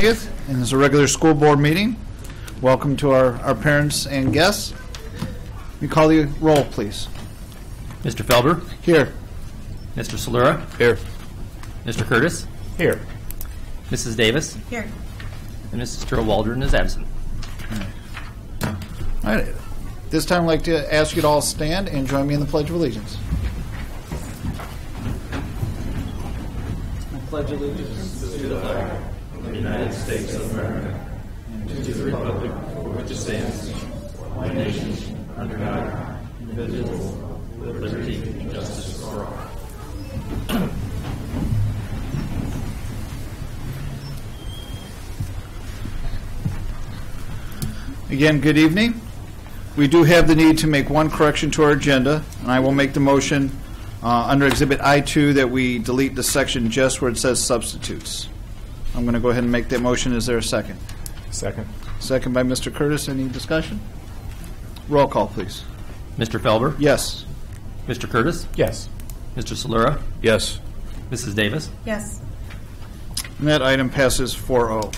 20th, and it's a regular school board meeting. Welcome to our parents and guests. We call the roll, please. Mr. Felber? Here. Mr. Solera? Here. Mr. Curtis? Here. Mrs. Davis? Here. And Mrs. Turl Waldron is absent. All right. This time I'd like to ask you to all stand and join me in the Pledge of Allegiance. I pledge allegiance to the flag of the United States of America and to the republic for which it stands, one nation, under God, indivisible, with liberty and justice for all. Again, good evening. We do have the need to make one correction to our agenda, and I will make the motion under Exhibit I-2 that we delete the section just where it says substitutes. I'm going to go ahead and make that motion. Is there a second? Second. Second by Mr. Curtis. Any discussion? Roll call, please. Mr. Felber? Yes. Mr. Curtis? Yes. Mr. Solera? Yes. Mrs. Davis? Yes. And that item passes 4-0.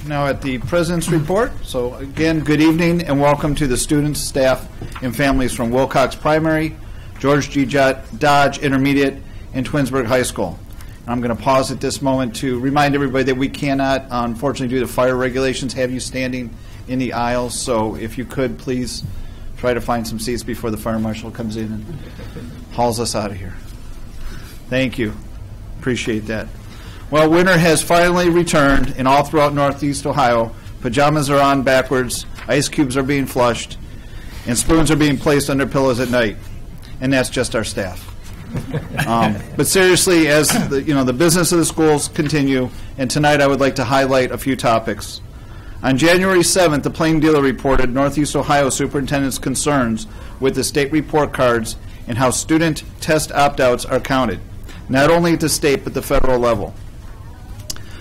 Now at the President's Report. So again, good evening and welcome to the students, staff, and families from Wilcox Primary, George G. Dodge Intermediate, and Twinsburg High School. And I'm going to pause at this moment to remind everybody that we cannot, unfortunately, due to fire regulations, have you standing in the aisles. So if you could, please try to find some seats before the fire marshal comes in and hauls us out of here. Thank you. Appreciate that. Well, winter has finally returned, and all throughout Northeast Ohio, pajamas are on backwards, ice cubes are being flushed, and spoons are being placed under pillows at night. And that's just our staff. But seriously, as the business of the schools continue, and tonight I would like to highlight a few topics. On January 7th, the Plain Dealer reported Northeast Ohio Superintendent's concerns with the state report cards and how student test opt-outs are counted, not only at the state but the federal level.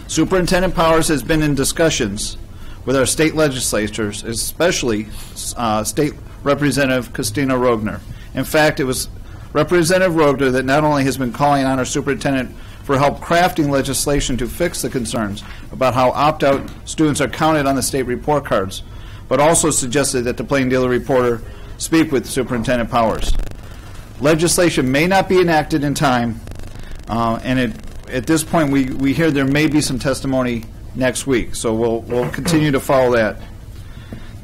Superintendent Powers has been in discussions with our state legislators, especially State Representative Christina Rogner. In fact, it was Representative Rogner that not only has been calling on our superintendent for help crafting legislation to fix the concerns about how opt-out students are counted on the state report cards, but also suggested that the Plain Dealer reporter speak with Superintendent Powers. Legislation may not be enacted in time, at this point, we hear there may be some testimony next week, so we'll continue to follow that.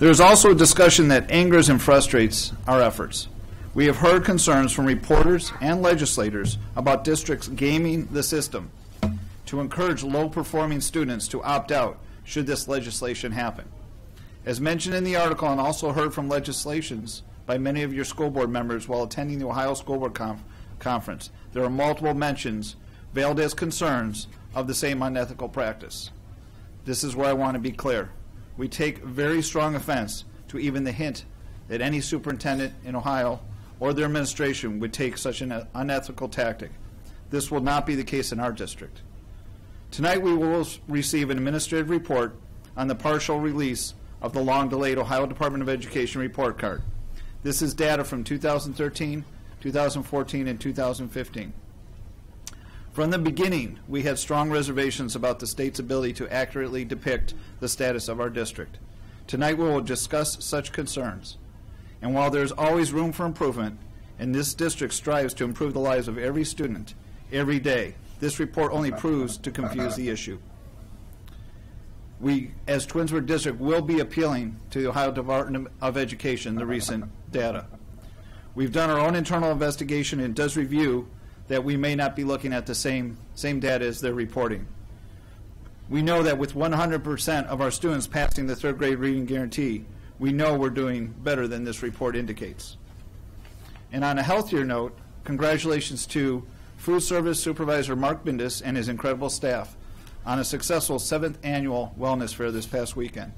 There is also a discussion that angers and frustrates our efforts. We have heard concerns from reporters and legislators about districts gaming the system to encourage low-performing students to opt out should this legislation happen. As mentioned in the article and also heard from legislations by many of your school board members while attending the Ohio School Board Conference, there are multiple mentions veiled as concerns of the same unethical practice. This is where I want to be clear. We take very strong offense to even the hint that any superintendent in Ohio or their administration would take such an unethical tactic. This will not be the case in our district. Tonight we will receive an administrative report on the partial release of the long-delayed Ohio Department of Education report card. This is data from 2013, 2014, and 2015. From the beginning, we had strong reservations about the state's ability to accurately depict the status of our district. Tonight we will discuss such concerns. And while there is always room for improvement, and this district strives to improve the lives of every student every day, this report only proves to confuse the issue. We, as Twinsburg District, will be appealing to the Ohio Department of Education the recent data. We've done our own internal investigation and does review that we may not be looking at the same data as they're reporting. We know that with 100% of our students passing the third grade reading guarantee, we know we're doing better than this report indicates. And on a healthier note, congratulations to Food Service Supervisor Mark Bindus and his incredible staff on a successful 7th annual wellness fair this past weekend.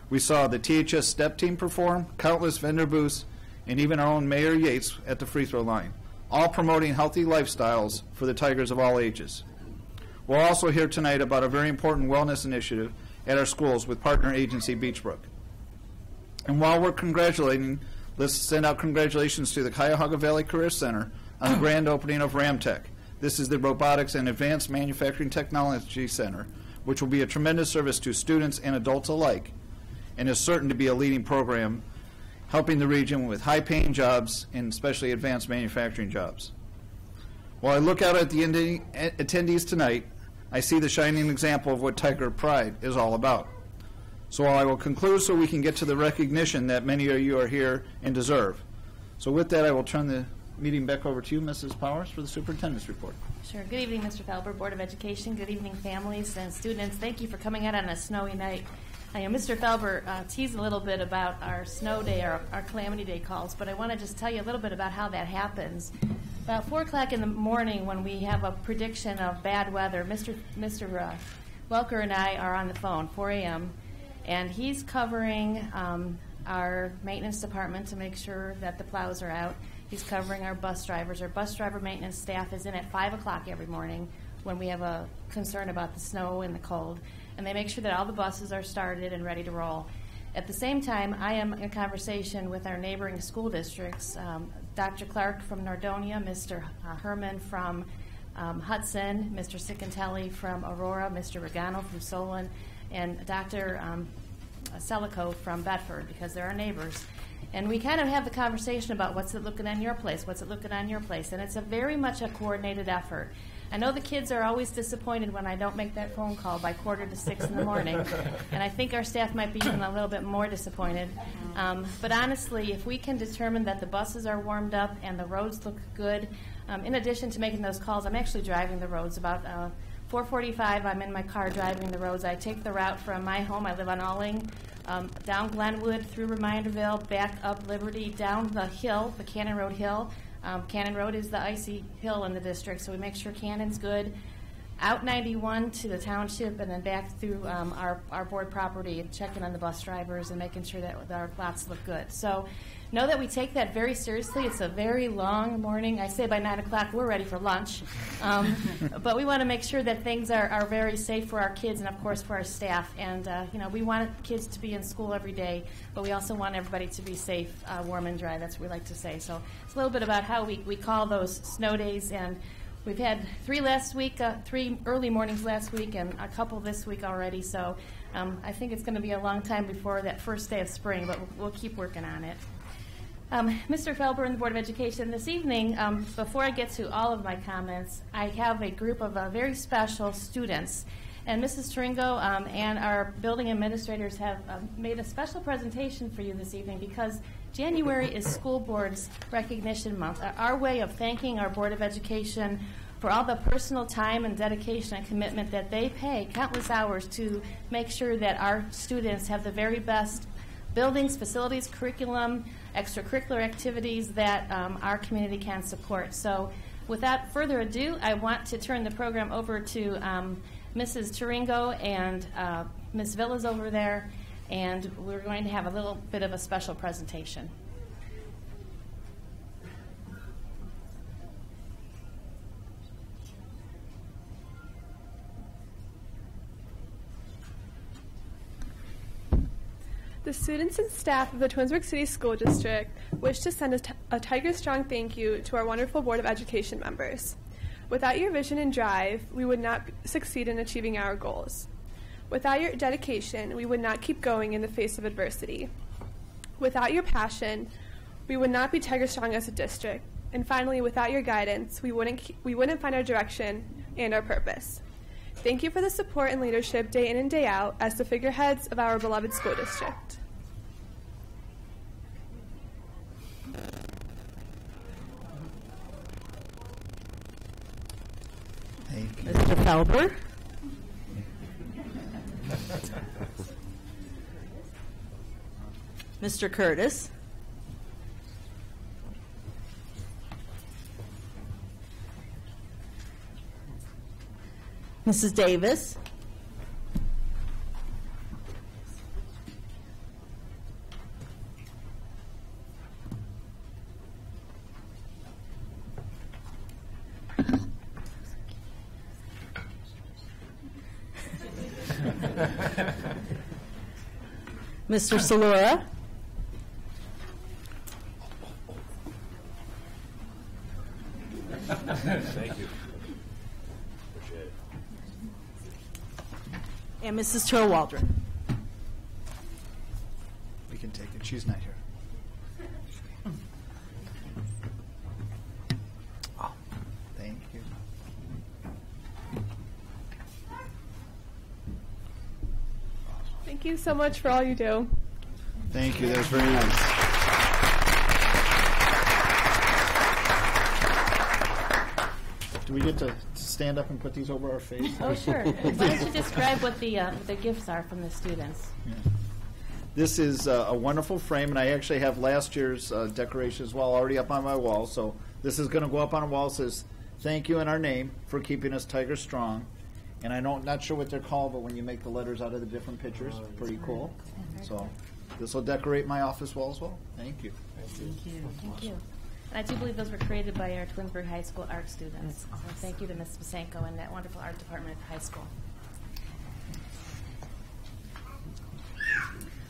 We saw the THS step team perform, countless vendor booths, and even our own Mayor Yates at the free throw line, all promoting healthy lifestyles for the Tigers of all ages. We'll also hear tonight about a very important wellness initiative at our schools with partner agency Beechbrook. And while we're congratulating, let's send out congratulations to the Cuyahoga Valley Career Center on the grand opening of Ramtech. This is the Robotics and Advanced Manufacturing Technology Center, which will be a tremendous service to students and adults alike, and is certain to be a leading program helping the region with high-paying jobs and especially advanced manufacturing jobs. While I look out at the attendees tonight, I see the shining example of what Tiger Pride is all about. So I will conclude so we can get to the recognition that many of you are here and deserve. So with that, I will turn the meeting back over to you, Mrs. Powers, for the superintendent's report. Sure. Good evening, Mr. Felber, Board of Education. Good evening, families and students. Thank you for coming out on a snowy night. Mr. Felber teased a little bit about our snow day, our calamity day calls, but I want to just tell you a little bit about how that happens. About 4 o'clock in the morning, when we have a prediction of bad weather, Mr. Welker and I are on the phone, 4 a.m., and he's covering our maintenance department to make sure that the plows are out. He's covering our bus drivers. Our bus driver maintenance staff is in at 5 o'clock every morning when we have a concern about the snow and the cold, and they make sure that all the buses are started and ready to roll. At the same time, I am in conversation with our neighboring school districts, Dr. Clark from Nordonia, Mr. Herman from Hudson, Mr. Sicantelli from Aurora, Mr. Regano from Solon, and Dr. Selico from Bedford, because they're our neighbors. And we kind of have the conversation about what's it looking on your place, what's it looking on your place, and it's a very much a coordinated effort. I know the kids are always disappointed when I don't make that phone call by 5:45 in the morning, and I think our staff might be even a little bit more disappointed. But honestly, if we can determine that the buses are warmed up and the roads look good, in addition to making those calls, I'm actually driving the roads. About 4:45, I'm in my car driving the roads. I take the route from my home, I live on Alling, down Glenwood, through Reminderville, back up Liberty, down the hill, the Cannon Road Hill. Cannon Road is the icy hill in the district, so we make sure Cannon's good. Out 91 to the township, and then back through our board property, and checking on the bus drivers and making sure that our lots look good. So know that we take that very seriously. It's a very long morning. I say by 9 o'clock we're ready for lunch. But we want to make sure that things are very safe for our kids and, of course, for our staff. And, we want kids to be in school every day, but we also want everybody to be safe, warm and dry. That's what we like to say. So it's a little bit about how we call those snow days. And we've had 3 last week, 3 early mornings last week, and a couple this week already. So I think it's going to be a long time before that first day of spring, but we'll keep working on it. Mr. Felber and the Board of Education, this evening, before I get to all of my comments, I have a group of very special students. And Mrs. Taringo and our building administrators have made a special presentation for you this evening because January is School Board's Recognition Month, our way of thanking our Board of Education for all the personal time and dedication and commitment that they pay, countless hours, to make sure that our students have the very best buildings, facilities, curriculum, extracurricular activities that our community can support. So without further ado, I want to turn the program over to Mrs. Taringo and Ms. Villas over there, and we're going to have a little bit of a special presentation. The students and staff of the Twinsburg City School District wish to send a Tiger Strong thank you to our wonderful Board of Education members. Without your vision and drive, we would not succeed in achieving our goals. Without your dedication, we would not keep going in the face of adversity. Without your passion, we would not be Tiger Strong as a district. And finally, without your guidance, we wouldn't find our direction and our purpose. Thank you for the support and leadership day in and day out as the figureheads of our beloved school district. Mr. Felber. Mr. Curtis. Mrs. Davis. Mr. Salura. Thank you. and Mrs. Turl Waldron. We can take it. She's not here. Oh, thank you. Thank you so much for all you do. Thank you. That was very nice. Do we get to stand up and put these over our face? Oh, sure. Why don't you describe what the gifts are from the students? Yeah. This is a wonderful frame, and I actually have last year's decoration as well already up on my wall. So this is going to go up on a wall. It says, "Thank you in our name for keeping us Tiger strong." And I'm not sure what they're called, but when you make the letters out of the different pictures, pretty cool. So this will decorate my office wall as well. Thank you. Thank you. Thank you. And I do believe those were created by our Twinsburg High School art students. So thank you to Ms. Basenko and that wonderful art department at the high school.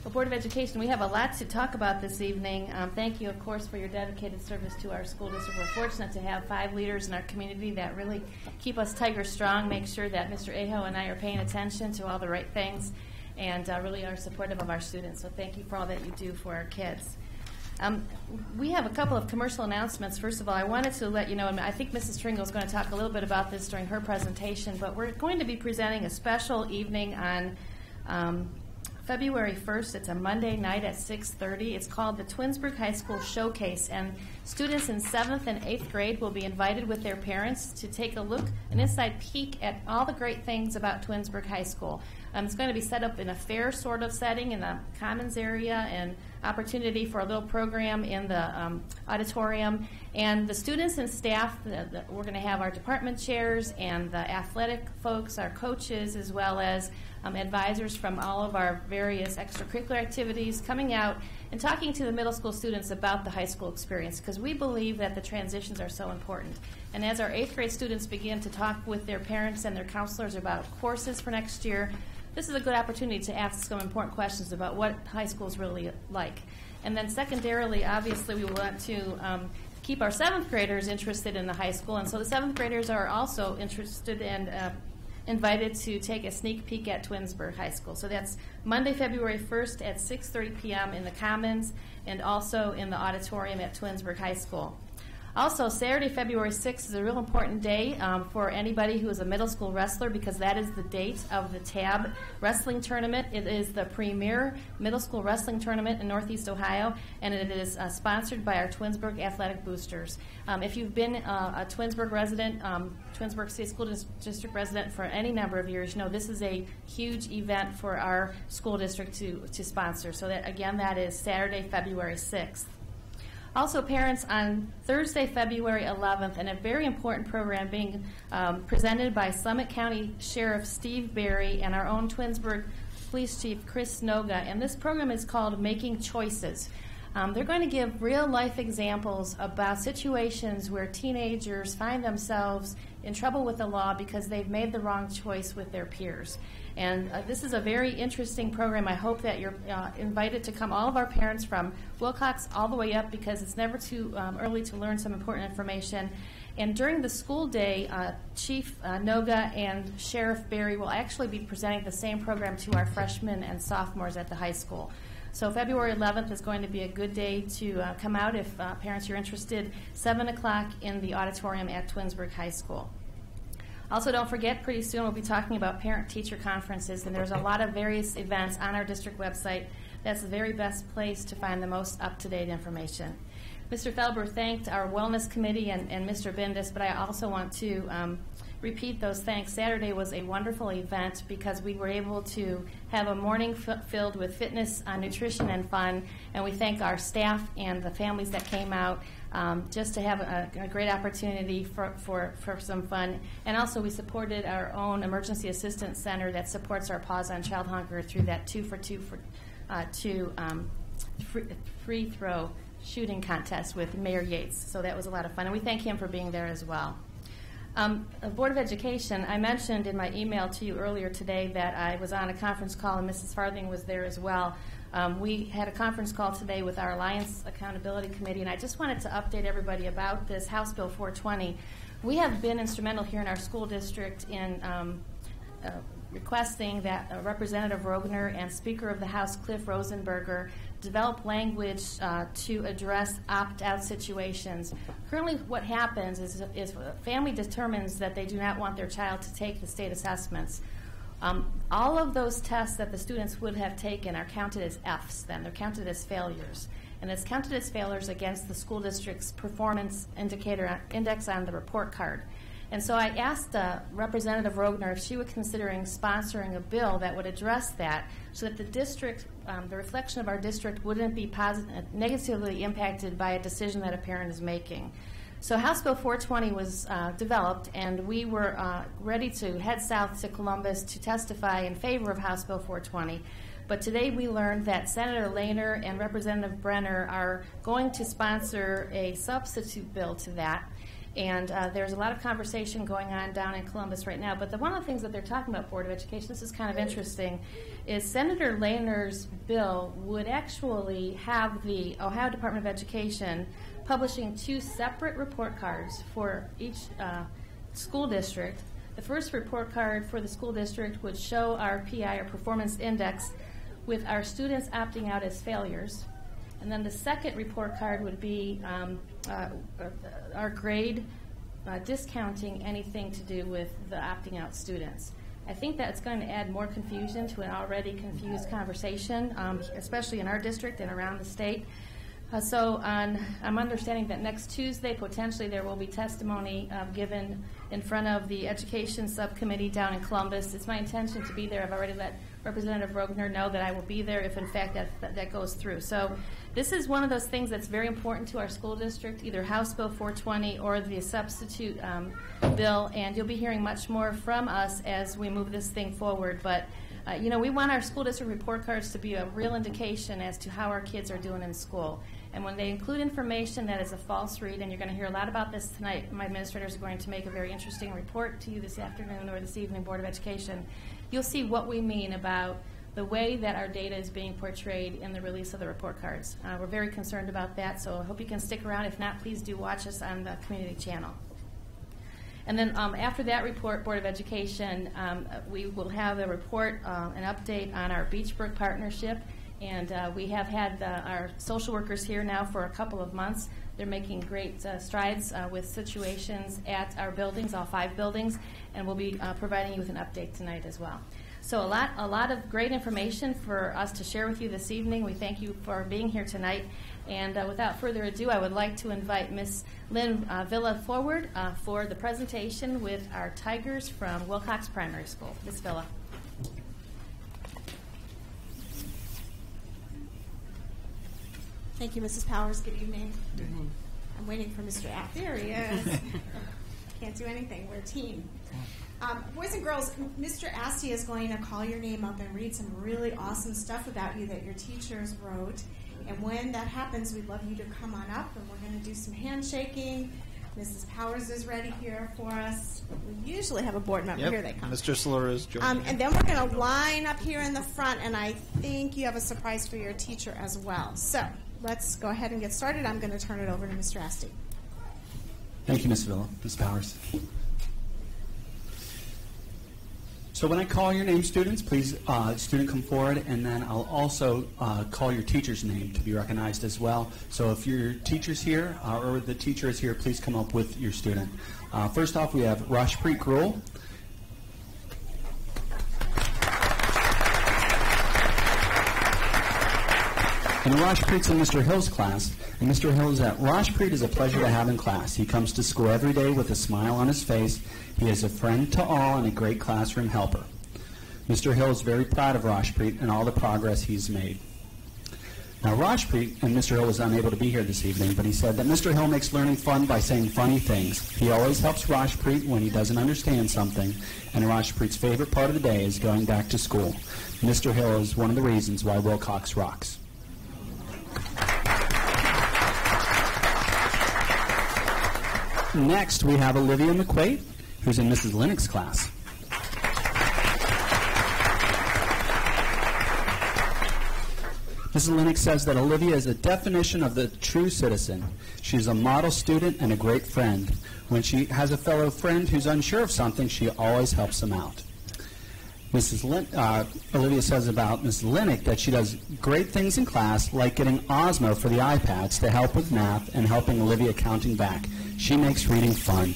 Well, Board of Education, we have a lot to talk about this evening. Thank you, of course, for your dedicated service to our school district. We're fortunate to have 5 leaders in our community that really keep us Tiger strong, make sure that Mr. Aho and I are paying attention to all the right things, and really are supportive of our students. So thank you for all that you do for our kids. We have a couple of commercial announcements. First of all, I wanted to let you know, and I think Mrs. Tringle is going to talk a little bit about this during her presentation, but we're going to be presenting a special evening on February 1st. It's a Monday night at 6:30. It's called the Twinsburg High School Showcase, and students in 7th and 8th grade will be invited with their parents to take a look, an inside peek at all the great things about Twinsburg High School. It's going to be set up in a fair sort of setting in the commons area, and opportunity for a little program in the auditorium. And the students and staff, we're going to have our department chairs and the athletic folks, our coaches, as well as advisors from all of our various extracurricular activities coming out and talking to the middle school students about the high school experience, because we believe that the transitions are so important. And as our 8th grade students begin to talk with their parents and their counselors about courses for next year, this is a good opportunity to ask some important questions about what high school is really like. And then secondarily, obviously, we want to keep our 7th graders interested in the high school, and so the 7th graders are also interested and invited to take a sneak peek at Twinsburg High School. So that's Monday, February 1st at 6:30 p.m. in the Commons and also in the auditorium at Twinsburg High School. Also, Saturday, February 6th is a real important day for anybody who is a middle school wrestler, because that is the date of the TAB wrestling tournament. It is the premier middle school wrestling tournament in Northeast Ohio, and it is sponsored by our Twinsburg Athletic Boosters. If you've been a Twinsburg resident, Twinsburg City School District resident for any number of years, you know this is a huge event for our school district to sponsor. So that, again, that is Saturday, February 6th. Also, parents, on Thursday, February 11th, and a very important program being presented by Summit County Sheriff Steve Berry and our own Twinsburg Police Chief Chris Noga, and this program is called Making Choices. They're going to give real-life examples about situations where teenagers find themselves in trouble with the law because they've made the wrong choice with their peers. And this is a very interesting program. I hope that you're invited to come, all of our parents from Wilcox all the way up, because it's never too early to learn some important information. And during the school day, Chief Noga and Sheriff Berry will actually be presenting the same program to our freshmen and sophomores at the high school. So February 11th is going to be a good day to come out if parents are interested, 7 o'clock in the auditorium at Twinsburg High School. Also, don't forget, pretty soon we'll be talking about parent-teacher conferences, and there's a lot of various events on our district website. That's the very best place to find the most up-to-date information. Mr. Felber thanked our Wellness Committee and Mr. Bindis, but I also want to repeat those thanks. Saturday was a wonderful event because we were able to have a morning filled with fitness, nutrition, and fun, and we thank our staff and the families that came out just to have a great opportunity for some fun. And also we supported our own Emergency Assistance Center that supports our Pause on Child Hunger through that 2-for-2 free throw shooting contest with Mayor Yates. So that was a lot of fun, and we thank him for being there as well. Board of Education, I mentioned in my email to you earlier today that I was on a conference call, and Mrs. Farthing was there as well. We had a conference call today with our Alliance Accountability Committee, and I just wanted to update everybody about this House Bill 420. We have been instrumental here in our school district in requesting that Representative Rogner and Speaker of the House Cliff Rosenberger develop language to address opt-out situations. Currently what happens is a family determines that they do not want their child to take the state assessments. All of those tests that the students would have taken are counted as Fs then. They're counted as failures. And it's counted as failures against the school district's performance index on the report card. And so I asked Representative Rogner if she was considering sponsoring a bill that would address that so that the district, the reflection of our district wouldn't be negatively impacted by a decision that a parent is making. So House Bill 420 was developed, and we were ready to head south to Columbus to testify in favor of House Bill 420. But today we learned that Senator Lehner and Representative Brenner are going to sponsor a substitute bill to that. And there's a lot of conversation going on down in Columbus right now. But one of the things that they're talking about, Board of Education, this is kind of interesting, is Senator Lehner's bill would actually have the Ohio Department of Education publishing 2 separate report cards for each school district. The first report card for the school district would show our PI, or performance index, with our students opting out as failures. And then the second report card would be our grade discounting anything to do with the opting out students. I think that's going to add more confusion to an already confused conversation, especially in our district and around the state. I'm understanding that next Tuesday, potentially, there will be testimony given in front of the Education Subcommittee down in Columbus. It's my intention to be there. I've already let Representative Rogner know that I will be there if, in fact, that goes through. So this is one of those things that's very important to our school district, either House Bill 420 or the substitute bill, and you'll be hearing much more from us as we move this thing forward. But we want our school district report cards to be a real indication as to how our kids are doing in school. And when they include information that is a false read, and you're going to hear a lot about this tonight, my administrators are going to make a very interesting report to you this afternoon or this evening, Board of Education, you'll see what we mean about the way that our data is being portrayed in the release of the report cards. We're very concerned about that, so I hope you can stick around. If not, please do watch us on the community channel. And then after that report, Board of Education, we will have a report, an update on our Beachbrook partnership. And we have had our social workers here now for a couple of months. They're making great strides with situations at our buildings, all 5 buildings, and we'll be providing you with an update tonight as well. So a lot of great information for us to share with you this evening. We thank you for being here tonight. And without further ado, I would like to invite Ms. Lynn Villa forward for the presentation with our Tigers from Wilcox Primary School. Ms. Villa. Thank you, Mrs. Powers. Good evening. Good evening. I'm waiting for Mr. App. There he is. Can't do anything. We're a team. Boys and girls, Mr. Asti is going to call your name up and read some really awesome stuff about you that your teachers wrote. And when that happens, we'd love you to come on up, and we're going to do some handshaking. Mrs. Powers is ready here for us. We usually have a board member. Here they come. Mr. Slura is joining. And then we're going to line up here in the front, and I think you have a surprise for your teacher as well. So let's go ahead and get started. I'm going to turn it over to Mr. Asti. Thank you, Ms. Villa. Ms. Powers. So when I call your name, students, please, student come forward, and then I'll also call your teacher's name to be recognized as well. So if your teacher's here or the teacher is here, please come up with your student. First off, we have Rashpreet Grul. And Rashpreet's in Mr. Hill's class, and Mr. Hill is at Rashpreet is a pleasure to have in class. He comes to school every day with a smile on his face. He is a friend to all and a great classroom helper. Mr. Hill is very proud of Rashpreet and all the progress he's made. Now Rashpreet, and Mr. Hill was unable to be here this evening, but he said that Mr. Hill makes learning fun by saying funny things. He always helps Rashpreet when he doesn't understand something, and Rashpreet's favorite part of the day is going back to school. Mr. Hill is one of the reasons why Wilcox rocks. Next, we have Olivia McQuaid, who's in Mrs. Lennox's class. Mrs. Lennox says that Olivia is a definition of the true citizen. She's a model student and a great friend. When she has a fellow friend who's unsure of something, she always helps them out. Olivia says about Mrs. Linick that she does great things in class, like getting Osmo for the iPads to help with math and helping Olivia counting back. She makes reading fun.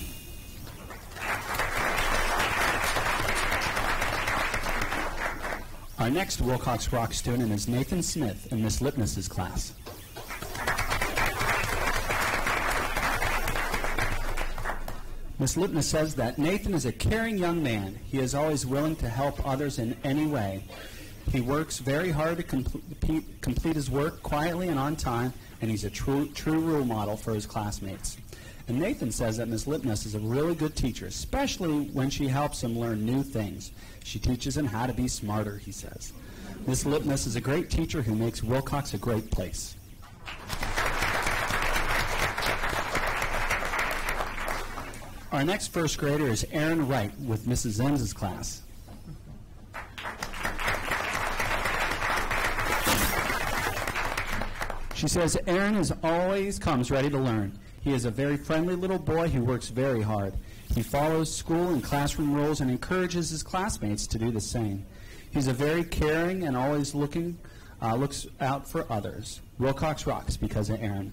Our next Wilcox Rock student is Nathan Smith in Miss Lipnis's class. Miss Lipnis says that Nathan is a caring young man. He is always willing to help others in any way. He works very hard to complete his work quietly and on time, and he's a true role model for his classmates. And Nathan says that Miss Lipnis is a really good teacher, especially when she helps him learn new things. She teaches him how to be smarter, he says. Miss Lipnis is a great teacher who makes Wilcox a great place. Our next first grader is Aaron Wright with Mrs. Zenz's class. She says Aaron always comes ready to learn. He is a very friendly little boy who works very hard. He follows school and classroom rules and encourages his classmates to do the same. He's a very caring and always looks out for others. Wilcox rocks because of Aaron.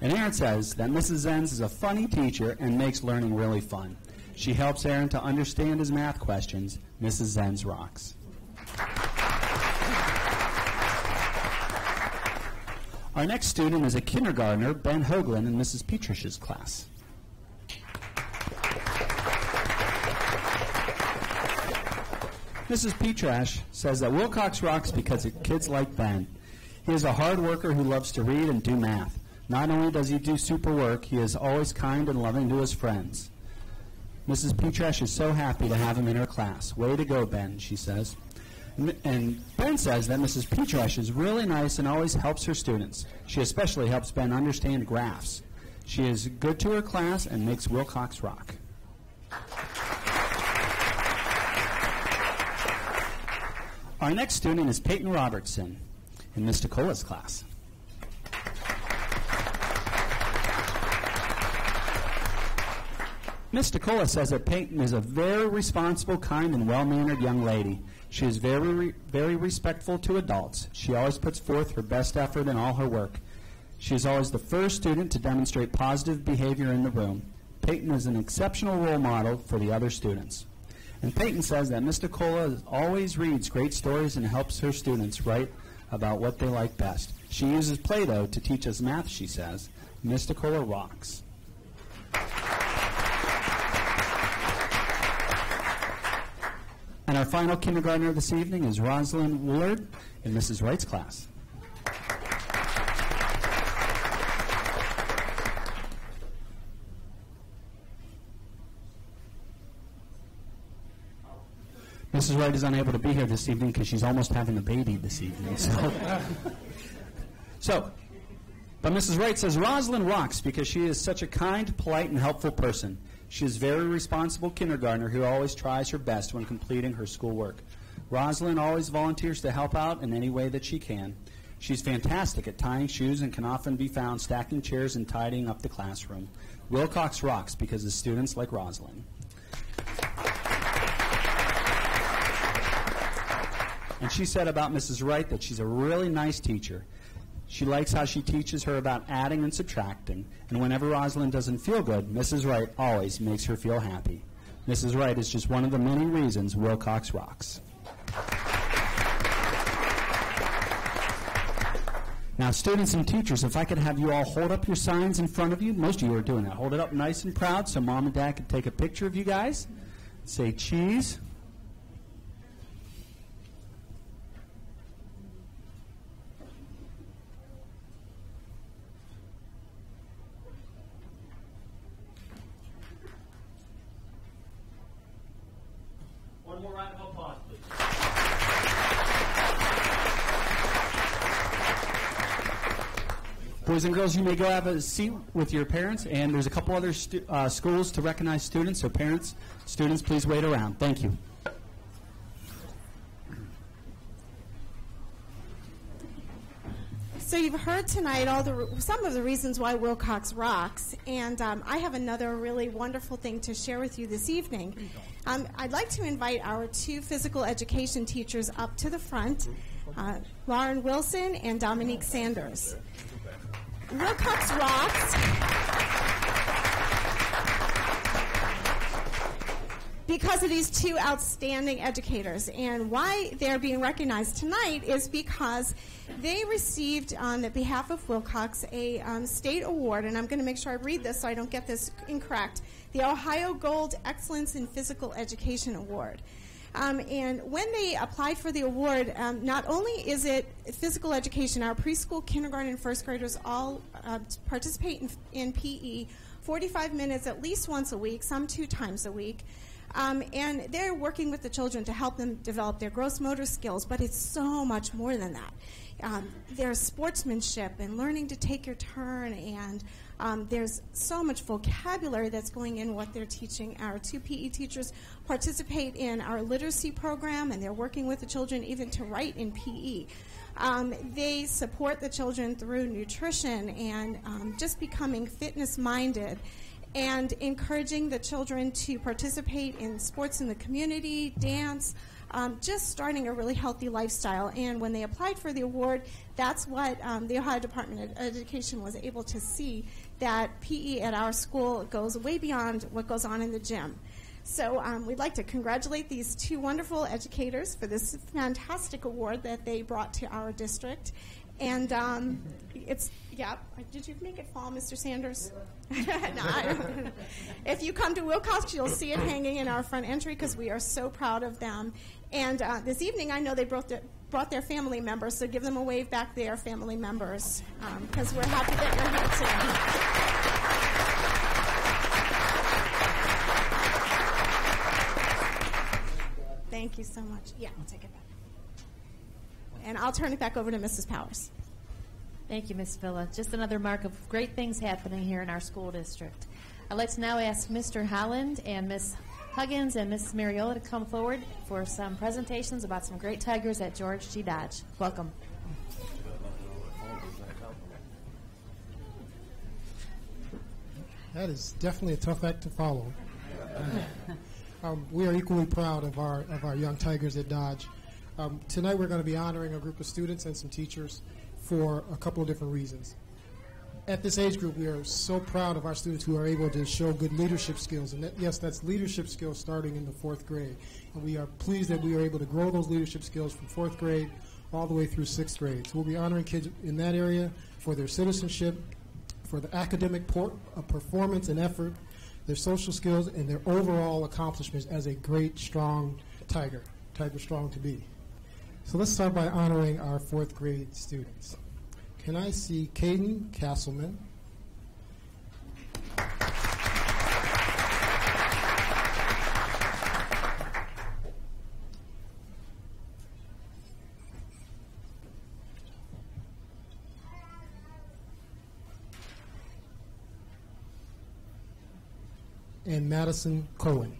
And Aaron says that Mrs. Zenz is a funny teacher and makes learning really fun. She helps Aaron to understand his math questions. Mrs. Zenz rocks. Our next student is a kindergartner, Ben Hoagland, in Mrs. Petrish's class. Mrs. Petrash says that Wilcox rocks because kids like Ben. He is a hard worker who loves to read and do math. Not only does he do super work, he is always kind and loving to his friends. Mrs. Petrash is so happy to have him in her class. Way to go, Ben, she says. And Ben says that Mrs. Petrash is really nice and always helps her students. She especially helps Ben understand graphs. She is good to her class and makes Wilcox rock. Our next student is Peyton Robertson in Ms. Nicola's class. Miss Nicola says that Peyton is a very responsible, kind, and well-mannered young lady. She is very respectful to adults. She always puts forth her best effort in all her work. She is always the first student to demonstrate positive behavior in the room. Peyton is an exceptional role model for the other students. And Peyton says that Miss Nicola always reads great stories and helps her students write about what they like best. She uses Play-Doh to teach us math, she says. Miss Nicola rocks. And our final kindergartner this evening is Rosalind Woolard in Mrs. Wright's class. Mrs. Wright is unable to be here this evening because she's almost having a baby this evening. But Mrs. Wright says Rosalind rocks because she is such a kind, polite, and helpful person. She is a very responsible kindergartner who always tries her best when completing her schoolwork. Rosalind always volunteers to help out in any way that she can. She's fantastic at tying shoes and can often be found stacking chairs and tidying up the classroom. Wilcox rocks because the students like Rosalind. And she said about Mrs. Wright that she's a really nice teacher. She likes how she teaches her about adding and subtracting, and whenever Rosalind doesn't feel good, Mrs. Wright always makes her feel happy. Mrs. Wright is just one of the many reasons Wilcox rocks. Now, students and teachers, if I could have you all hold up your signs in front of you. Most of you are doing that. Hold it up nice and proud so Mom and Dad can take a picture of you guys. Say cheese. One more round of applause, please. Boys and girls, you may go have a seat with your parents, and there's a couple other schools to recognize students, so parents, students, please wait around. Thank you. So you've heard tonight some of the reasons why Wilcox rocks, and I have another really wonderful thing to share with you this evening. I'd like to invite our two physical education teachers up to the front, Lauren Wilson and Dominique Sanders. Wilcox rocks because of these two outstanding educators. And why they're being recognized tonight is because they received, on the behalf of Wilcox, a state award, and I'm going to make sure I read this so I don't get this incorrect, the Ohio Gold Excellence in Physical Education Award. And when they applied for the award, not only is it physical education, our preschool, kindergarten, and first graders all participate in PE 45 minutes at least once a week, some 2 times a week. And they're working with the children to help them develop their gross motor skills, but it's so much more than that. There's sportsmanship and learning to take your turn, and there's so much vocabulary that's going in what they're teaching. Our 2 PE teachers participate in our literacy program, and they're working with the children even to write in PE. They support the children through nutrition and just becoming fitness-minded, and encouraging the children to participate in sports in the community, dance, just starting a really healthy lifestyle. And when they applied for the award, that's what the Ohio Department of Education was able to see, that PE at our school goes way beyond what goes on in the gym. So we'd like to congratulate these 2 wonderful educators for this fantastic award that they brought to our district. And did you make it fall, Mr. Sanders? No, I don't. If you come to Wilcox, you'll see it hanging in our front entry because we are so proud of them. And this evening, I know they brought their family members, so give them a wave back there, family members, because we're happy that you're here today. Thank you so much. Yeah, I'll take it back. And I'll turn it back over to Mrs. Powers. Thank you, Ms. Villa. Just another mark of great things happening here in our school district. I'd like to now ask Mr. Holland and Ms. Huggins and Mrs. Mariola to come forward for some presentations about some great Tigers at George G. Dodge. Welcome. That is definitely a tough act to follow. We are equally proud of our young Tigers at Dodge. Tonight we're going to be honoring a group of students and some teachers for a couple of different reasons. At this age group, we are so proud of our students who are able to show good leadership skills. And that's leadership skills starting in the 4th grade. And we are pleased that we are able to grow those leadership skills from 4th grade all the way through 6th grade. So we'll be honoring kids in that area for their citizenship, for the academic performance and effort, their social skills, and their overall accomplishments as a great, strong Tiger strong to be. So let's start by honoring our 4th grade students. Can I see Caden Castleman? And Madison Cohen.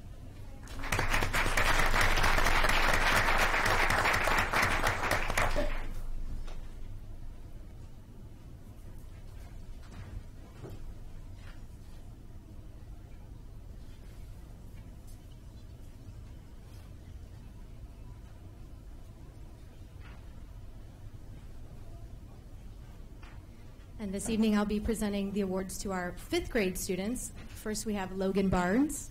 And this evening I'll be presenting the awards to our 5th grade students. First we have Logan Barnes.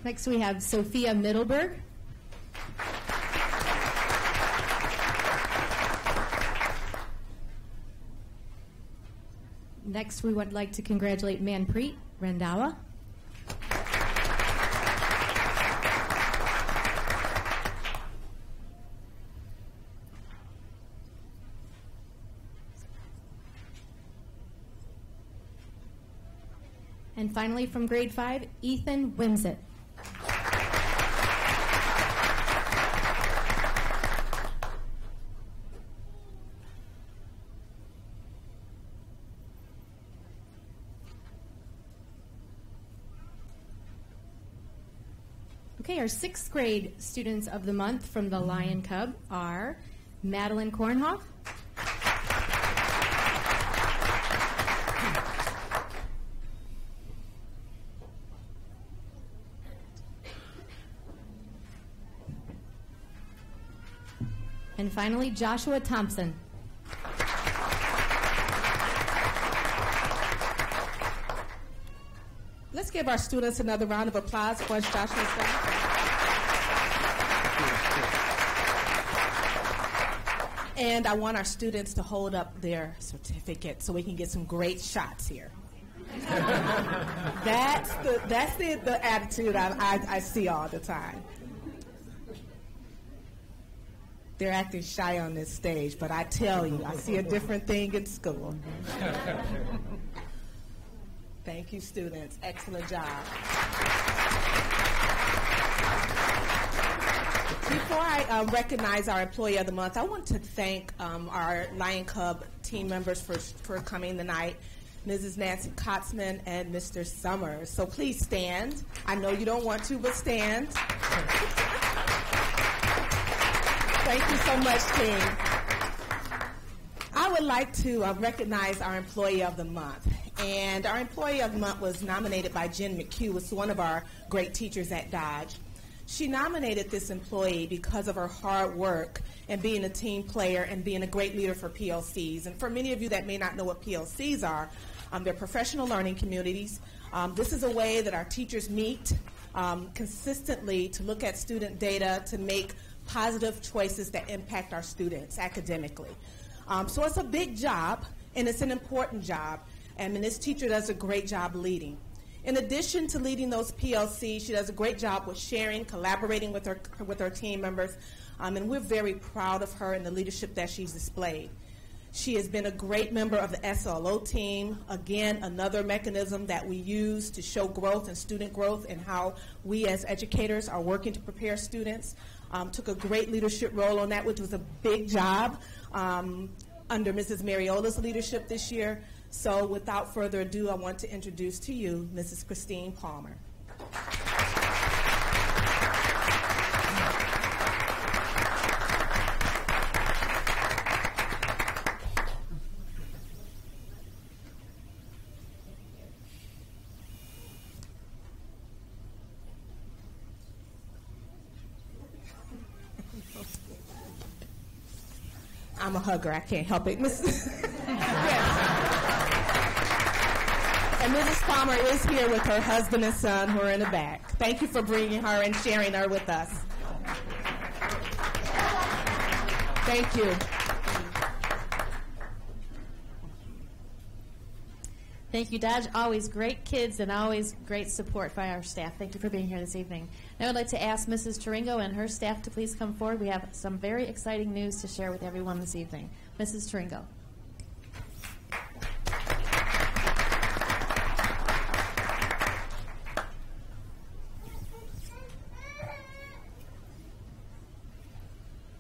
Next we have Sophia Middleberg. Next we would like to congratulate Manpreet Randawa. And finally from grade 5, Ethan Wimsett. Okay, our 6th grade students of the month from the Lion Cub are Madeline Kornhoff, and finally Joshua Thompson. Let's give our students another round of applause for Joshua's done. And I want our students to hold up their certificate so we can get some great shots here. That's the attitude I see all the time. They're acting shy on this stage, but I tell you, I see a different thing in school. Thank you, students. Excellent job. Before I recognize our Employee of the Month, I want to thank our Lion Cub team members for coming tonight, Mrs. Nancy Kotzman and Mr. Summers. So please stand. I know you don't want to, but stand. Thank you so much, team. I would like to recognize our Employee of the Month. And our Employee of the Month was nominated by Jen McHugh, who's one of our great teachers at Dodge. She nominated this employee because of her hard work and being a team player and being a great leader for PLCs. And for many of you that may not know what PLCs are, they're professional learning communities. This is a way that our teachers meet consistently to look at student data to make positive choices that impact our students academically. So it's a big job, and it's an important job. And this teacher does a great job leading. In addition to leading those PLCs, she does a great job with sharing, collaborating with her team members, and we're very proud of her and the leadership that she's displayed. She has been a great member of the SLO team. Again, another mechanism that we use to show growth and student growth and how we as educators are working to prepare students. Took a great leadership role on that, which was a big job under Mrs. Mariola's leadership this year. So without further ado, I want to introduce to you Mrs. Christine Palmer. I'm a hugger. I can't help it. Yes. And Mrs. Palmer is here with her husband and son who are in the back. Thank you for bringing her and sharing her with us. Thank you. Thank you, Dodge. Always great kids and always great support by our staff. Thank you for being here this evening. Now I'd like to ask Mrs. Taringo and her staff to please come forward. We have some very exciting news to share with everyone this evening. Mrs. Taringo.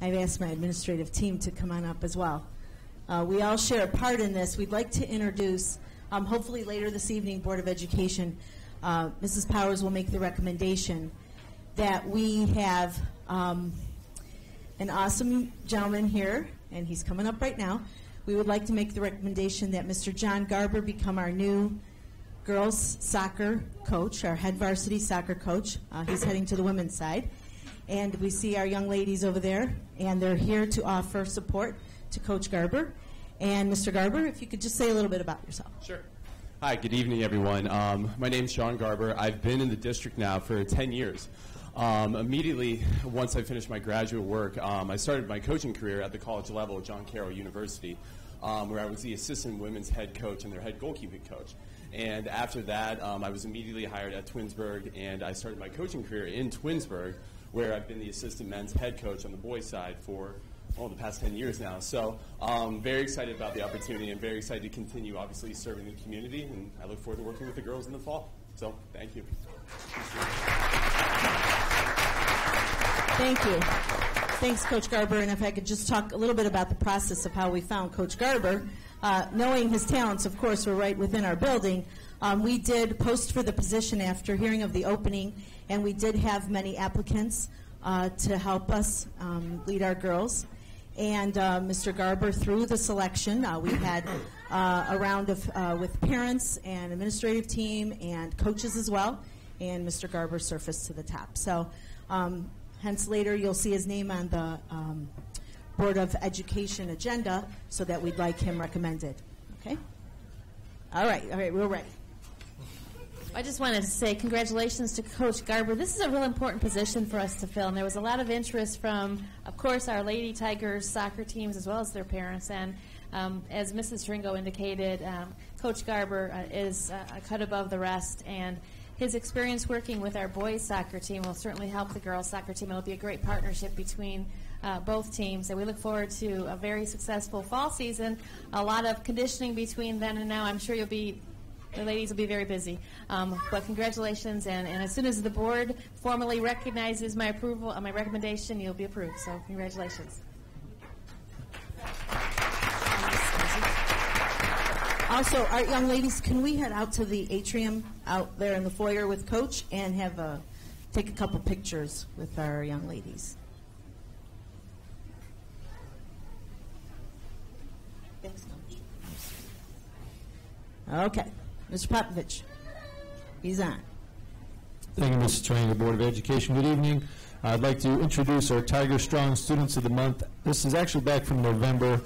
I've asked my administrative team to come on up as well. We all share a part in this. We'd like to introduce, hopefully later this evening, Board of Education, Mrs. Powers will make the recommendation that we have an awesome gentleman here, and he's coming up right now. We would like to make the recommendation that Mr. John Garber become our new girls soccer coach, our head varsity soccer coach. He's heading to the women's side. And we see our young ladies over there, and they're here to offer support to Coach Garber. And Mr. Garber, if you could just say a little bit about yourself. Sure. Hi, good evening, everyone. My name's Sean Garber. I've been in the district now for 10 years. Immediately, once I finished my graduate work, I started my coaching career at the college level at John Carroll University, where I was the assistant women's head coach and their head goalkeeping coach. And after that, I was immediately hired at Twinsburg, and I started my coaching career in Twinsburg, where I've been the assistant men's head coach on the boys' side for the past 10 years now. So very excited about the opportunity and very excited to continue, obviously, serving the community. And I look forward to working with the girls in the fall. So thank you. Thank you. Thanks, Coach Garber. And if I could just talk a little bit about the process of how we found Coach Garber. Knowing his talents, of course, were right within our building. We did post for the position after hearing of the opening, and we did have many applicants to help us lead our girls. And Mr. Garber, through the selection, we had a round of with parents and administrative team and coaches as well, and Mr. Garber surfaced to the top. So hence later you'll see his name on the Board of Education agenda so that we'd like him recommended. Okay? All right, we're ready. I just wanted to say congratulations to Coach Garber. This is a real important position for us to fill, and there was a lot of interest from, of course, our Lady Tigers soccer teams as well as their parents. And as Mrs. Tringo indicated, Coach Garber is a cut above the rest, and his experience working with our boys soccer team will certainly help the girls soccer team. It will be a great partnership between both teams, and we look forward to a very successful fall season. A lot of conditioning between then and now. I'm sure the ladies will be very busy. But congratulations, and as soon as the board formally recognizes my approval, my recommendation, you'll be approved. So congratulations. Also, our young ladies, can we head out to the atrium out there in the foyer with Coach and have take a couple pictures with our young ladies? Okay. Mr. Popovich, he's on. Thank you, Mrs. Twain, the Board of Education. Good evening. I'd like to introduce our Tiger Strong Students of the Month. This is actually back from November.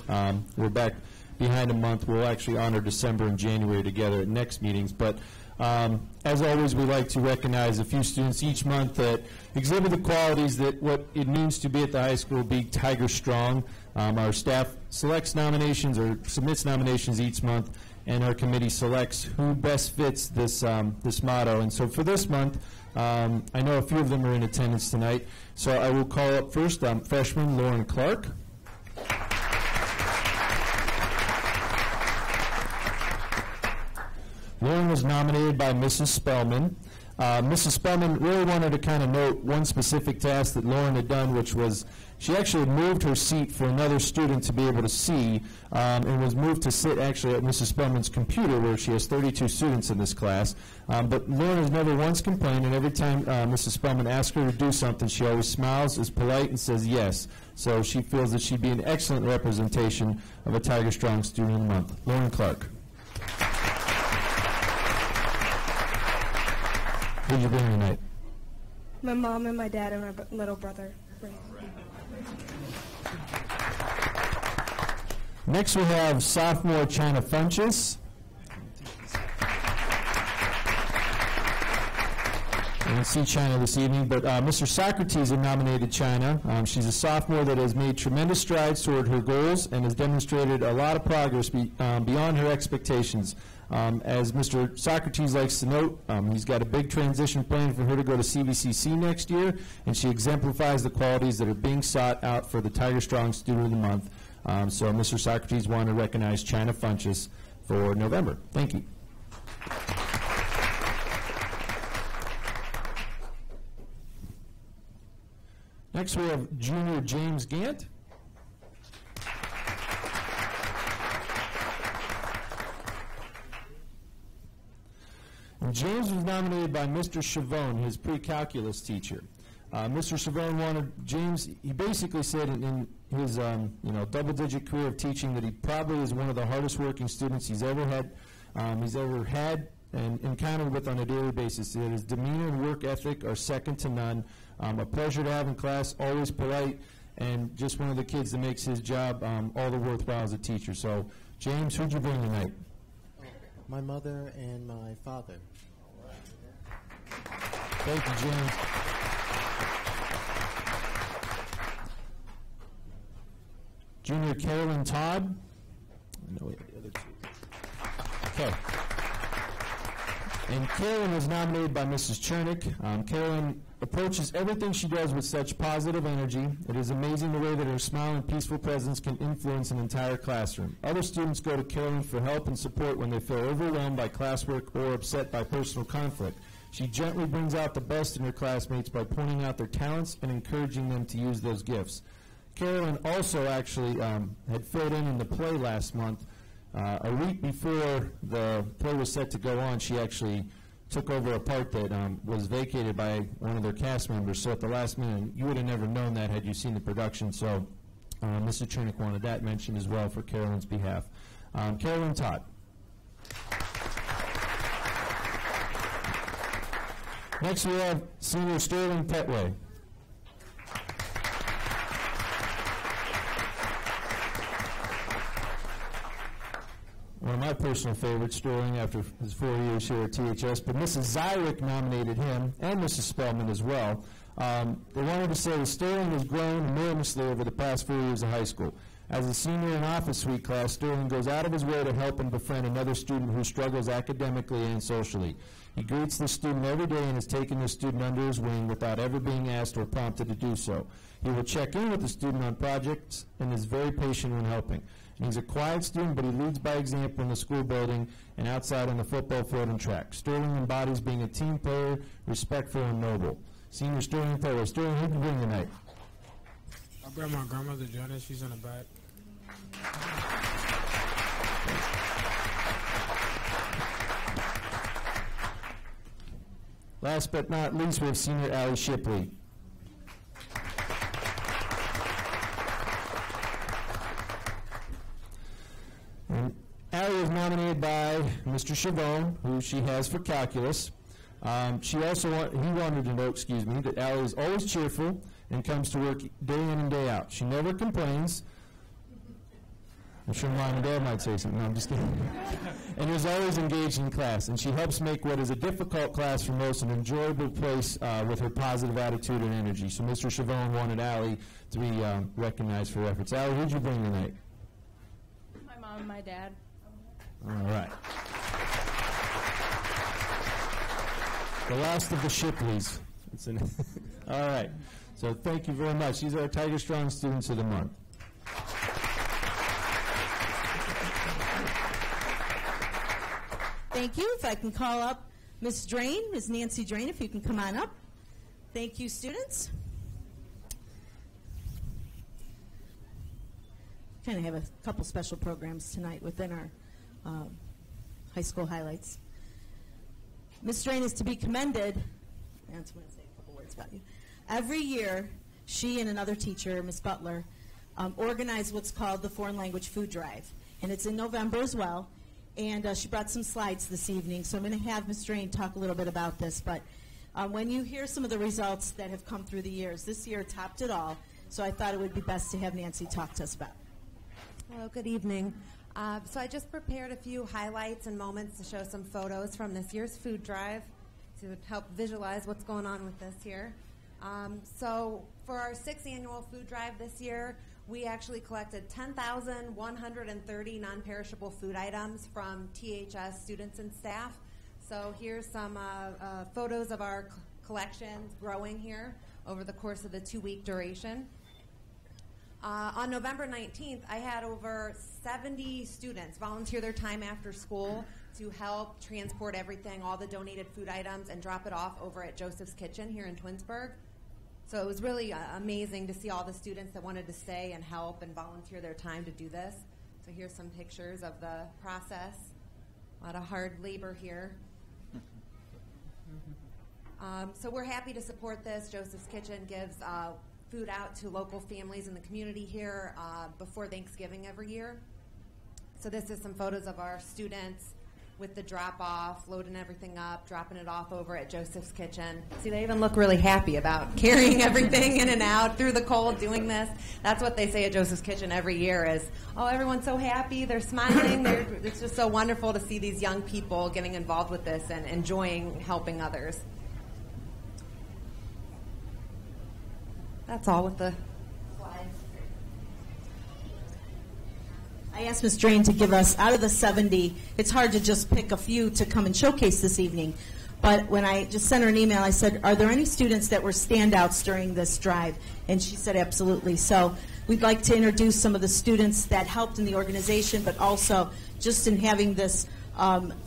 We're back behind a month. We'll actually honor December and January together at next meetings. But as always, we like to recognize a few students each month that exhibit the qualities that what it means to be at the high school, be Tiger Strong. Our staff selects nominations or submits nominations each month, and our committee selects who best fits this this motto. And so for this month, I know a few of them are in attendance tonight, so I will call up first freshman Lauren Clark. Lauren was nominated by Mrs. Spellman. Mrs. Spellman really wanted to kind of note one specific task that Lauren had done, which was she actually moved her seat for another student to be able to see, and was moved to sit actually at Mrs. Spellman's computer, where she has 32 students in this class. But Lauren has never once complained, and every time Mrs. Spellman asks her to do something, she always smiles, is polite, and says yes. So she feels that she'd be an excellent representation of a Tiger Strong Student of the Month. Lauren Clark. Who did you bring tonight? My mom and my dad and my little brother. Next we have sophomore China Funches. I didn't see China this evening, but Mr. Socrates had nominated China. She's a sophomore that has made tremendous strides toward her goals and has demonstrated a lot of progress beyond her expectations. As Mr. Socrates likes to note, he's got a big transition plan for her to go to CVCC next year, and she exemplifies the qualities that are being sought out for the Tiger Strong Student of the Month. So Mr. Socrates wanted to recognize China Funches for November. Thank you. Next we have junior James Gant. And James was nominated by Mr. Chavone, his pre-calculus teacher. Mr. Chavone wanted James, he basically said in his double-digit career of teaching that he probably is one of the hardest working students he's ever had and encountered with on a daily basis. That his demeanor and work ethic are second to none. A pleasure to have in class, always polite, and just one of the kids that makes his job all the worthwhile as a teacher. So, James, who'd you bring tonight? My mother and my father. Thank you, James. Junior Carolyn Todd. No, the other two. Okay. And Carolyn was nominated by Mrs. Chernick. Carolyn approaches everything she does with such positive energy. It is amazing the way that her smile and peaceful presence can influence an entire classroom. Other students go to Carolyn for help and support when they feel overwhelmed by classwork or upset by personal conflict. She gently brings out the best in her classmates by pointing out their talents and encouraging them to use those gifts. Carolyn also actually had filled in the play last month. A week before the play was set to go on, she actually took over a part that was vacated by one of their cast members. So at the last minute, you would have never known that had you seen the production. So Mr. Chernick wanted that mentioned as well for Carolyn's behalf. Carolyn Todd. Next we have Senior Sterling Petway. One of my personal favorites, Sterling, after his 4 years here at THS, but Mrs. Zyrick nominated him, and Mrs. Spellman as well. They wanted to say Sterling has grown enormously over the past 4 years of high school. As a senior in Office Suite class, Sterling goes out of his way to help and befriend another student who struggles academically and socially. He greets the student every day and has taken the student under his wing without ever being asked or prompted to do so. He will check in with the student on projects and is very patient when helping. And he's a quiet student, but he leads by example in the school building and outside on the football field and track. Sterling embodies being a team player, respectful and noble. Senior Sterling player. Sterling, who can you bring tonight? I brought my grandmother, Janet. She's in the back. Last but not least, we have Senior Allie Shipley. And Allie is nominated by Mr. Chavone, who she has for calculus. He wanted to note, that Allie is always cheerful and comes to work day in and day out. She never complains. I'm sure Mom and Dad might say something. No, I'm just kidding. And is always engaged in class. And she helps make what is a difficult class for most an enjoyable place with her positive attitude and energy. So Mr. Chavone wanted Allie to be recognized for her efforts. Allie, who'd you bring tonight? My mom and my dad. All right. The last of the Shipleys. All right. So thank you very much. These are our Tiger Strong Students of the Month. Thank you. If I can call up Ms. Drain, Ms. Nancy Drain, if you can come on up. Thank you, students. Kind of have a couple special programs tonight within our high school highlights. Ms. Drain is to be commended. I just want to say a couple words about you. Every year, she and another teacher, Ms. Butler, organize what's called the Foreign Language Food Drive. And it's in November as well. And she brought some slides this evening, so I'm going to have Ms. Drain talk a little bit about this. But when you hear some of the results that have come through the years, this year topped it all, so I thought it would be best to have Nancy talk to us about it. Hello, good evening. So I just prepared a few highlights and moments to show some photos from this year's food drive to help visualize what's going on with this here. So for our 6th annual food drive this year, we actually collected 10,130 non-perishable food items from THS students and staff. So here's some photos of our collections growing here over the course of the 2-week duration. On November 19th, I had over 70 students volunteer their time after school to help transport everything, all the donated food items, and drop it off over at Joseph's Kitchen here in Twinsburg. So it was really amazing to see all the students that wanted to stay and help and volunteer their time to do this. So here's some pictures of the process. A lot of hard labor here. So we're happy to support this. Joseph's Kitchen gives food out to local families in the community here before Thanksgiving every year. So this is some photos of our students with the drop-off, loading everything up, dropping it off over at Joseph's Kitchen. See, they even look really happy about carrying everything in and out through the cold, doing this. That's what they say at Joseph's Kitchen every year is, oh, everyone's so happy, they're smiling. It's just so wonderful to see these young people getting involved with this and enjoying helping others. That's all with the slides. I asked Ms. Drain to give us, out of the 70, it's hard to just pick a few to come and showcase this evening. But when I just sent her an email, I said, are there any students that were standouts during this drive? And she said, absolutely. So we'd like to introduce some of the students that helped in the organization, but also just in having this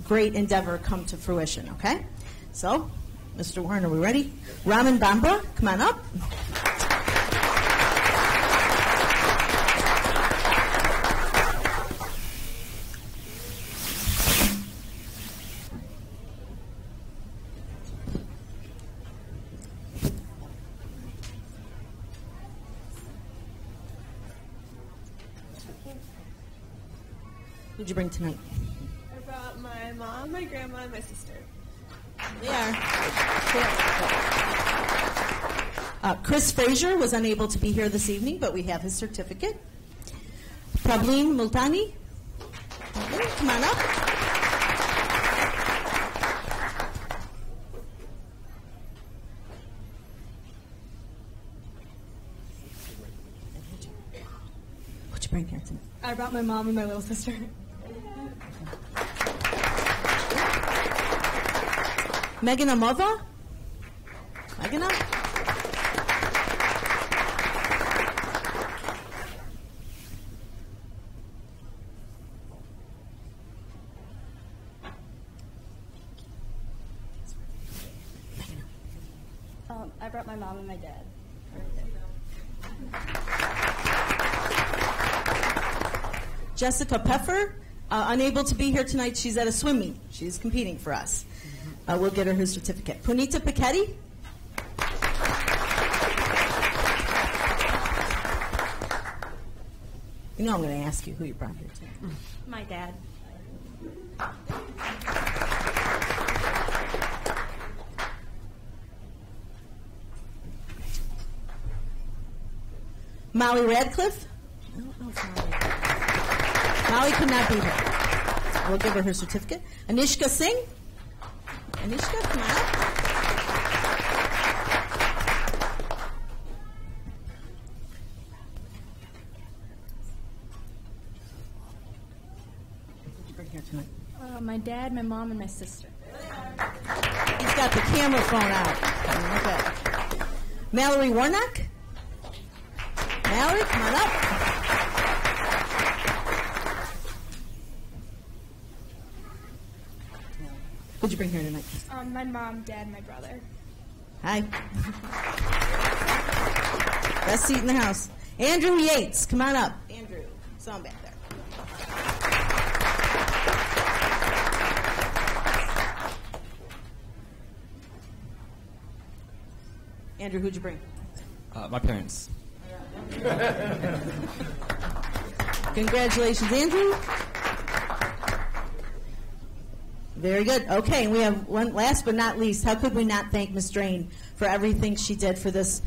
great endeavor come to fruition, okay? So, Mr. Warren, are we ready? Raman Bambra, come on up. Who'd you bring tonight? I brought my mom, my grandma, and my sister. They are. Chris Frazier was unable to be here this evening, but we have his certificate. Prableen Multani, come on up. What'd you bring here tonight? I brought my mom and my little sister. Megan Amova? Megan? I brought my mom and my dad. Jessica Peffer, unable to be here tonight. She's at a swim meet. She's competing for us. We'll get her certificate. Punita Piketty. You know I'm going to ask you who you brought here tonight. My dad. Molly Radcliffe. I don't know if Molly could not be here. We'll give her her certificate. Anishka Singh. Anishka, come on up. What did you bring here tonight? My dad, my mom, and my sister. He's got the camera phone out. Okay. Mallory Warnock. Mallory, come on up. What'd you bring here tonight? My mom, dad, and my brother. Hi. Best seat in the house. Andrew Yates, come on up. Andrew, saw him back there. Andrew, who'd you bring? My parents. Congratulations, Andrew. Very good. Okay, and we have one last but not least. How could we not thank Ms. Drain for everything she did for this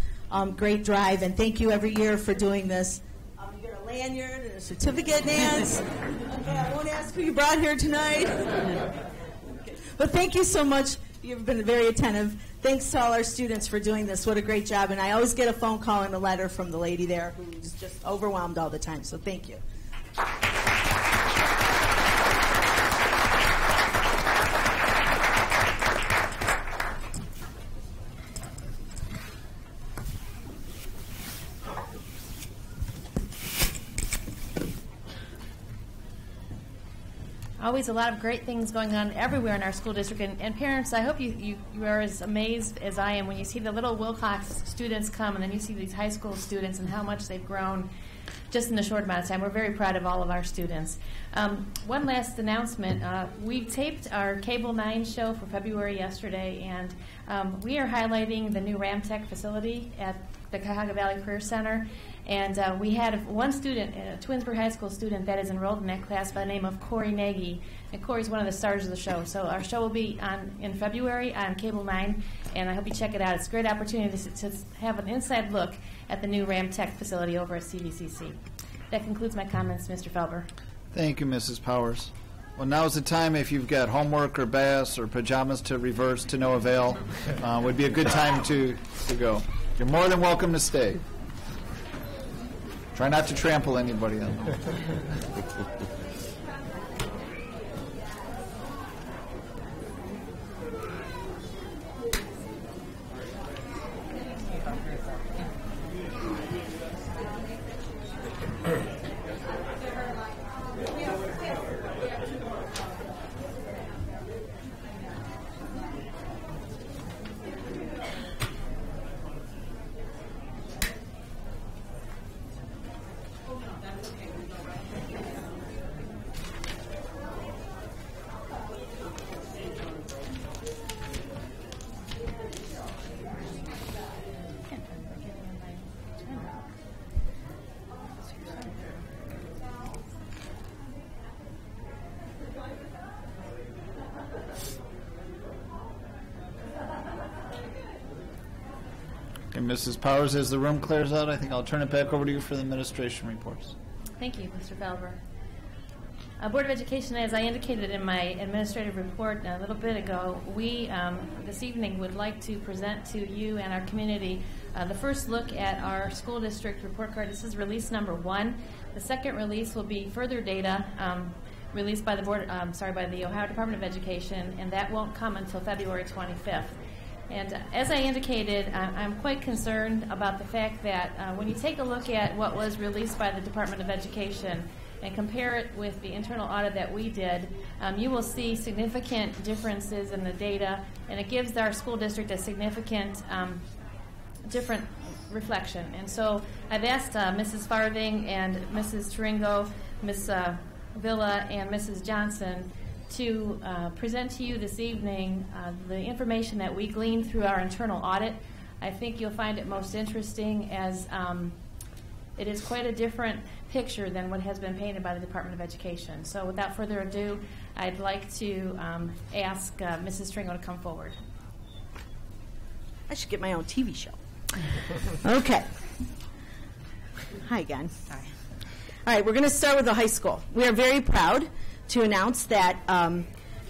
great drive? And thank you every year for doing this. You get a lanyard and a certificate, Nance. Okay, I won't ask who you brought here tonight. But thank you so much. You've been very attentive. Thanks to all our students for doing this. What a great job. And I always get a phone call and a letter from the lady there who's just overwhelmed all the time. So thank you. Always a lot of great things going on everywhere in our school district. And parents, I hope you are as amazed as I am when you see the little Wilcox students come and then you see these high school students and how much they've grown just in a short amount of time. We're very proud of all of our students. One last announcement. We taped our Cable 9 show for February yesterday, and we are highlighting the new Ramtech facility at the Cuyahoga Valley Career Center. And we had one student, a Twinsburg High School student, that is enrolled in that class by the name of Corey Nagy. And Corey's one of the stars of the show. So our show will be on in February on Cable 9, and I hope you check it out. It's a great opportunity to have an inside look at the new Ramtech facility over at CVCC. That concludes my comments, Mr. Felber. Thank you, Mrs. Powers. Well, now's the time if you've got homework or baths or pajamas to reverse to no avail. Would be a good time to go. You're more than welcome to stay. Try not to trample anybody on them. And Mrs. Powers, as the room clears out, I think I'll turn it back over to you for the administration reports. Thank you, Mr. Felber. Board of Education, as I indicated in my administrative report a little bit ago, we this evening would like to present to you and our community the first look at our school district report card. This is release number 1. The second release will be further data released by the by the Ohio Department of Education, and that won't come until February 25th. And as I indicated, I'm quite concerned about the fact that when you take a look at what was released by the Department of Education and compare it with the internal audit that we did, you will see significant differences in the data, and it gives our school district a significant different reflection. And so I've asked Mrs. Farthing and Mrs. Taringo, Ms. Villa, and Mrs. Johnson to present to you this evening the information that we gleaned through our internal audit. I think you'll find it most interesting as it is quite a different picture than what has been painted by the Department of Education. So without further ado, I'd like to ask Mrs. Taringo to come forward. I should get my own TV show. Okay. Hi again. Hi. All right, we're going to start with the high school. We are very proud to announce that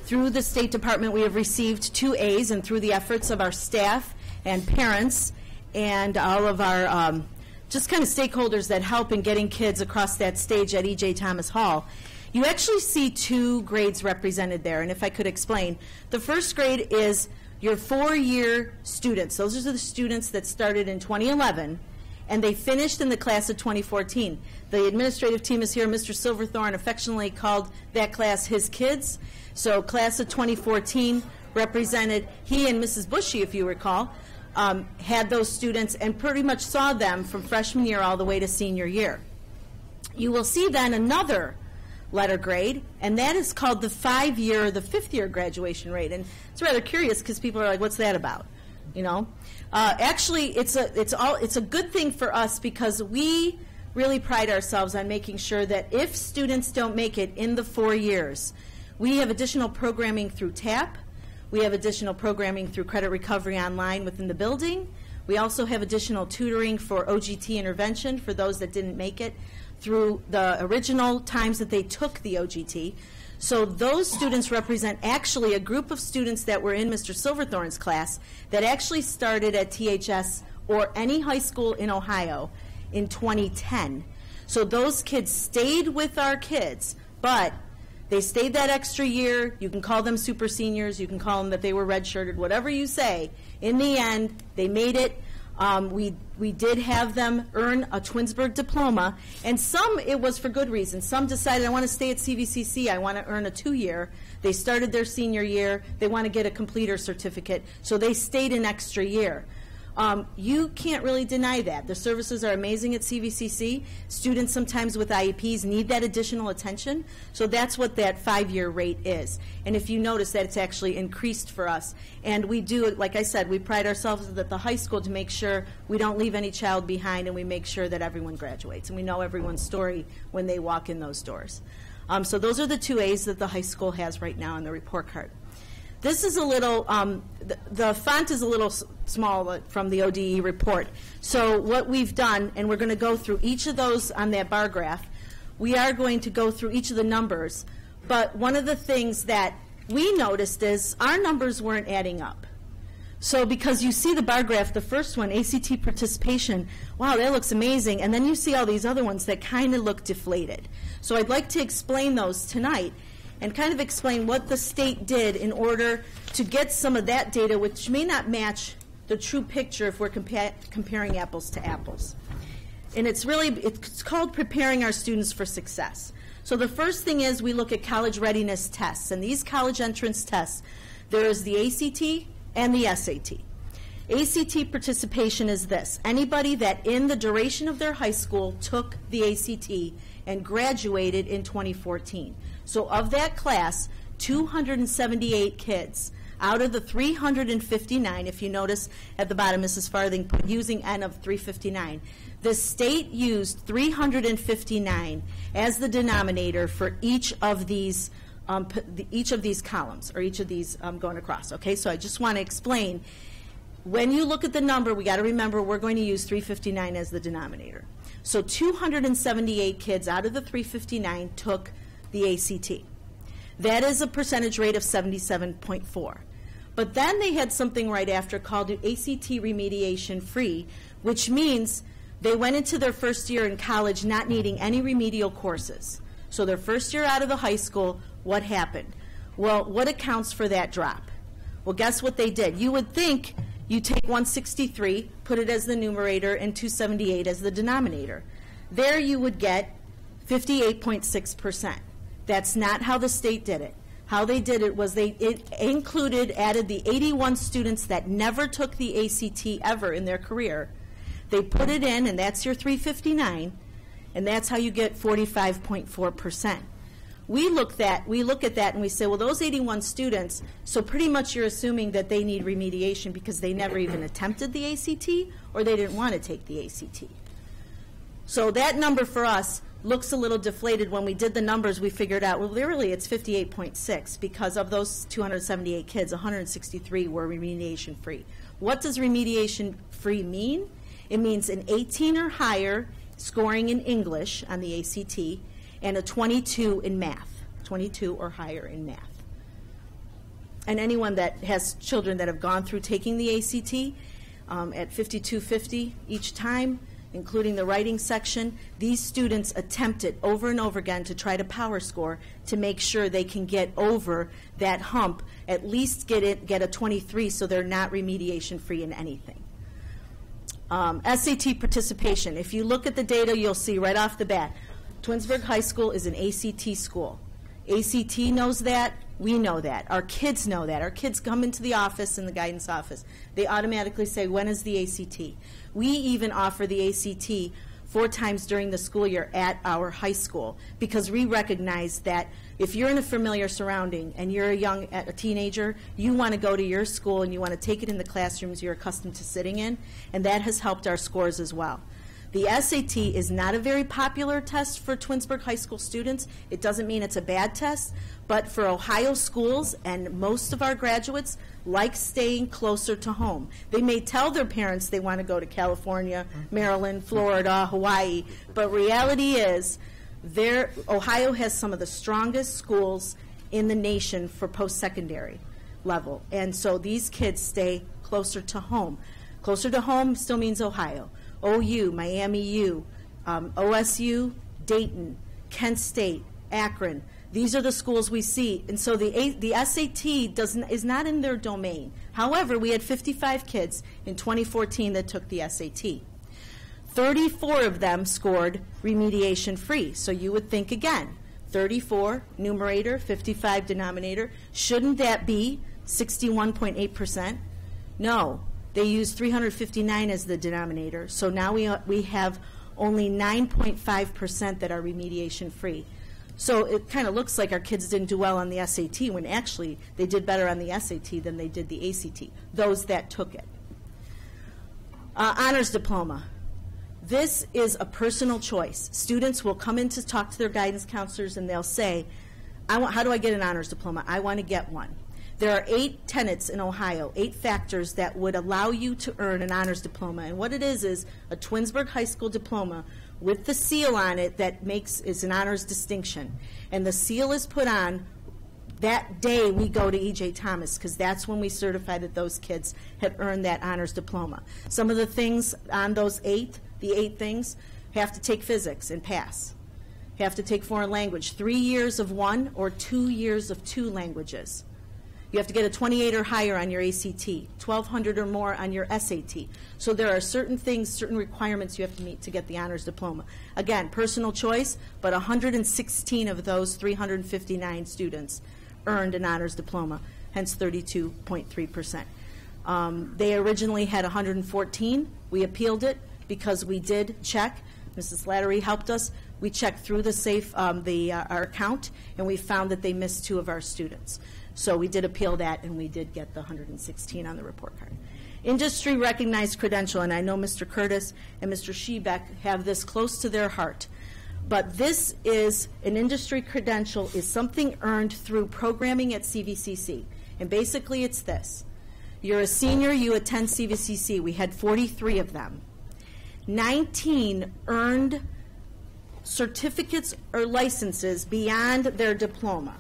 through the State Department we have received 2 A's, and through the efforts of our staff and parents and all of our just kind of stakeholders that help in getting kids across that stage at E.J. Thomas Hall, you actually see 2 grades represented there. And if I could explain, the first grade is your 4-year students. Those are the students that started in 2011, and they finished in the class of 2014. The administrative team is here. Mr. Silverthorne affectionately called that class his kids. So class of 2014 represented, he and Mrs. Bushy, if you recall, had those students and pretty much saw them from freshman year all the way to senior year. You will see then another letter grade, and that is called the 5-year, the 5th-year graduation rate. And it's rather curious because people are like, what's that about? You know? Actually, it's a good thing for us because we really pride ourselves on making sure that if students don't make it in the 4 years, we have additional programming through TAP. We have additional programming through Credit Recovery Online within the building. We also have additional tutoring for OGT intervention for those that didn't make it through the original times that they took the OGT. So those students represent actually a group of students that were in Mr. Silverthorne's class that actually started at THS or any high school in Ohio in 2010. So those kids stayed with our kids, but they stayed that extra year. You can call them super seniors. You can call them that they were redshirted, whatever you say. In the end, they made it. We did have them earn a Twinsburg diploma, and some it was for good reason. Some decided, I want to stay at CVCC. I want to earn a 2-year. They started their senior year. They want to get a completer certificate, so they stayed an extra year. You can't really deny that. The services are amazing at CVCC. Students sometimes with IEPs need that additional attention, so that's what that 5-year rate is. And if you notice that it's actually increased for us. And we do, like I said, we pride ourselves at the high school to make sure we don't leave any child behind, and we make sure that everyone graduates. And we know everyone's story when they walk in those doors. So those are the 2 A's that the high school has right now on the report card. This is a little, the font is a little small from the ODE report. So what we've done, and we're going to go through each of those on that bar graph, we are going to go through each of the numbers. But one of the things that we noticed is our numbers weren't adding up. So because you see the bar graph, the first one, ACT participation, wow, that looks amazing. And then you see all these other ones that kind of look deflated. So I'd like to explain those tonight and kind of explain what the state did in order to get some of that data, which may not match the true picture if we're comparing apples to apples. And it's called preparing our students for success. So the first thing is we look at college readiness tests. And these college entrance tests, there is the ACT and the SAT. ACT participation is this. Anybody that in the duration of their high school took the ACT and graduated in 2014. So of that class, 278 kids out of the 359, if you notice at the bottom, Mrs. Farthing put using N of 359. The state used 359 as the denominator for each of these columns, or each of these going across. Okay, so I just want to explain. when you look at the number, we got to remember we're going to use 359 as the denominator. So 278 kids out of the 359 took the ACT. That is a percentage rate of 77.4. But then they had something right after called ACT remediation free, which means they went into their first year in college not needing any remedial courses. So their first year out of the high school, what happened? Well, what accounts for that drop? Well, guess what they did? You would think you take 163, put it as the numerator, and 278 as the denominator. There you would get 58.6%. That's not how the state did it. How they did it was added the 81 students that never took the ACT ever in their career. They put it in, and that's your 359, and that's how you get 45.4%. We look at that and we say, well, those 81 students, so pretty much you're assuming that they need remediation because they never even attempted the ACT or they didn't want to take the ACT. So that number for us looks a little deflated. When we did the numbers, we figured out, well, really it's 58.6 because of those 278 kids, 163 were remediation free. What does remediation free mean? It means an 18 or higher scoring in English on the ACT and a 22 in math, 22 or higher in math. And anyone that has children that have gone through taking the ACT at 52.50 each time, including the writing section, these students attempted over and over again to try to power score to make sure they can get over that hump, at least get a 23 so they're not remediation free in anything. SAT participation. If you look at the data, you'll see right off the bat, Twinsburg High School is an ACT school. ACT knows that. We know that. Our kids know that. Our kids come into the office, in the guidance office. They automatically say, when is the ACT? We even offer the ACT 4 times during the school year at our high school because we recognize that if you're in a familiar surrounding and you're a teenager, you want to go to your school and you want to take it in the classrooms you're accustomed to sitting in, and that has helped our scores as well. The SAT is not a very popular test for Twinsburg High School students. It doesn't mean it's a bad test, but for Ohio schools and most of our graduates like staying closer to home. They may tell their parents they want to go to California, Maryland, Florida, Hawaii, but reality is Ohio has some of the strongest schools in the nation for post-secondary level, and so these kids stay closer to home. Closer to home still means Ohio. OU, Miami U, OSU, Dayton, Kent State, Akron. These are the schools we see. And so the SAT is not in their domain. However, we had 55 kids in 2014 that took the SAT. 34 of them scored remediation free. So you would think again, 34 numerator, 55 denominator. Shouldn't that be 61.8%? No. They used 359 as the denominator, so now we have only 9.5% that are remediation free. So it kind of looks like our kids didn't do well on the SAT when actually they did better on the SAT than they did the ACT, those that took it. Honors diploma. This is a personal choice. Students will come in to talk to their guidance counselors and they'll say, how do I get an honors diploma? I want to get one. There are 8 tenets in Ohio, 8 factors that would allow you to earn an honors diploma. And what it is a Twinsburg High School diploma with the seal on it that is an honors distinction. And the seal is put on that day we go to E.J. Thomas because that's when we certify that those kids had earned that honors diploma. Some of the things on those the 8 things, have to take physics and pass. Have to take foreign language, 3 years of one or 2 years of 2 languages. You have to get a 28 or higher on your ACT, 1,200 or more on your SAT. So there are certain things, certain requirements you have to meet to get the honors diploma. Again, personal choice, but 116 of those 359 students earned an honors diploma, hence 32.3%. They originally had 114. We appealed it because we did check. Mrs. Slattery helped us. We checked through our account, and we found that they missed 2 of our students. So we did appeal that, and we did get the 116 on the report card. Industry recognized credential, and I know Mr. Curtis and Mr. Shebeck have this close to their heart. But this is an industry credential is something earned through programming at CVCC. And basically it's this. You're a senior, you attend CVCC. We had 43 of them. 19 earned certificates or licenses beyond their diploma.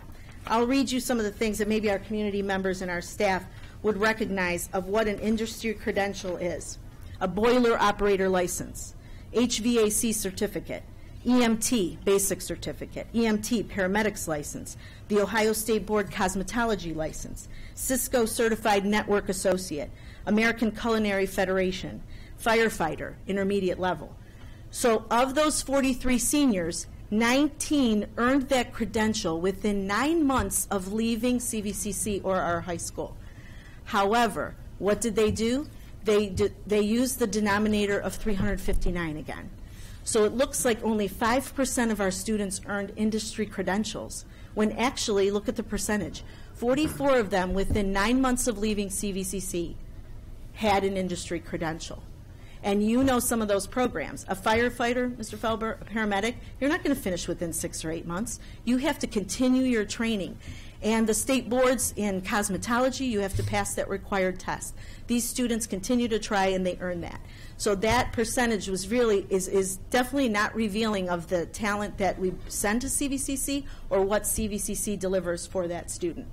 I'll read you some of the things that maybe our community members and our staff would recognize of what an industry credential is. A boiler operator license, HVAC certificate, EMT basic certificate, EMT paramedics license, the Ohio State Board cosmetology license, Cisco certified network associate, American Culinary Federation, firefighter, intermediate level. So of those 43 seniors, 19 earned that credential within 9 months of leaving CVCC or our high school. However, what did they do? They used the denominator of 359 again. So it looks like only 5% of our students earned industry credentials, when actually, look at the percentage. 44 of them within 9 months of leaving CVCC had an industry credential. And you know some of those programs. A firefighter, Mr. Felber, a paramedic, you're not going to finish within 6 or 8 months. You have to continue your training. And the state boards in cosmetology, you have to pass that required test. These students continue to try and they earn that. So that percentage was really, is definitely not revealing of the talent that we send to CVCC or what CVCC delivers for that student.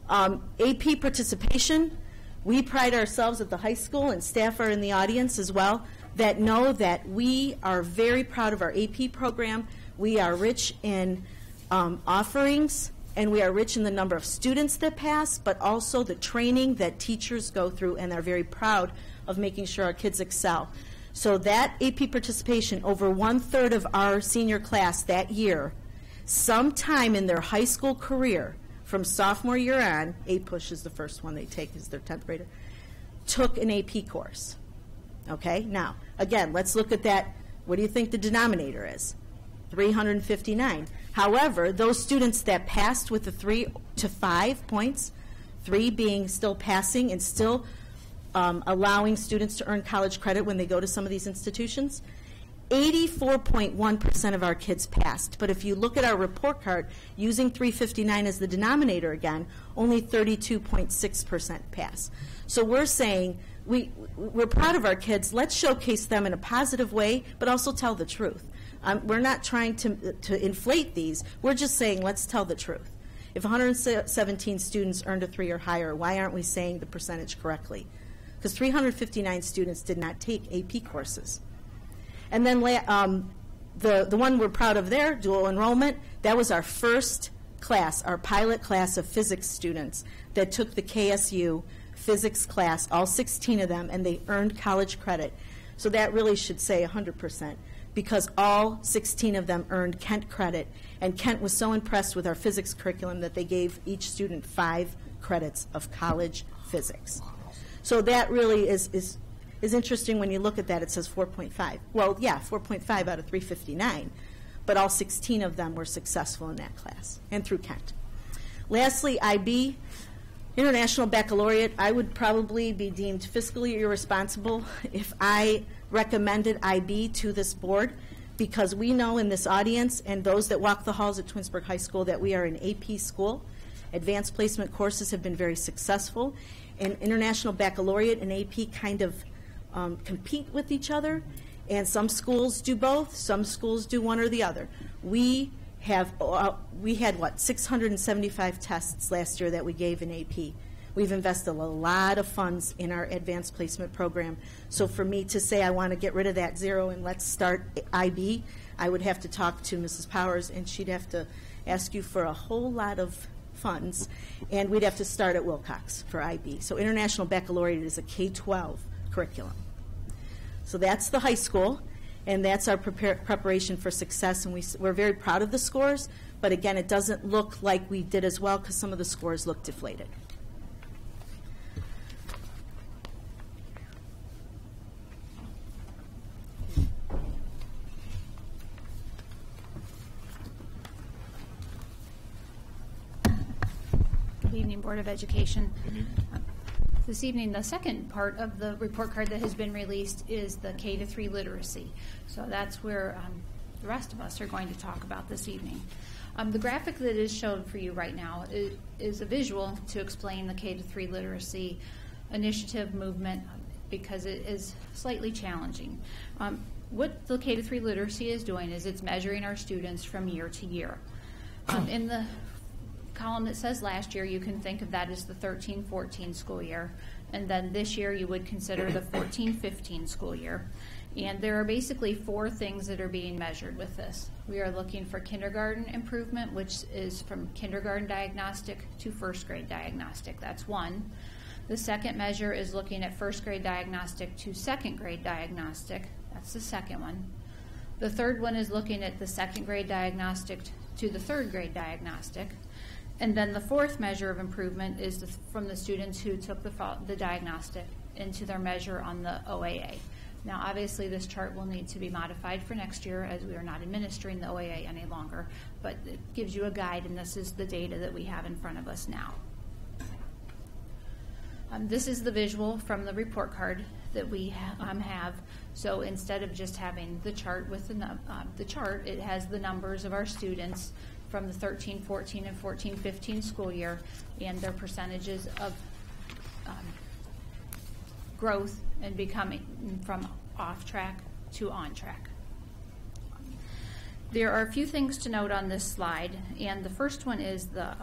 AP participation, we pride ourselves at the high school, and staff are in the audience as well, that know that we are very proud of our AP program. We are rich in offerings, and we are rich in the number of students that pass, but also the training that teachers go through, and are very proud of making sure our kids excel. So that AP participation, over 1/3 of our senior class that year, sometime in their high school career, from sophomore year on, APUSH is the first one they take as their 10th grader, took an AP course. Okay? Now, again, let's look at that. What do you think the denominator is? 359. However, those students that passed with the 3 to 5 points, 3 being still passing and still allowing students to earn college credit when they go to some of these institutions, 84.1% of our kids passed. But if you look at our report card, using 359 as the denominator again, only 32.6% pass. So we're saying we're proud of our kids. Let's showcase them in a positive way, but also tell the truth. We're not trying to inflate these. We're just saying let's tell the truth. If 117 students earned a 3 or higher, why aren't we saying the percentage correctly? Because 359 students did not take AP courses. And then the one we're proud of there, dual enrollment, that was our first class, our pilot class of physics students that took the KSU physics class, all 16 of them, and they earned college credit. So that really should say 100%, because all 16 of them earned Kent credit, and Kent was so impressed with our physics curriculum that they gave each student 5 credits of college physics. So that really is interesting when you look at that. It says 4.5. Well, yeah, 4.5 out of 359, but all 16 of them were successful in that class and through Kent. Lastly, IB, International Baccalaureate. I would probably be deemed fiscally irresponsible if I recommended IB to this board, because we know in this audience and those that walk the halls at Twinsburg High School that we are an AP school. Advanced placement courses have been very successful, and International Baccalaureate and AP kind of compete with each other, and some schools do both, some schools do one or the other. We had 675 tests last year that we gave in AP. We've invested a lot of funds in our advanced placement program. So for me to say I want to get rid of that 0 and let's start IB, I would have to talk to Mrs. Powers, and she'd have to ask you for a whole lot of funds, and we'd have to start at Wilcox for IB. So International Baccalaureate is a K-12 curriculum. So that's the high school, and that's our preparation for success, and we're very proud of the scores, but again, it doesn't look like we did as well because some of the scores look deflated. Good evening, Board of Education. This evening, the second part of the report card that has been released is the K-3 literacy. So that's where the rest of us are going to talk about this evening. The graphic that is shown for you right now is a visual to explain the K-3 literacy initiative movement because it is slightly challenging. What the K-3 literacy is doing is it's measuring our students from year to year. In the column that says last year, you can think of that as the 13-14 school year, and then this year you would consider the 14-15 school year. And there are basically 4 things that are being measured with this. We are looking for kindergarten improvement, which is from kindergarten diagnostic to first grade diagnostic. That's 1. The second measure is looking at first grade diagnostic to second grade diagnostic. That's the second one. The third one is looking at the second grade diagnostic to the third grade diagnostic. And then the fourth measure of improvement is from the students who took the diagnostic into their measure on the OAA. Now, obviously, this chart will need to be modified for next year as we are not administering the OAA any longer, but it gives you a guide, and this is the data that we have in front of us now. This is the visual from the report card that we have. So instead of just having the chart with the chart, it has the numbers of our students from the 13-14 and 14-15 school year and their percentages of growth and becoming from off track to on track. There are a few things to note on this slide, and the first one is the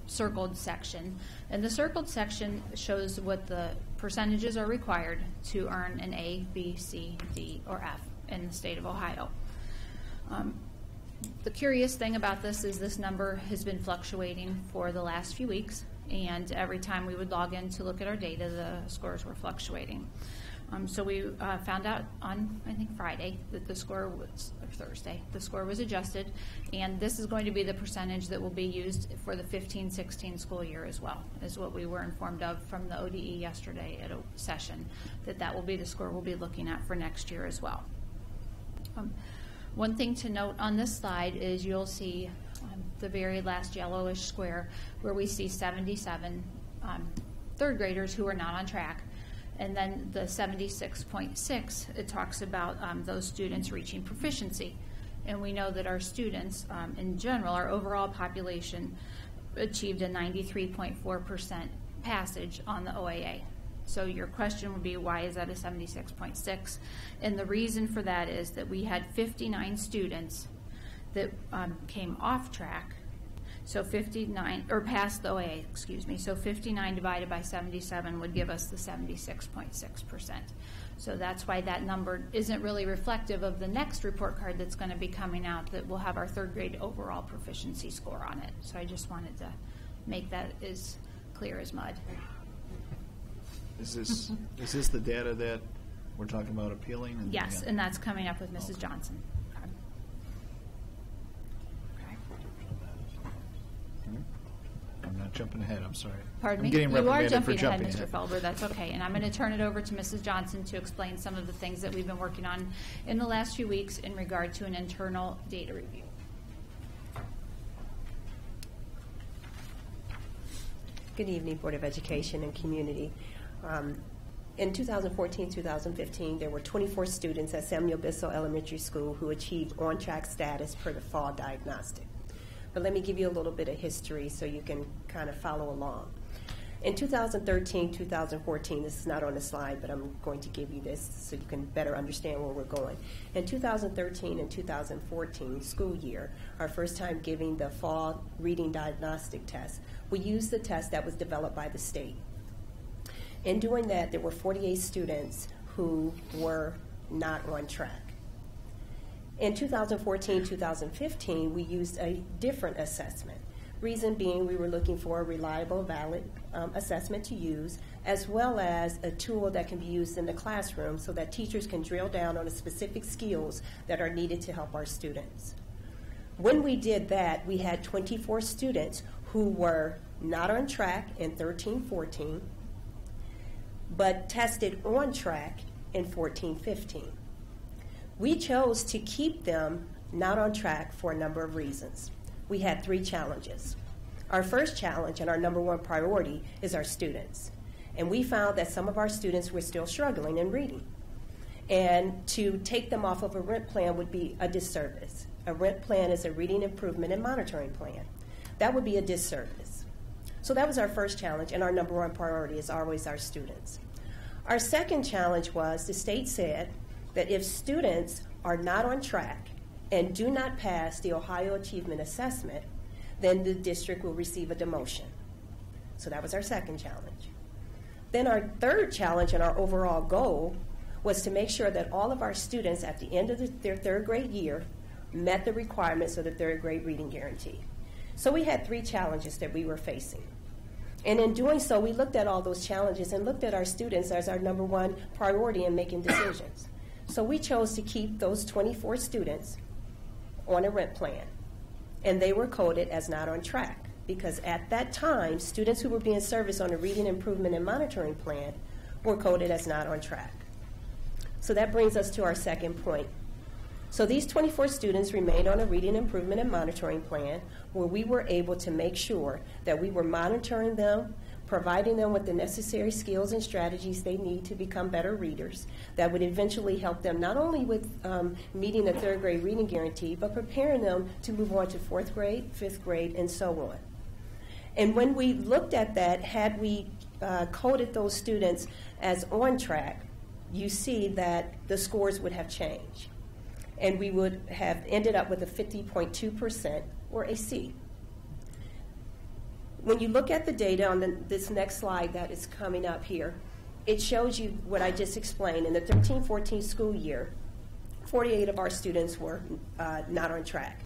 circled section. And the circled section shows what the percentages are required to earn an A, B, C, D, or F in the state of Ohio. The curious thing about this is this number has been fluctuating for the last few weeks, and every time we would log in to look at our data, the scores were fluctuating. So we found out on, I think, Friday that the score was, or Thursday, the score was adjusted, and this is going to be the percentage that will be used for the 15-16 school year as well, is what we were informed of from the ODE yesterday at a session, that will be the score we'll be looking at for next year as well. One thing to note on this slide is you'll see the very last yellowish square where we see 77 third graders who are not on track. And then the 76.6, it talks about those students reaching proficiency. And we know that our students, in general, our overall population achieved a 93.4% passage on the OAA. So your question would be, why is that a 76.6? And the reason for that is that we had 59 students that came off track. So 59, or past the OAA, excuse me. So 59 divided by 77 would give us the 76.6%. So that's why that number isn't really reflective of the next report card that's going to be coming out that will have our third grade overall proficiency score on it. So I just wanted to make that as clear as mud. Is this the data that we're talking about appealing? Yes, and that's coming up with Mrs. Johnson. I'm not jumping ahead, I'm sorry. Pardon me? I'm getting you are reprimanded jumping for ahead, jumping Mr. Felber. That's okay. And I'm going to turn it over to Mrs. Johnson to explain some of the things that we've been working on in the last few weeks in regard to an internal data review. Good evening, Board of Education and community. In 2014-2015, there were 24 students at Samuel Bissell Elementary School who achieved on-track status per the fall diagnostic. But let me give you a little bit of history so you can kind of follow along. In 2013-2014, this is not on the slide, but I'm going to give you this so you can better understand where we're going. In 2013 and 2014 school year, our first time giving the fall reading diagnostic test, we used the test that was developed by the state. In doing that, there were 48 students who were not on track. In 2014-2015, we used a different assessment. Reason being, we were looking for a reliable, valid assessment to use, as well as a tool that can be used in the classroom so that teachers can drill down on the specific skills that are needed to help our students. When we did that, we had 24 students who were not on track in 13-14, but tested on track in 14-15. We chose to keep them not on track for a number of reasons. We had 3 challenges. Our first challenge and our number one priority is our students. And we found that some of our students were still struggling in reading. And to take them off of a RENT plan would be a disservice. A RENT plan is a reading improvement and monitoring plan. That would be a disservice. So that was our first challenge, and our number one priority is always our students. Our second challenge was the state said that if students are not on track and do not pass the Ohio Achievement Assessment, then the district will receive a demotion. So that was our second challenge. Then our third challenge and our overall goal was to make sure that all of our students at the end of their third grade year met the requirements of the third grade reading guarantee. So we had 3 challenges that we were facing. And in doing so, we looked at all those challenges and looked at our students as our number one priority in making decisions. So we chose to keep those 24 students on a RENT plan, and they were coded as not on track, because at that time, students who were being serviced on a reading improvement and monitoring plan were coded as not on track. So that brings us to our second point. So these 24 students remained on a reading improvement and monitoring plan where we were able to make sure that we were monitoring them, providing them with the necessary skills and strategies they need to become better readers that would eventually help them not only with meeting the third grade reading guarantee, but preparing them to move on to 4th grade, 5th grade, and so on. And when we looked at that, had we coded those students as on track, you see that the scores would have changed. And we would have ended up with a 50.2% or a C. When you look at the data on this next slide that is coming up here, it shows you what I just explained. In the 13-14 school year, 48 of our students were not on track.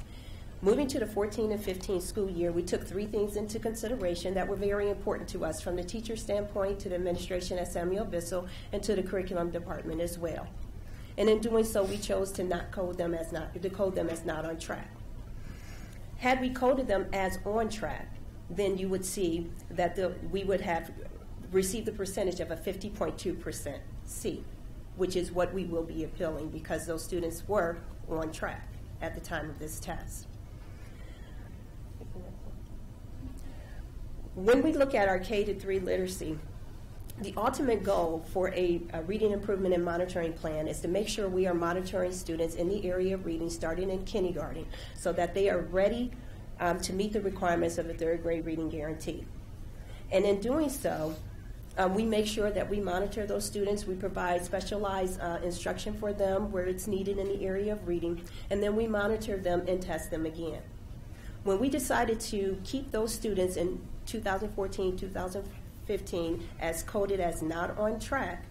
Moving to the 14 and 15 school year, we took 3 things into consideration that were very important to us, from the teacher standpoint to the administration at Samuel Bissell and to the curriculum department as well. And in doing so, we chose to code them as not on track. Had we coded them as on track, then you would see that we would have received the percentage of a 50.2% C, which is what we will be appealing because those students were on track at the time of this test. When we look at our K-3 literacy, the ultimate goal for a reading improvement and monitoring plan is to make sure we are monitoring students in the area of reading starting in kindergarten so that they are ready to meet the requirements of the third grade reading guarantee. And in doing so, we make sure that we monitor those students. We provide specialized instruction for them where it's needed in the area of reading, and then we monitor them and test them again. When we decided to keep those students in 2014, 2015 as coded as not on track,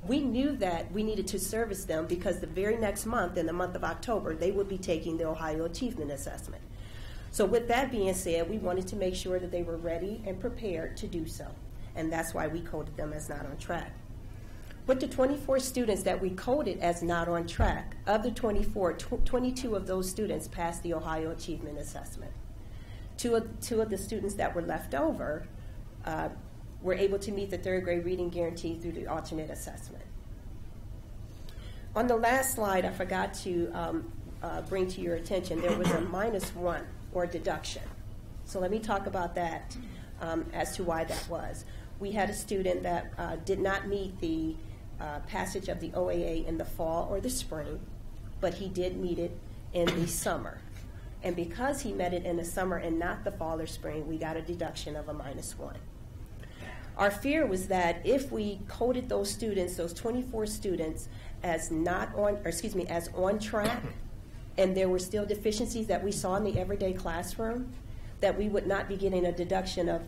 we knew that we needed to service them because the very next month, in the month of October, they would be taking the Ohio Achievement Assessment. So with that being said, we wanted to make sure that they were ready and prepared to do so, and that's why we coded them as not on track. With the 24 students that we coded as not on track, of the 24, 22 of those students passed the Ohio Achievement Assessment. Two of the students that were left over were able to meet the third grade reading guarantee through the alternate assessment. On the last slide, I forgot to bring to your attention, there was a -1 or deduction. So let me talk about that as to why that was. We had a student that did not meet the passage of the OAA in the fall or the spring, but he did meet it in the summer. And because he met it in the summer and not the fall or spring, we got a deduction of a -1. Our fear was that if we coded those students, those 24 students, as as on track, and there were still deficiencies that we saw in the everyday classroom, that we would not be getting a deduction of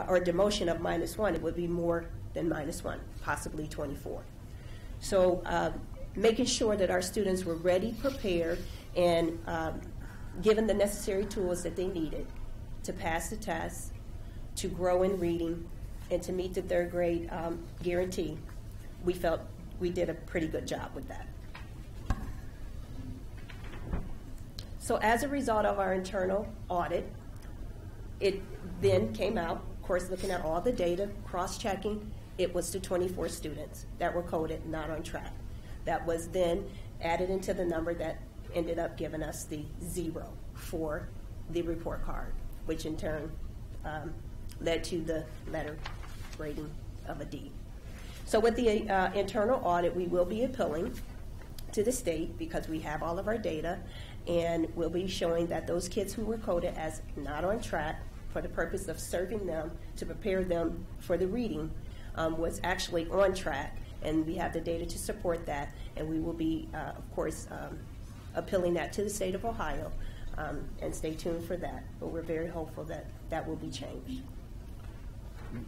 or a demotion of -1. It would be more than -1, possibly 24. So making sure that our students were ready, prepared, and given the necessary tools that they needed to pass the test, to grow in reading, and to meet the third grade guarantee, we felt we did a pretty good job with that. So as a result of our internal audit, it then came out, of course, looking at all the data, cross-checking, it was the 24 students that were coded not on track. That was then added into the number that ended up giving us the 0 for the report card, which in turn led to the letter rating of a D. So with the internal audit, we will be appealing, to the state because we have all of our data, and we'll be showing that those kids who were coded as not on track for the purpose of serving them to prepare them for the reading was actually on track, and we have the data to support that, and we will be, of course, appealing that to the state of Ohio, and stay tuned for that. But we're very hopeful that that will be changed.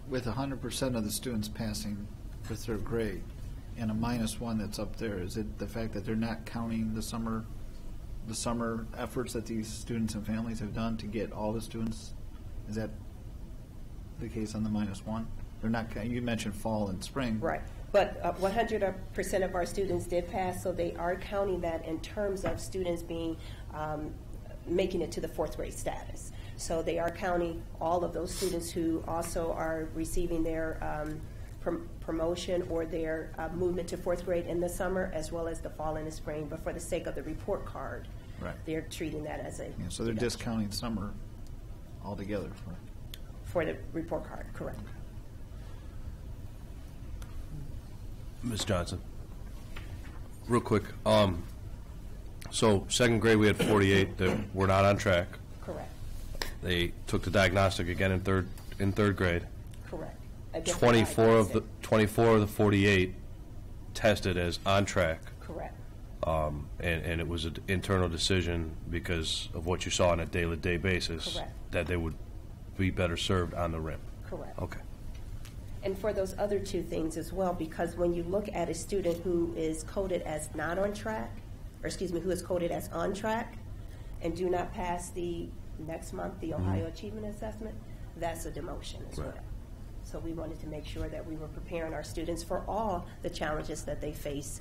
With 100% of the students passing the third grade and a -1 that's up there, is it the fact that they're not counting the summer efforts that these students and families have done to get all the students? Is that the case on the -1? They're not. You mentioned fall and spring, right? But 100% of our students did pass, so they are counting that in terms of students being making it to the fourth grade status. So they are counting all of those students who also are receiving their promotion or their movement to fourth grade in the summer, as well as the fall and the spring. But for the sake of the report card, right, they're treating that as a so they're discounting summer altogether for the report card. Correct. Ms. Johnson, real quick. So second grade we had 48 that were not on track. Correct. They took the diagnostic again in third grade. Correct. 24 of the 48 tested as on track. Correct. And it was an internal decision because of what you saw on a day-to-day basis. Correct. That they would be better served on the RIP. Correct. Okay. And for those other two things as well, because when you look at a student who is coded as not on track, or excuse me, who is coded as on track and do not pass the next month, the Ohio Achievement Assessment, that's a demotion as well. So we wanted to make sure that we were preparing our students for all the challenges that they face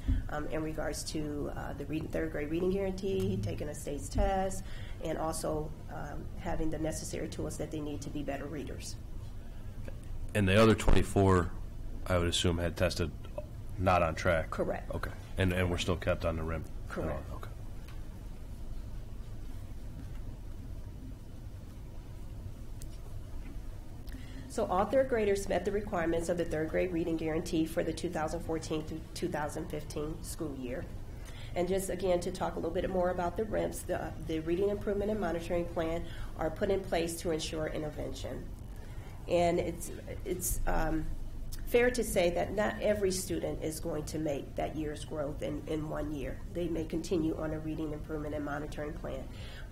in regards to the third grade reading guarantee, taking a state's test, and also having the necessary tools that they need to be better readers. And the other 24, I would assume, had tested not on track. Correct. Okay. And we're still kept on the RIM. Correct. Okay. So all third graders met the requirements of the third grade reading guarantee for the 2014 through 2015 school year. And just again to talk a little bit more about the RIMs, the Reading Improvement and Monitoring Plan are put in place to ensure intervention. And it's fair to say that not every student is going to make that year's growth in 1 year. They may continue on a Reading Improvement and Monitoring Plan.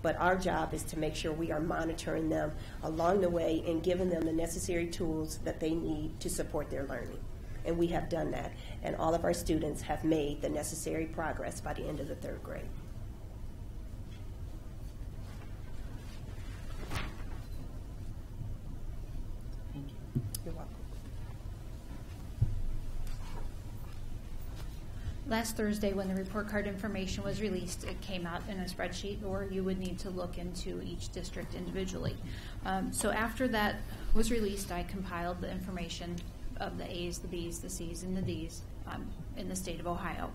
But our job is to make sure we are monitoring them along the way and giving them the necessary tools that they need to support their learning. And we have done that. And all of our students have made the necessary progress by the end of the third grade. You're welcome. Last Thursday, when the report card information was released, it came out in a spreadsheet, or you would need to look into each district individually. So after that was released, I compiled the information of the A's, the B's, the C's, and the D's in the state of Ohio.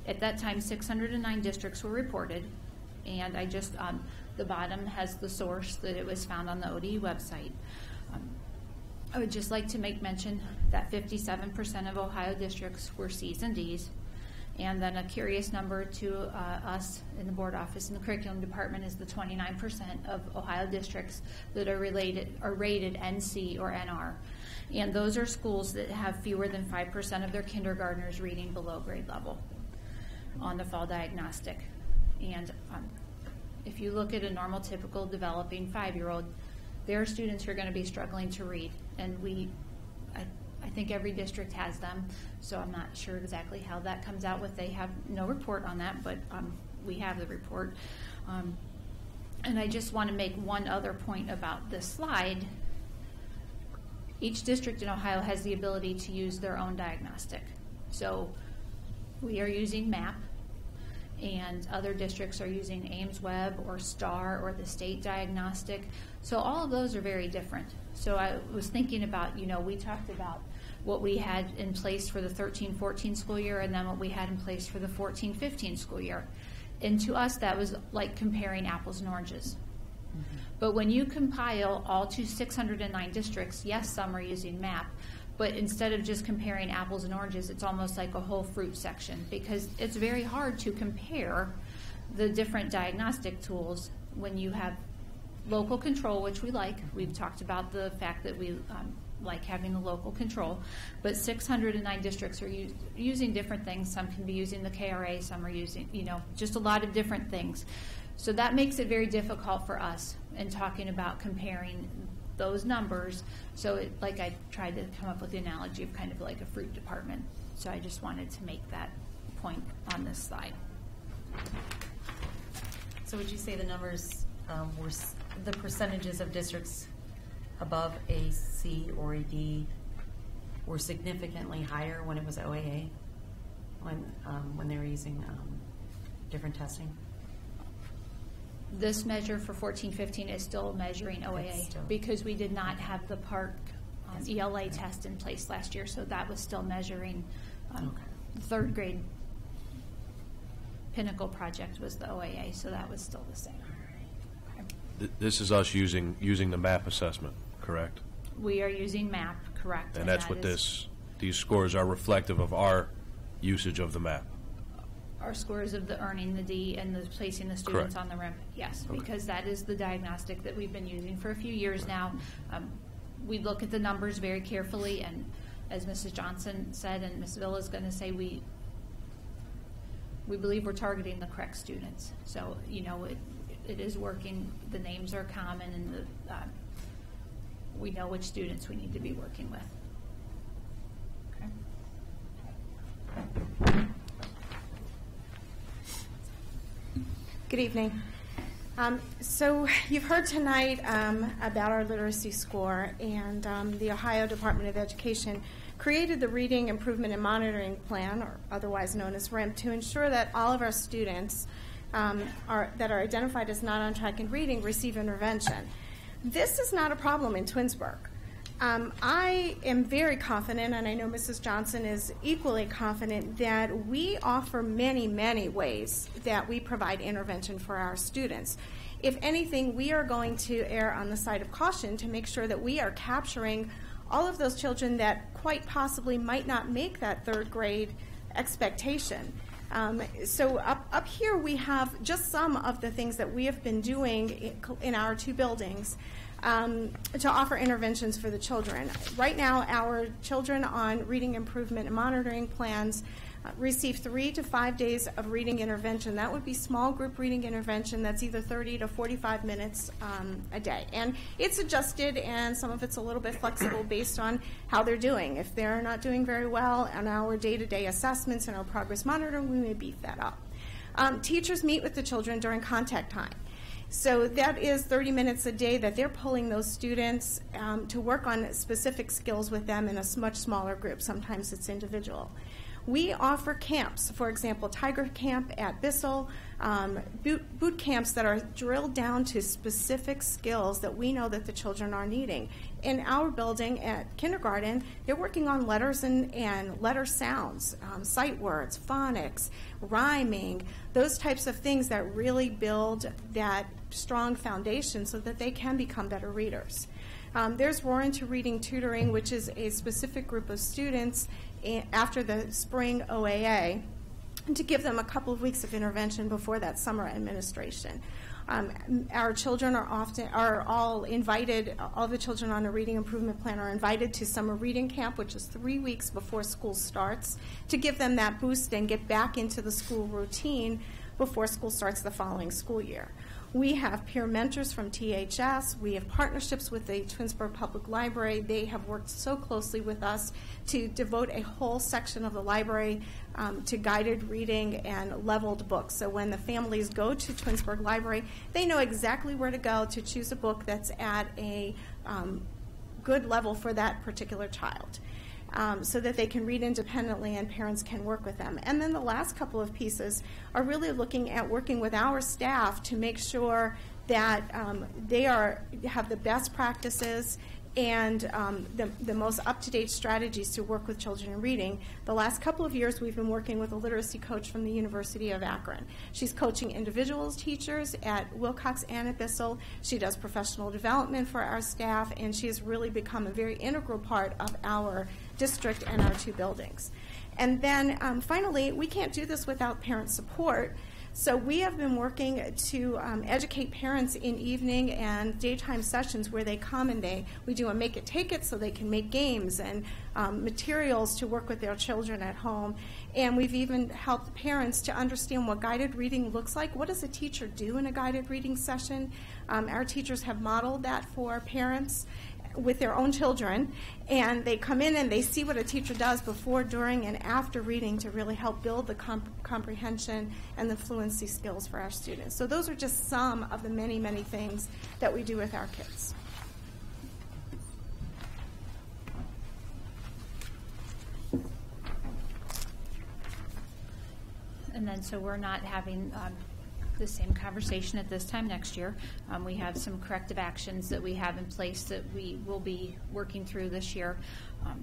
At that time, 609 districts were reported, and I just, the bottom has the source that it was found on the ODE website. I would just like to make mention that 57% of Ohio districts were C's and D's. And then a curious number to us in the board office and the curriculum department is the 29% of Ohio districts that are rated NC or NR. And those are schools that have fewer than 5% of their kindergartners reading below grade level on the fall diagnostic. And if you look at a normal, typical developing 5-year-old, there are students who are going to be struggling to read. And I think every district has them, so I'm not sure exactly how that comes out with. They have no report on that, but we have the report. And I just want to make one other point about this slide. Each district in Ohio has the ability to use their own diagnostic. So we are using MAP, and other districts are using Ames Web or STAR or the state diagnostic. So all of those are very different. So I was thinking about, we talked about what we had in place for the 13-14 school year and then what we had in place for the 14-15 school year. And to us, that was like comparing apples and oranges. But when you compile all to 609 districts, yes, some are using MAP, But instead of just comparing apples and oranges, it's almost like a whole fruit section, because it's very hard to compare the different diagnostic tools when you have local control, which we like. We've talked about the fact that we like having the local control, but 609 districts are using different things. Some can be using the KRA, some are using, just a lot of different things. So that makes it very difficult for us in talking about comparing those numbers. So like I tried to come up with the analogy of kind of like a fruit department. So I just wanted to make that point on this slide. So would you say the numbers were the percentages of districts above a C or a D were significantly higher when it was OAA, when they were using different testing? This measure for 14-15 is still measuring OAA because we did not have the PARC ELA test in place last year, so that was still measuring third grade. Pinnacle project was the OAA, so that was still the same. This is us using the MAP assessment, correct? We are using MAP, correct. And that's what these scores are reflective of, our usage of the MAP. Our scores of the earning the D and the placing the students on the RIMP, yes, because that is the diagnostic that we've been using for a few years now. We look at the numbers very carefully, and as Mrs. Johnson said, and Ms. Villa is going to say, we believe we're targeting the correct students. So, it is working. The names are common, and we know which students we need to be working with. Okay. Good evening. So you've heard tonight about our literacy score, and the Ohio Department of Education created the Reading Improvement and Monitoring Plan, or otherwise known as RIMP, to ensure that all of our students that are identified as not on track in reading receive intervention. This is not a problem in Twinsburg. I am very confident, and I know Mrs. Johnson is equally confident, that we offer many, many ways that we provide intervention for our students. If anything, we are going to err on the side of caution to make sure that we are capturing all of those children that quite possibly might not make that third grade expectation. So up here we have just some of the things that we have been doing in our two buildings to offer interventions for the children. Right now, our children on reading improvement and monitoring plans receive 3 to 5 days of reading intervention. That would be small group reading intervention. That's either 30 to 45 minutes a day. And it's adjusted, and some of it's a little bit flexible based on how they're doing. If they're not doing very well on our day-to-day assessments and our progress monitoring, we may beef that up. Teachers meet with the children during contact time. So that is 30 minutes a day that they're pulling those students to work on specific skills with them in a much smaller group. Sometimes it's individual. We offer camps, for example, Tiger Camp at Bissell, boot camps that are drilled down to specific skills that we know that the children are needing. In our building at kindergarten, they're working on letters and letter sounds, sight words, phonics, rhyming, those types of things that really build that strong foundation so that they can become better readers. There's Roar Into Reading Tutoring, which is a specific group of students after the spring OAA, to give them a couple of weeks of intervention before that summer administration. Our children are all invited, all the children on the Reading Improvement Plan are invited to summer reading camp, which is 3 weeks before school starts, to give them that boost and get back into the school routine before school starts the following school year. We have peer mentors from THS. We have partnerships with the Twinsburg Public Library. They have worked so closely with us to devote a whole section of the library to guided reading and leveled books. So when the families go to Twinsburg Library, they know exactly where to go to choose a book that's at a good level for that particular child. So that they can read independently and parents can work with them. And then the last couple of pieces are really looking at working with our staff to make sure that they have the best practices and the most up-to-date strategies to work with children in reading. The last couple of years we've been working with a literacy coach from the University of Akron. She's coaching individuals teachers at Wilcox and at Bissell. She does professional development for our staff, and she has really become a very integral part of our district and our 2 buildings. And then finally, we can't do this without parent support. So we have been working to educate parents in evening and daytime sessions where they come and we do a make it take it so they can make games and materials to work with their children at home. And we've even helped parents to understand what guided reading looks like. What does a teacher do in a guided reading session? Our teachers have modeled that for parents with their own children, and they come in and they see what a teacher does before, during, and after reading to really help build the comprehension and the fluency skills for our students. So those are just some of the many, many things that we do with our kids. And then so we're not having the same conversation at this time next year. We have some corrective actions that we have in place that we will be working through this year.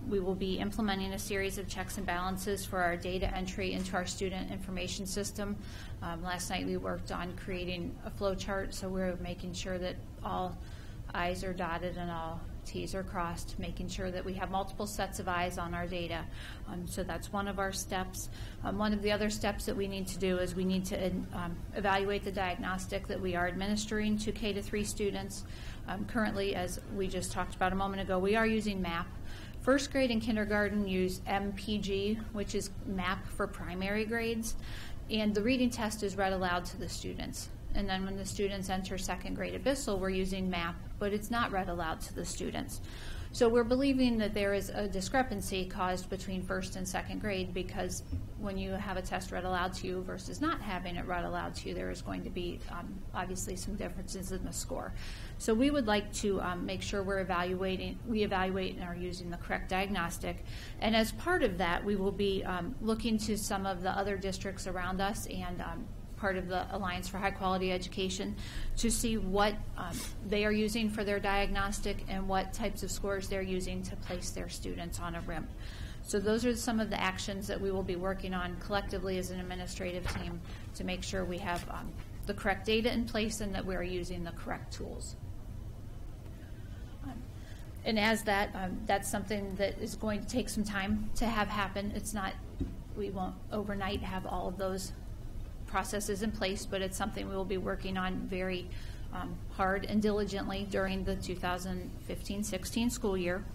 We will be implementing a series of checks and balances for our data entry into our student information system. Last night we worked on creating a flow chart, so we're making sure that all I's are dotted and all T's are crossed, making sure that we have multiple sets of eyes on our data. So that's one of our steps. One of the other steps that we need to do is we need to evaluate the diagnostic that we are administering to K-3 students. Currently, as we just talked about a moment ago, we are using MAP. First grade and kindergarten use MPG, which is MAP for primary grades, and the reading test is read aloud to the students. And then when the students enter second grade abyssal, we're using MAP, but it's not read aloud to the students. So we're believing that there is a discrepancy caused between first and second grade, because when you have a test read aloud to you versus not having it read aloud to you, there is going to be obviously some differences in the score. So we would like to make sure we evaluate and are using the correct diagnostic. And as part of that, we will be looking to some of the other districts around us and part of the Alliance for High Quality Education to see what they are using for their diagnostic and what types of scores they're using to place their students on a RIMP. So those are some of the actions that we will be working on collectively as an administrative team to make sure we have the correct data in place and that we're using the correct tools. And as that's something that is going to take some time to have happen. It's not, we won't overnight have all of those processes in place, but it's something we will be working on very hard and diligently during the 2015-16 school year.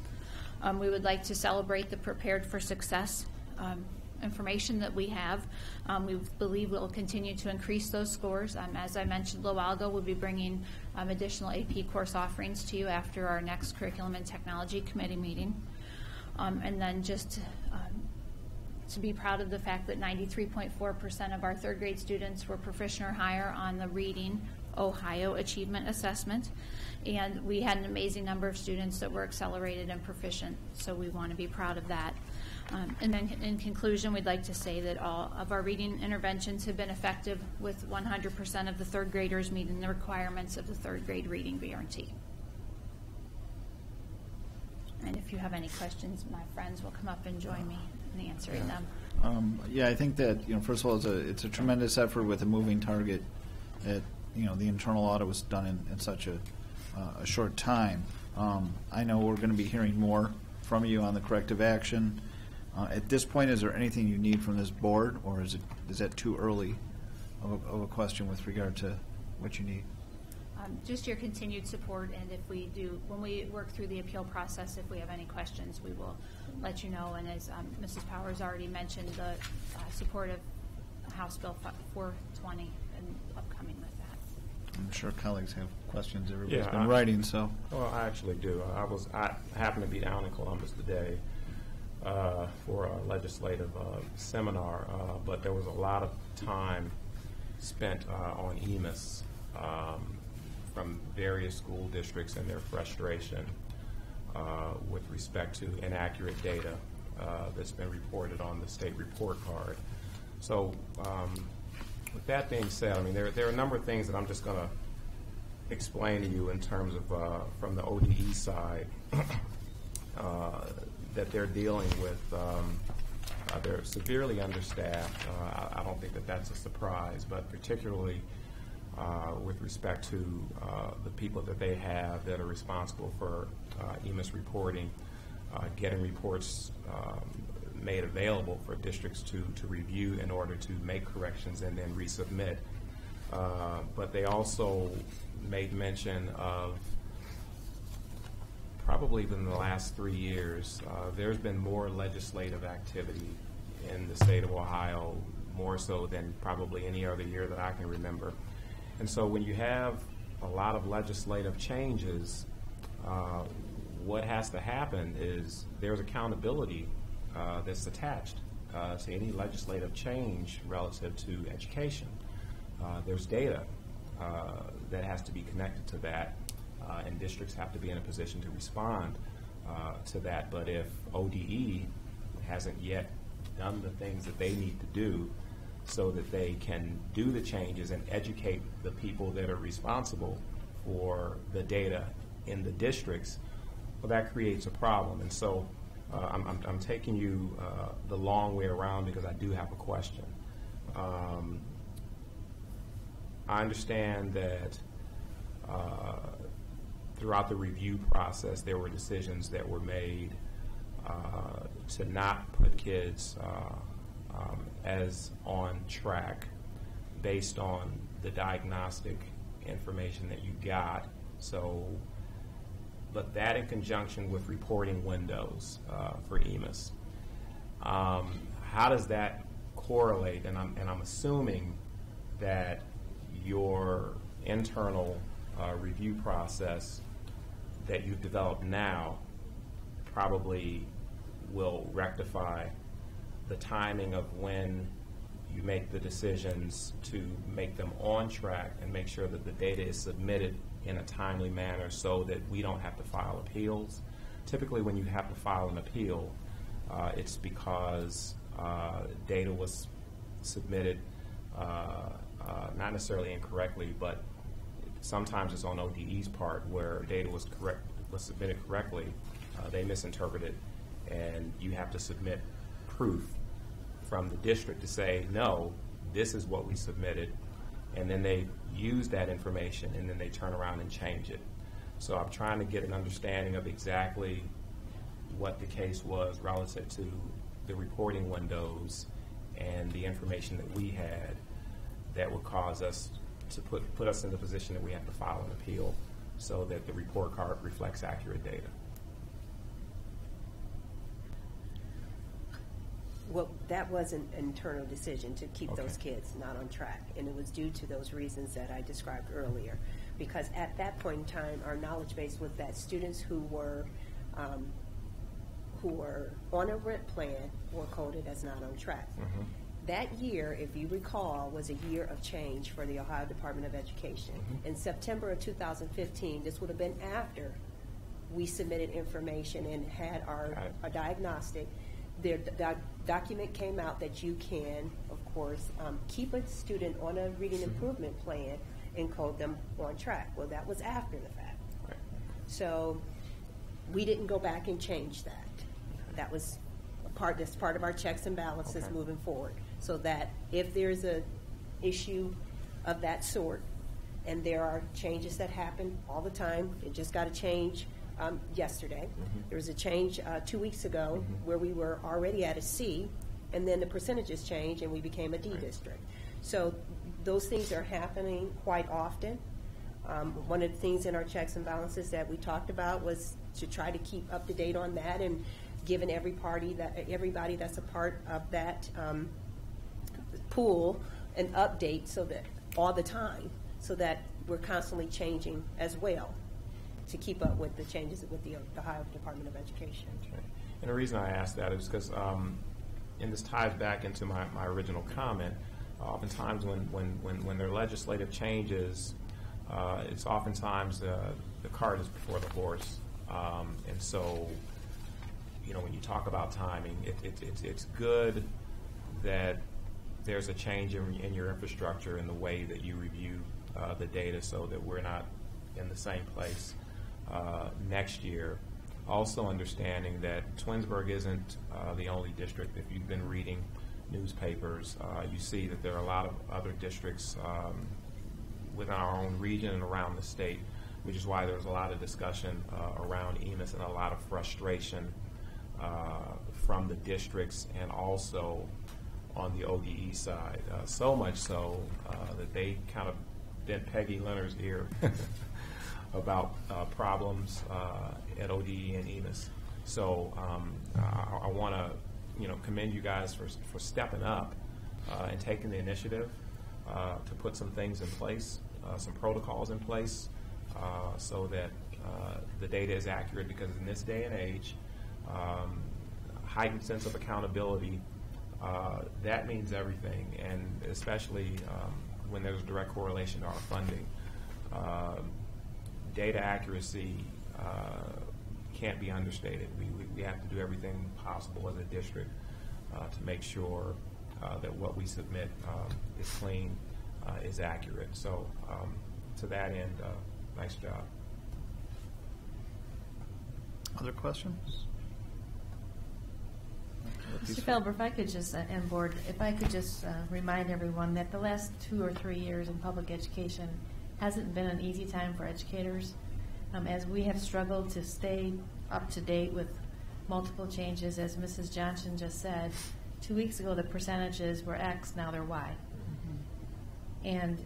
We would like to celebrate the Prepared for Success information that we have. We believe we'll continue to increase those scores. As I mentioned a little while ago, we'll be bringing additional AP course offerings to you after our next Curriculum and Technology Committee meeting. And then just to be proud of the fact that 93.4% of our third grade students were proficient or higher on the Reading Ohio Achievement Assessment. And we had an amazing number of students that were accelerated and proficient, so we want to be proud of that. And then in conclusion, we'd like to say that all of our reading interventions have been effective, with 100% of the third graders meeting the requirements of the third grade reading BRT. And if you have any questions, my friends will come up and join me in answering them. Yeah, I think that, first of all, it's a tremendous effort with a moving target. That the internal audit was done in such a short time. I know we're going to be hearing more from you on the corrective action. At this point, is there anything you need from this board, or is that too early of a question with regard to what you need? Just your continued support, and if we do, when we work through the appeal process, if we have any questions, we will let you know. And as Mrs. Powers already mentioned, the support of House Bill 420 and upcoming with that. I'm sure colleagues have questions. Everybody's been writing, so. Well, I actually do. I happened to be down in Columbus today for a legislative seminar, but there was a lot of time spent on EMIS from various school districts and their frustration with respect to inaccurate data that's been reported on the state report card. So with that being said, I mean, there are a number of things that I'm just going to explain to you in terms of from the ODE side that they're dealing with. They're severely understaffed. I don't think that that's a surprise, but particularly with respect to the people that they have that are responsible for EMIS reporting, getting reports made available for districts to review in order to make corrections and then resubmit. But they also made mention of, probably within the last 3 years, there's been more legislative activity in the state of Ohio, more so than probably any other year that I can remember. And so when you have a lot of legislative changes, what has to happen is there's accountability that's attached to any legislative change relative to education. There's data that has to be connected to that, and districts have to be in a position to respond to that. But if ODE hasn't yet done the things that they need to do so that they can do the changes and educate the people that are responsible for the data in the districts, well, that creates a problem. And so I'm taking you the long way around because I do have a question. I understand that throughout the review process there were decisions that were made to not put kids as on track based on the diagnostic information that you got. So, but that in conjunction with reporting windows for EMIS. How does that correlate? And I'm assuming that your internal review process that you've developed now probably will rectify the timing of when you make the decisions to make them on track and make sure that the data is submitted in a timely manner so that we don't have to file appeals. Typically when you have to file an appeal, it's because data was submitted not necessarily incorrectly, but sometimes it's on ODE's part where data was submitted correctly, they misinterpreted, and you have to submit proof from the district to say, no, this is what we submitted, and then they use that information and then they turn around and change it. So I'm trying to get an understanding of exactly what the case was relative to the reporting windows and the information that we had that would cause us to put us in the position that we have to file an appeal so that the report card reflects accurate data. Well, that was an internal decision to keep those kids not on track, and it was due to those reasons that I described earlier. Because at that point in time, our knowledge base was that students who were on a RIT plan were coded as not on track. Mm-hmm. That year, if you recall, was a year of change for the Ohio Department of Education. Mm-hmm. In September of 2015, this would have been after we submitted information and had our diagnostic. The document came out that you can, of course, keep a student on a reading improvement plan and code them on track. Well, that was after the fact. Right. So we didn't go back and change that. That was that's part of our checks and balances moving forward. So that if there's a issue of that sort, and there are changes that happen all the time, it just got a change yesterday. Mm-hmm. There was a change 2 weeks ago where we were already at a C, and then the percentages changed and we became a D district. So those things are happening quite often. One of the things in our checks and balances that we talked about was to try to keep up to date on that and giving everybody that's a part of that pool an update so that all the time, so that we're constantly changing as well to keep up with the changes with the Ohio Department of Education. Okay. And the reason I asked that is because, and this ties back into my original comment, oftentimes when there are legislative changes, it's oftentimes the cart is before the horse. And so, you know, when you talk about timing, it's good that there's a change in your infrastructure and the way that you review the data so that we're not in the same place next year. Also understanding that Twinsburg isn't the only district. If you've been reading newspapers, you see that there are a lot of other districts within our own region and around the state, which is why there's a lot of discussion around EMIS and a lot of frustration from the districts and also on the ODE side. So much so that they kind of bent Peggy Leonard's ear about problems at ODE and EMIS. So I want to commend you guys for stepping up and taking the initiative to put some things in place, some protocols in place, so that the data is accurate, because in this day and age, heightened sense of accountability, that means everything, and especially when there's a direct correlation to our funding. Data accuracy can't be understated. We have to do everything possible as a district to make sure that what we submit is clean, is accurate. So to that end, nice job. Other questions? Mr. Felber, if I could just, and board, if I could just remind everyone that the last 2 or 3 years in public education hasn't been an easy time for educators, as we have struggled to stay up to date with multiple changes. As Mrs. Johnson just said, 2 weeks ago the percentages were X, now they're Y. And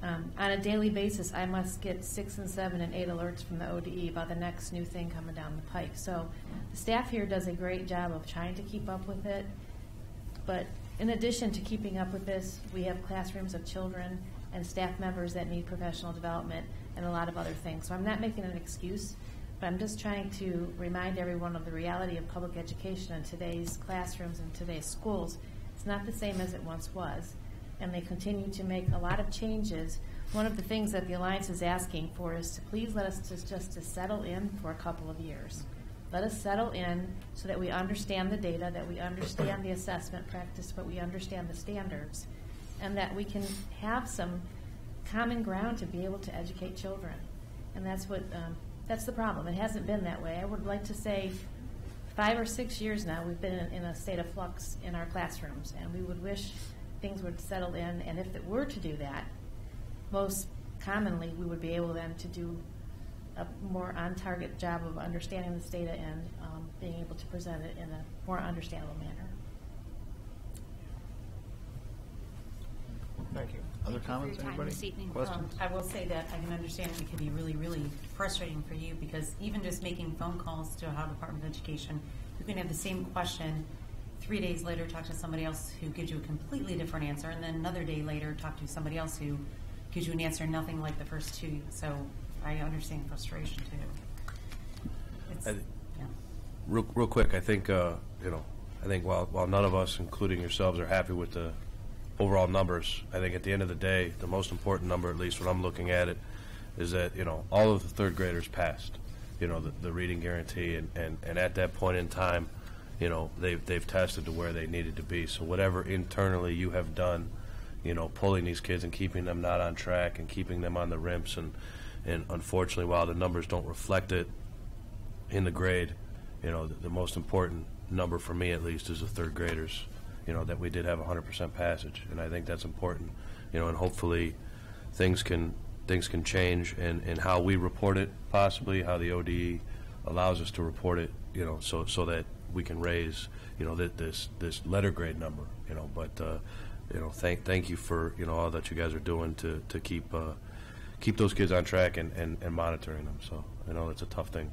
on a daily basis, I must get 6 and 7 and 8 alerts from the ODE about the next new thing coming down the pike. So the staff here does a great job of trying to keep up with it. But in addition to keeping up with this, we have classrooms of children and staff members that need professional development and a lot of other things. So I'm not making an excuse, but I'm just trying to remind everyone of the reality of public education in today's classrooms and today's schools. It's not the same as it once was, and they continue to make a lot of changes. One of the things that the Alliance is asking for is to please let us just to settle in for a couple of years. Let us settle in so that we understand the data, that we understand the assessment practice, but we understand the standards, and that we can have some common ground to be able to educate children. And that's what that's the problem. It hasn't been that way. I would like to say 5 or 6 years now we've been in a state of flux in our classrooms, and we would wish things would settle in. And if it were to do that, most commonly we would be able then to do a more on-target job of understanding this data and being able to present it in a more understandable manner. Thank you. Other comments, anybody? Questions? I will say that I can understand it could be really, really frustrating for you, because even just making phone calls to Ohio Department of Education, you can have the same question 3 days later, talk to somebody else who gives you a completely different answer, and then another day later, talk to somebody else who gives you an answer nothing like the first two. So I understand frustration too. Real quick, I think I think while none of us, including yourselves, are happy with the overall numbers, I think at the end of the day, the most important number, at least when I'm looking at it, is that all of the third graders passed, the reading guarantee, and at that point in time, they've tested to where they needed to be. So whatever internally you have done, pulling these kids and keeping them not on track and keeping them on the RIMS, and unfortunately, while the numbers don't reflect it in the grade, the most important number for me, at least, is the third graders. That we did have 100% passage, and I think that's important. And hopefully, things can change, and how we report it, possibly how the ODE allows us to report it. So that we can raise this letter grade number. But thank you for all that you guys are doing to keep those kids on track and monitoring them. So I know it's a tough thing.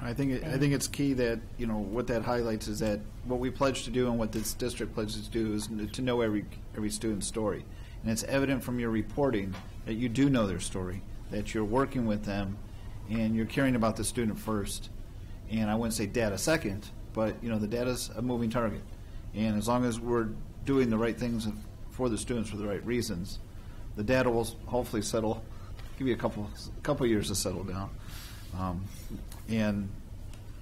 I think it's key that what that highlights is that what we pledge to do and what this district pledges to do is to know every student's story, and it's evident from your reporting that you do know their story, that you're working with them, and you're caring about the student first. And I wouldn't say data second, but the data's a moving target, and as long as we're doing the right things for the students for the right reasons, the data will hopefully settle. Give you a couple years to settle down. And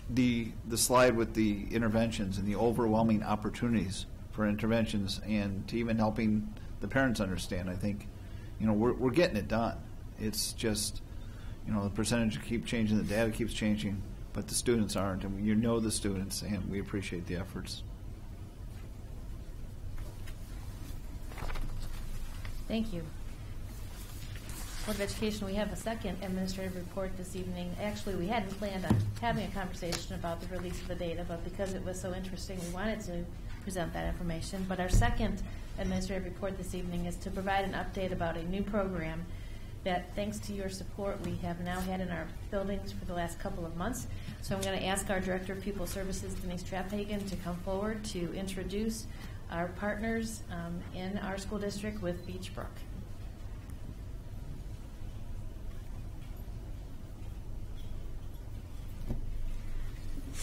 the slide with the interventions and the overwhelming opportunities for interventions, and to even helping the parents understand, I think, we're getting it done. It's just, the percentage keep changing, the data keeps changing, but the students aren't, and the students, and we appreciate the efforts. Thank you. Board of Education, we have a second administrative report this evening. Actually, we hadn't planned on having a conversation about the release of the data, but because it was so interesting, we wanted to present that information. But our second administrative report this evening is to provide an update about a new program that, thanks to your support, we have now had in our buildings for the last couple of months. So I'm going to ask our Director of Pupil Services, Denise Traphagen, to come forward to introduce our partners in our school district with Beechbrook.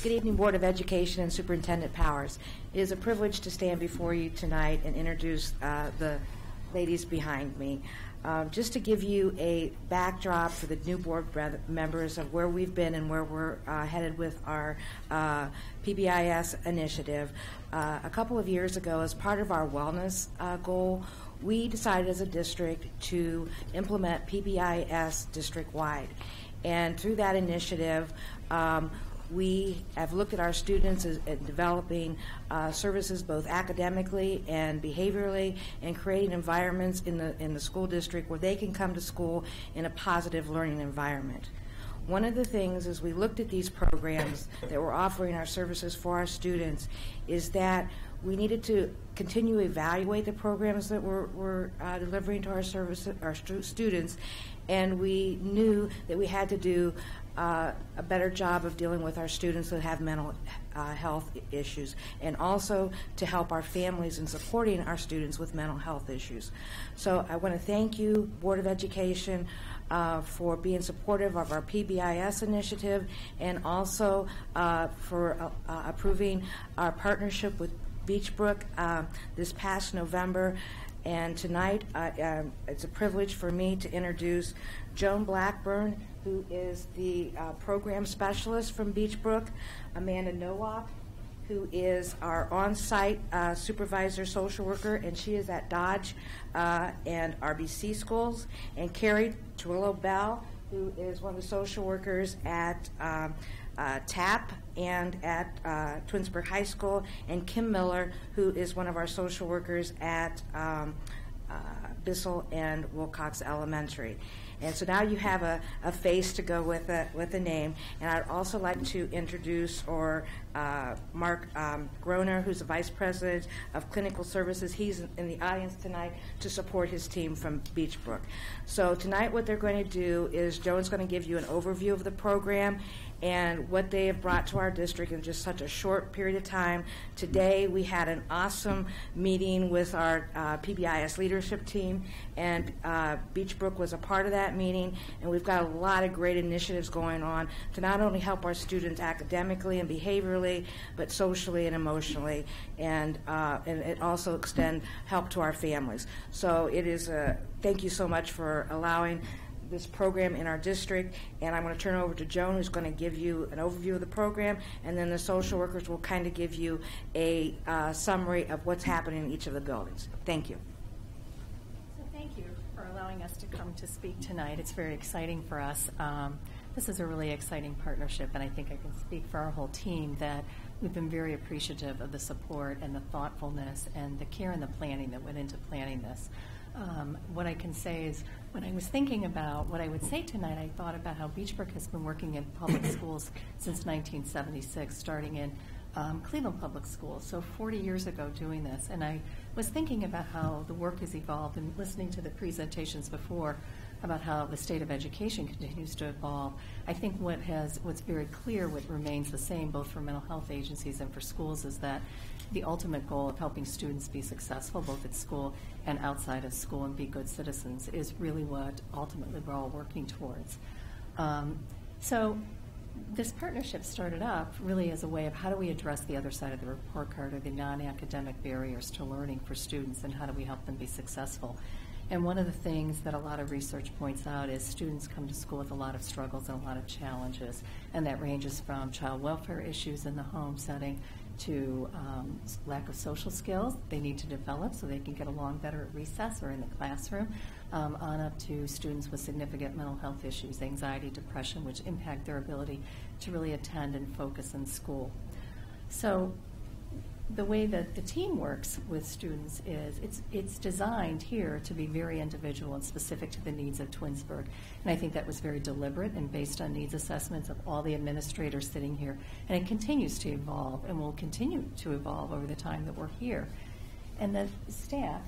Good evening, Board of Education and Superintendent Powers. It is a privilege to stand before you tonight and introduce the ladies behind me. Just to give you a backdrop for the new board members of where we've been and where we're headed with our PBIS initiative. A couple of years ago, as part of our wellness goal, we decided as a district to implement PBIS district-wide. And through that initiative, we have looked at our students at developing services both academically and behaviorally, and creating environments in the school district where they can come to school in a positive learning environment. One of the things as we looked at these programs that we're offering our services for our students is that we needed to continue to evaluate the programs that we're delivering to our students, and we knew that we had to do a better job of dealing with our students that have mental health issues, and also to help our families in supporting our students with mental health issues. So I want to thank you, Board of Education, for being supportive of our PBIS initiative, and also for approving our partnership with Beechbrook this past November. And tonight, it's a privilege for me to introduce Joan Blackburn, who is the program specialist from Beechbrook, Amanda Nowak, who is our on-site supervisor social worker, and she is at Dodge and RBC schools, and Carrie Twillo Bell, who is one of the social workers at TAP and at Twinsburg High School, and Kim Miller, who is one of our social workers at Bissell and Wilcox Elementary. And so now you have a face to go with a name. And I'd also like to introduce Mark Groner, who's the Vice President of Clinical Services. He's in the audience tonight to support his team from Beechbrook. So tonight what they're going to do is Joan's going to give you an overview of the program and what they have brought to our district in just such a short period of time. Today we had an awesome meeting with our PBIS leadership team, and Beechbrook was a part of that meeting, and we've got a lot of great initiatives going on to not only help our students academically and behaviorally, but socially and emotionally, and it also extend help to our families. So it is thank you so much for allowing this program in our district, and I'm going to turn it over to Joan, who's going to give you an overview of the program, and then the social workers will kind of give you a summary of what's happening in each of the buildings. Thank you. So thank you for allowing us to come to speak tonight. It's very exciting for us. This is a really exciting partnership, and I think I can speak for our whole team that we've been very appreciative of the support and the thoughtfulness and the care and the planning that went into planning this. What I can say is, when I was thinking about what I would say tonight, I thought about how Beechbrook has been working in public schools since 1976, starting in Cleveland Public Schools, so 40 years ago doing this. And I was thinking about how the work has evolved, and listening to the presentations before about how the state of education continues to evolve. I think what's very clear, what remains the same both for mental health agencies and for schools, is that the ultimate goal of helping students be successful both at school and outside of school and be good citizens is really what ultimately we're all working towards. So this partnership started up really as a way of how do we address the other side of the report card, or the non-academic barriers to learning for students, and how do we help them be successful. And one of the things that a lot of research points out is students come to school with a lot of struggles and a lot of challenges, and that ranges from child welfare issues in the home setting to lack of social skills they need to develop so they can get along better at recess or in the classroom, on up to students with significant mental health issues, anxiety, depression, which impact their ability to really attend and focus in school. So the way that the team works with students is it's designed here to be very individual and specific to the needs of Twinsburg. And I think that was very deliberate and based on needs assessments of all the administrators sitting here. And it continues to evolve and will continue to evolve over the time that we're here. And the staff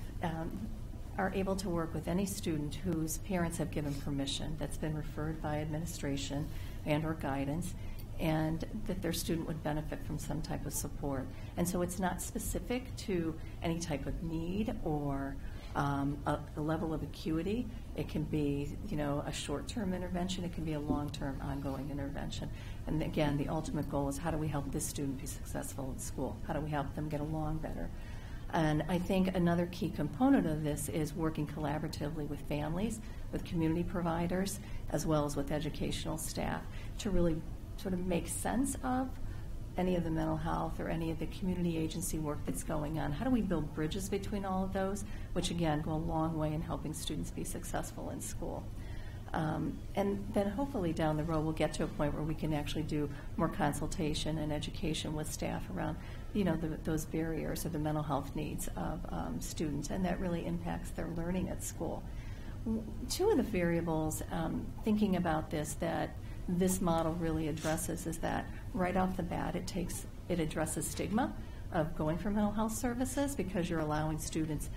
are able to work with any student whose parents have given permission that's been referred by administration and or guidance, and that their student would benefit from some type of support. And so it's not specific to any type of need or a level of acuity. It can be, a short-term intervention. It can be a long-term ongoing intervention. And again, the ultimate goal is how do we help this student be successful in school? How do we help them get along better? And I think another key component of this is working collaboratively with families, with community providers, as well as with educational staff to really sort of make sense of any of the mental health or any of the community agency work that's going on. How do we build bridges between all of those, which again go a long way in helping students be successful in school. And then hopefully down the road we'll get to a point where we can actually do more consultation and education with staff around those barriers or the mental health needs of students, and that really impacts their learning at school. Two of the variables thinking about this that this model really addresses is that right off the bat it addresses stigma of going for mental health services because you're allowing students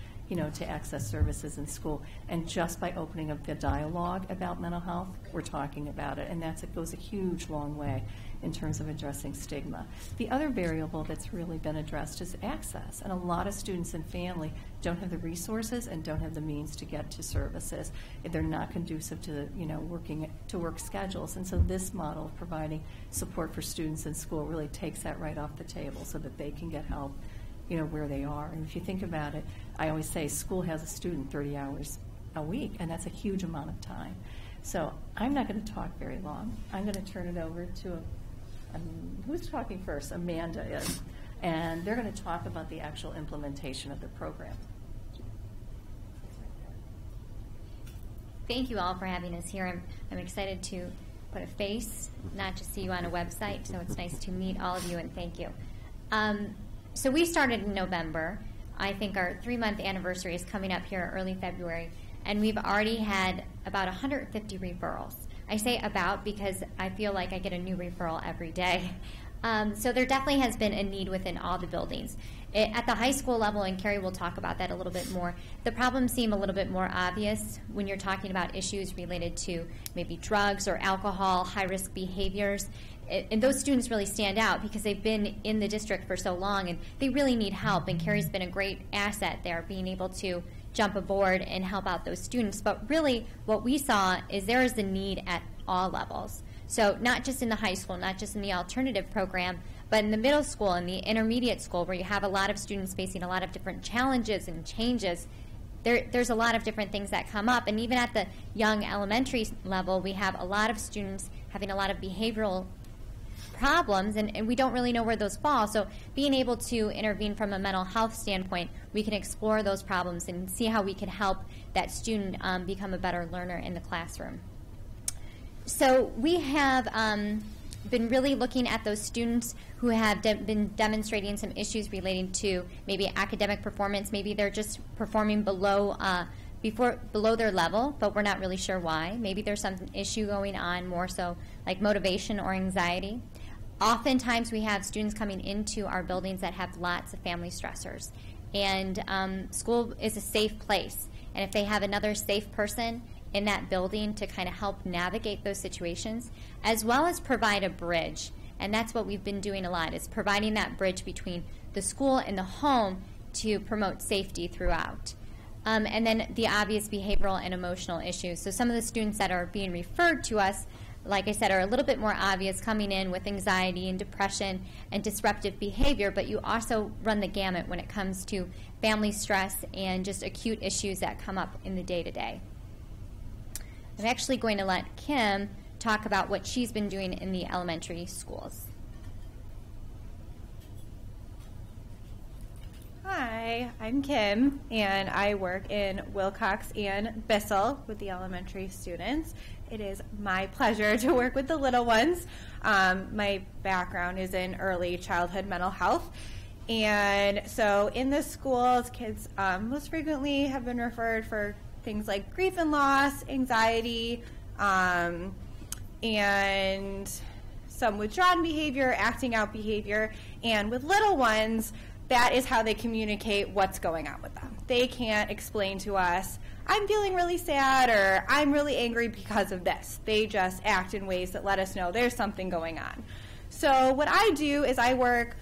to access services in school. And just by opening up the dialogue about mental health, we're talking about it. And it goes a huge, long way in terms of addressing stigma. The other variable that's really been addressed is access. And a lot of students and family don't have the resources and don't have the means to get to services. They're not conducive to, work schedules. And so this model of providing support for students in school really takes that right off the table so that they can get help where they are. And if you think about it, I always say school has a student 30 hours a week, and that's a huge amount of time. So I'm not going to talk very long. I'm going to turn it over to, who's talking first? Amanda is. And they're going to talk about the actual implementation of the program. Thank you all for having us here. I'm excited to put a face, not just see you on a website, so it's nice to meet all of you, and thank you. So we started in November. I think our 3-month anniversary is coming up here early February, and we've already had about 150 referrals. I say about because I feel like I get a new referral every day. So there definitely has been a need within all the buildings. At the high school level, and Carrie will talk about that a little bit more, the problems seem a little bit more obvious when you're talking about issues related to maybe drugs or alcohol, high-risk behaviors. And those students really stand out because they've been in the district for so long and they really need help. And Carrie's been a great asset there, being able to jump aboard and help out those students. But really what we saw is there is the need at all levels. So not just in the high school, not just in the alternative program, but in the middle school and the intermediate school where you have a lot of students facing a lot of different challenges and changes. There's a lot of different things that come up. And even at the young elementary level, we have a lot of students having a lot of behavioral problems, and we don't really know where those fall. So being able to intervene from a mental health standpoint, we can explore those problems and see how we can help that student become a better learner in the classroom. So we have been really looking at those students who have been demonstrating some issues relating to maybe academic performance. Maybe they're just performing below their level, but we're not really sure why. Maybe there's some issue going on more so like motivation or anxiety. Oftentimes we have students coming into our buildings that have lots of family stressors. And school is a safe place. And if they have another safe person in that building to kind of help navigate those situations, as well as provide a bridge. And that's what we've been doing a lot, is providing that bridge between the school and the home to promote safety throughout. And then the obvious behavioral and emotional issues. So some of the students that are being referred to us, like I said, are a little bit more obvious, coming in with anxiety and depression and disruptive behavior, but you also run the gamut when it comes to family stress and just acute issues that come up in the day-to-day. I'm actually going to let Kim talk about what she's been doing in the elementary schools. Hi, I'm Kim, and I work in Wilcox and Bissell with the elementary students. It is my pleasure to work with the little ones. My background is in early childhood mental health, And so in the schools, kids most frequently have been referred for things like grief and loss, anxiety, and some withdrawn behavior, acting out behavior. And with little ones, that is how they communicate what's going on with them. They can't explain to us, I'm feeling really sad, or I'm really angry because of this. They just act in ways that let us know there's something going on. So what I do is I work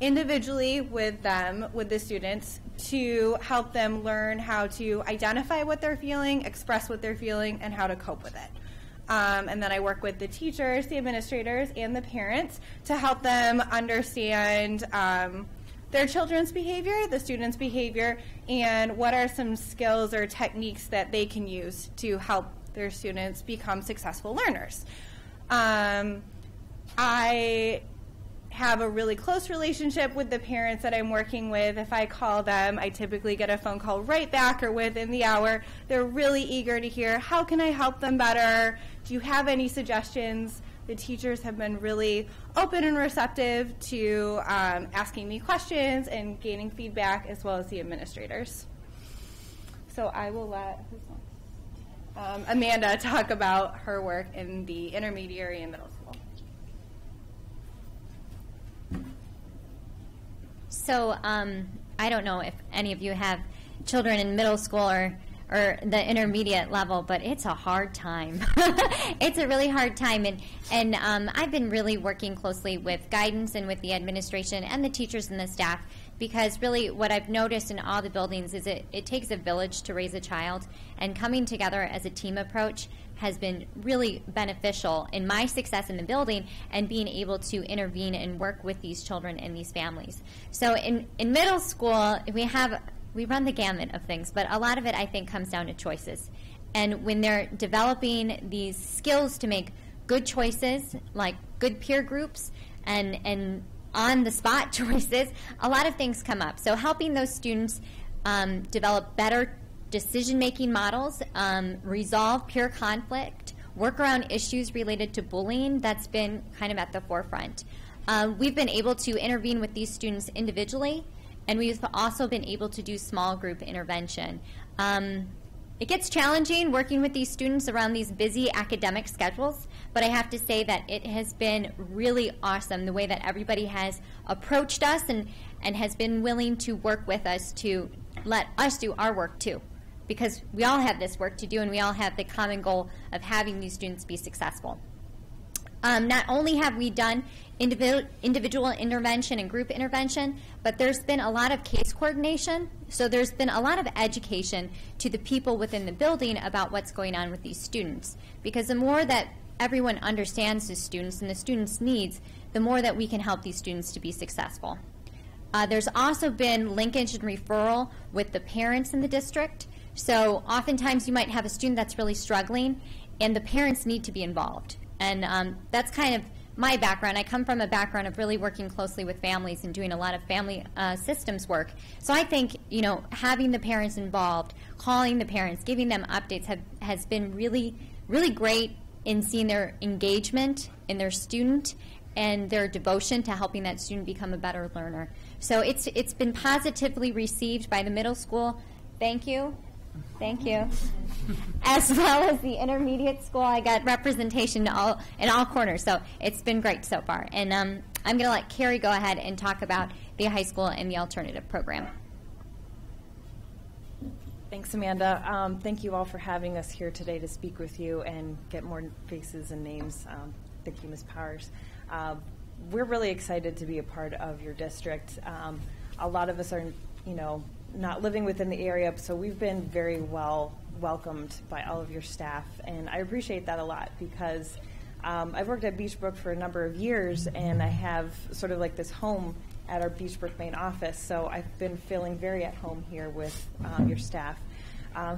individually with them, with the students, to help them learn how to identify what they're feeling, express what they're feeling, and how to cope with it. And then I work with the teachers, the administrators, and the parents to help them understand their children's behavior, the students' behavior, and what are some skills or techniques that they can use to help their students become successful learners. I have a really close relationship with the parents that I'm working with. If I call them, I typically get a phone call right back or within the hour. They're really eager to hear, how can I help them better? Do you have any suggestions? The teachers have been really open and receptive to asking me questions and gaining feedback, as well as the administrators. So I will let Amanda talk about her work in the intermediary and middle school. So I don't know if any of you have children in middle school or the intermediate level, but it's a hard time. It's a really hard time, and I've been really working closely with guidance and with the administration and the teachers and the staff, because really what I've noticed in all the buildings is it takes a village to raise a child, and coming together as a team approach has been really beneficial in my success in the building and being able to intervene and work with these children and these families. So in middle school, we run the gamut of things, but a lot of it, I think, comes down to choices. And when they're developing these skills to make good choices, like good peer groups and on-the-spot choices, a lot of things come up. So helping those students develop better decision-making models, resolve peer conflict, work around issues related to bullying, that's been kind of at the forefront. We've been able to intervene with these students individually, and we've also been able to do small group intervention. It gets challenging working with these students around these busy academic schedules, but I have to say that it has been really awesome the way that everybody has approached us and has been willing to work with us to let us do our work too, because we all have this work to do and we all have the common goal of having these students be successful. Not only have we done individual intervention and group intervention, but there's been a lot of case coordination. So there's been a lot of education to the people within the building about what's going on with these students. Because the more that everyone understands the students and the students' needs, the more that we can help these students to be successful. There's also been linkage and referral with the parents in the district. So oftentimes you might have a student that's really struggling, and the parents need to be involved. And that's kind of my background. I come from a background of really working closely with families and doing a lot of family systems work. So I think, having the parents involved, calling the parents, giving them updates has been really, really great in seeing their engagement in their student and their devotion to helping that student become a better learner. So it's been positively received by the middle school. Thank you. Thank you. As well as the intermediate school, I got representation in all corners, so it's been great so far. And I'm going to let Carrie go ahead and talk about the high school and the alternative program. Thanks, Amanda. Thank you all for having us here today to speak with you and get more faces and names. Thank you, Ms. Powers. We're really excited to be a part of your district. A lot of us are, not living within the area, so we've been very well welcomed by all of your staff, and I appreciate that a lot because I've worked at Beachbrook for a number of years, and I have sort of like this home at our Beachbrook main office, so I've been feeling very at home here with your staff,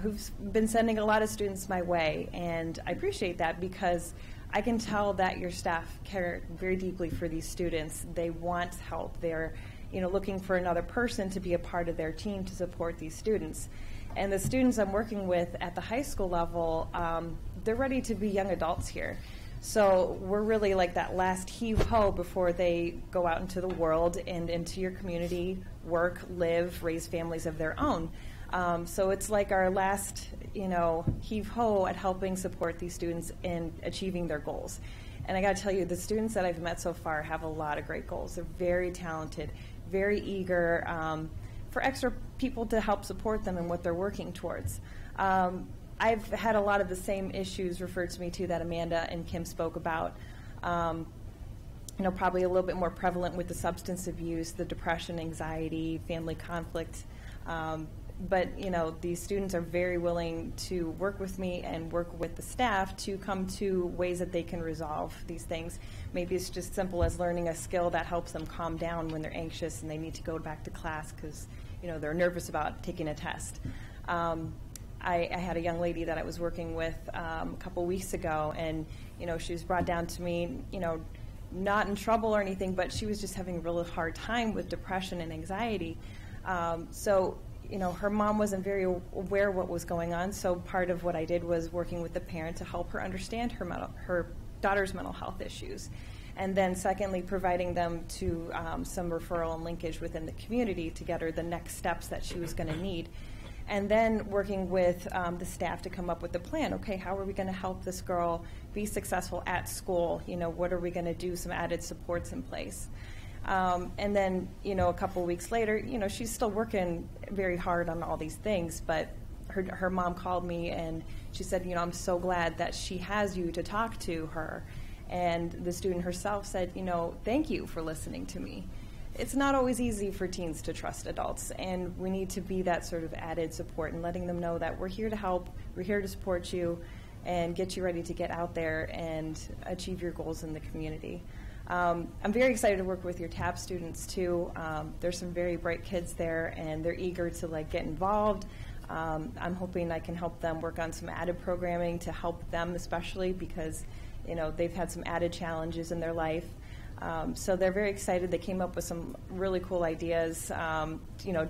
who've been sending a lot of students my way, and I appreciate that because I can tell that your staff care very deeply for these students. They want help. They're looking for another person to be a part of their team to support these students. And the students I'm working with at the high school level, they're ready to be young adults here. So we're really like that last heave-ho before they go out into the world and into your community, work, live, raise families of their own. So it's like our last, heave-ho at helping support these students in achieving their goals. And I got to tell you, the students that I've met so far have a lot of great goals. They're very talented, very eager for extra people to help support them in what they're working towards. I've had a lot of the same issues referred to me too that Amanda and Kim spoke about. Probably a little bit more prevalent with the substance abuse, the depression, anxiety, family conflict. But these students are very willing to work with me and work with the staff to come to ways that they can resolve these things. Maybe it's just simple as learning a skill that helps them calm down when they're anxious and they need to go back to class because they're nervous about taking a test. I had a young lady that I was working with a couple weeks ago, and she was brought down to me, not in trouble or anything, but she was just having a really hard time with depression and anxiety. So her mom wasn't very aware what was going on, so part of what I did was working with the parent to help her understand her daughter's mental health issues. And then secondly, providing them to some referral and linkage within the community to get her the next steps that she was going to need. And then working with the staff to come up with a plan. Okay, how are we going to help this girl be successful at school? What are we going to do? Some added supports in place. And then, a couple weeks later, she's still working very hard on all these things, but her mom called me and she said, I'm so glad that she has you to talk to her. And the student herself said, thank you for listening to me. It's not always easy for teens to trust adults, and we need to be that sort of added support and letting them know that we're here to help, we're here to support you, and get you ready to get out there and achieve your goals in the community. I'm very excited to work with your TAP students too. There's some very bright kids there, and they're eager to get involved. I'm hoping I can help them work on some added programming to help them, especially because they've had some added challenges in their life. So they're very excited. They came up with some really cool ideas,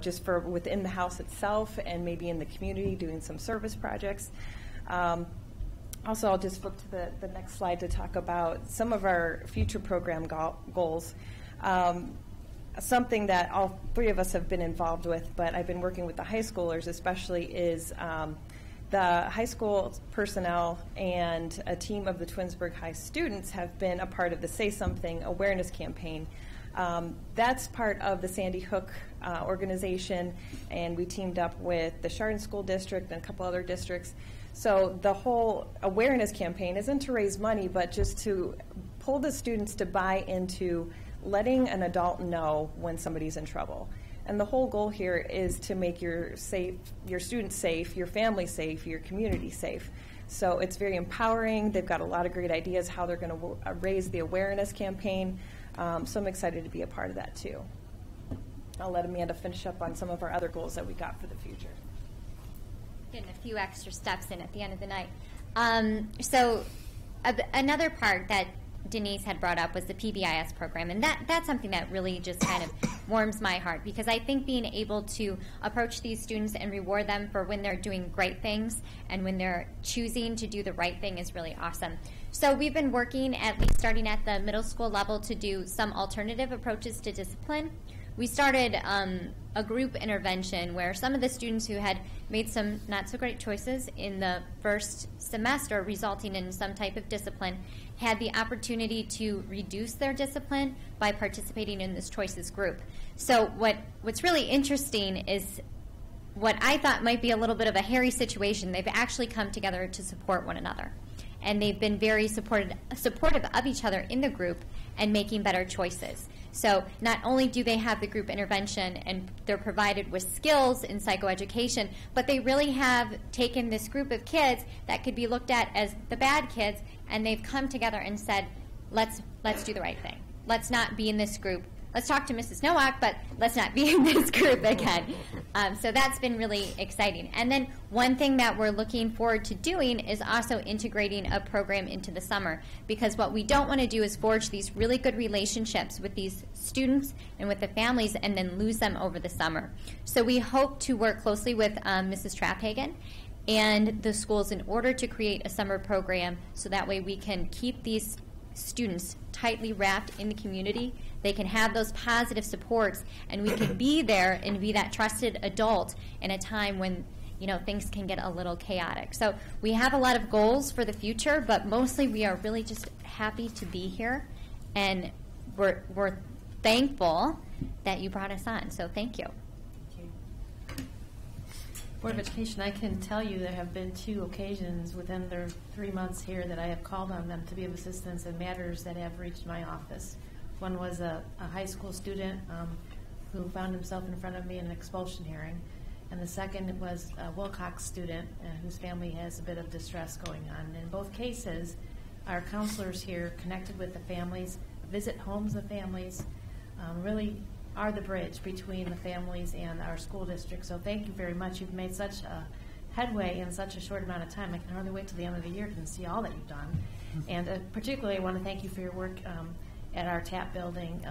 just for within the house itself and maybe in the community doing some service projects. Also, I'll just flip to the next slide to talk about some of our future program goals. Something that all three of us have been involved with, but I've been working with the high schoolers especially, is the high school personnel and a team of the Twinsburg High students have been a part of the Say Something awareness campaign. That's part of the Sandy Hook organization, and we teamed up with the Chardon School District and a couple other districts. So the whole awareness campaign isn't to raise money, but just to pull the students to buy into letting an adult know when somebody's in trouble. And the whole goal here is to make your students safe, your family safe, your community safe. So it's very empowering. They've got a lot of great ideas how they're going to raise the awareness campaign. So I'm excited to be a part of that too. I'll let Amanda finish up on some of our other goals that we got for the future. Getting a few extra steps in at the end of the night. Another part that Denise had brought up was the PBIS program, and that's something that really just kind of warms my heart, because I think being able to approach these students and reward them for when they're doing great things and when they're choosing to do the right thing is really awesome. So we've been working, at least starting at the middle school level, to do some alternative approaches to discipline. We started a group intervention where some of the students who had made some not so great choices in the first semester, resulting in some type of discipline, had the opportunity to reduce their discipline by participating in this choices group. So what's really interesting is what I thought might be a little bit of a hairy situation. They've actually come together to support one another. And they've been very supportive of each other in the group and making better choices. So not only do they have the group intervention and they're provided with skills in psychoeducation, but they really have taken this group of kids that could be looked at as the bad kids, and they've come together and said, let's do the right thing. Let's not be in this group. Let's talk to Mrs. Nowak, but let's not be in this group again. So that's been really exciting. And then one thing that we're looking forward to doing is also integrating a program into the summer, because what we don't want to do is forge these really good relationships with these students and with the families and then lose them over the summer. So we hope to work closely with Mrs. Traphagen and the schools in order to create a summer program so that way we can keep these students tightly wrapped in the community. They can have those positive supports, and we can be there and be that trusted adult in a time when things can get a little chaotic. So we have a lot of goals for the future, but mostly we are really just happy to be here, and we're thankful that you brought us on. So thank you. Board of Education, I can tell you there have been 2 occasions within their 3 months here that I have called on them to be of assistance in matters that have reached my office. One was a high school student who found himself in front of me in an expulsion hearing, and the second was a Wilcox student whose family has a bit of distress going on. In both cases, our counselors here connected with the families, visit homes of families, really are the bridge between the families and our school district. So thank you very much. You've made such a headway in such a short amount of time. I can hardly wait till the end of the year to see all that you've done. And particularly I want to thank you for your work at our TAP building.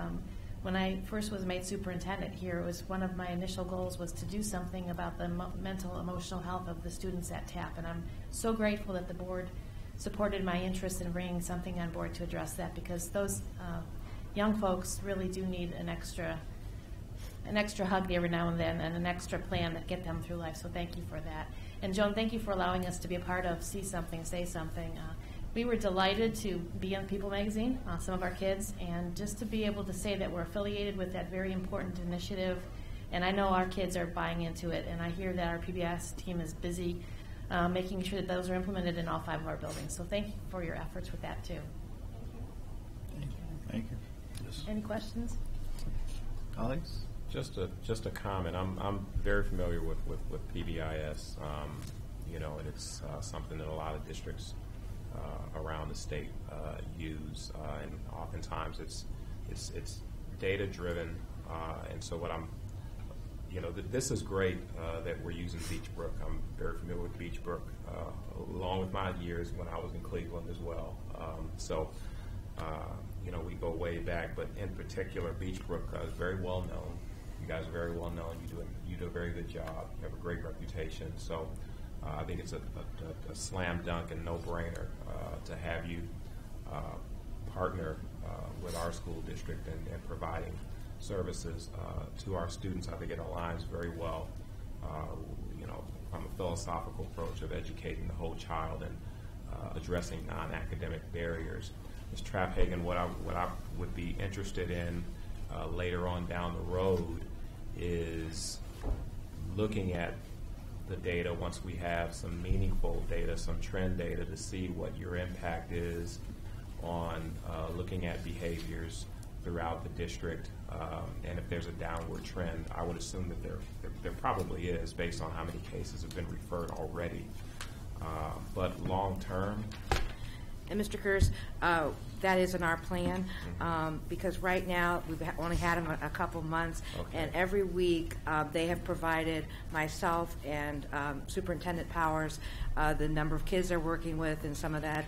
When I first was made superintendent here, it was one of my initial goals was to do something about the mental, emotional health of the students at TAP. And I'm so grateful that the board supported my interest in bringing something on board to address that, because those young folks really do need an extra hug every now and then, and an extra plan that get them through life. So thank you for that. And Joan, thank you for allowing us to be a part of See Something, Say Something. We were delighted to be on People magazine, some of our kids, and just to be able to say that we're affiliated with that very important initiative. And I know our kids are buying into it, and I hear that our PBS team is busy making sure that those are implemented in all 5 of our buildings. So thank you for your efforts with that too. Thank you. Yes. Any questions? Colleagues? Just a comment. I'm very familiar with PBIS, and it's something that a lot of districts around the state use, and oftentimes it's data driven, and so what this is great that we're using Beachbrook. I'm very familiar with Beachbrook, along with my years when I was in Cleveland as well. We go way back, but in particular, Beachbrook is very well known. You guys are very well known. You do a very good job. You have a great reputation. So I think it's a slam dunk and no-brainer to have you partner with our school district and providing services to our students. I think it aligns very well, from a philosophical approach of educating the whole child and addressing non-academic barriers. Ms. Trapphagen, what I would be interested in later on down the road is looking at the data once we have some meaningful data, some trend data, to see what your impact is on looking at behaviors throughout the district, and if there's a downward trend. I would assume that there probably is, based on how many cases have been referred already. But long term. And Mr. Kurz, that is in our plan, because right now we've only had them a couple months, and every week they have provided myself and Superintendent Powers the number of kids they're working with and some of that,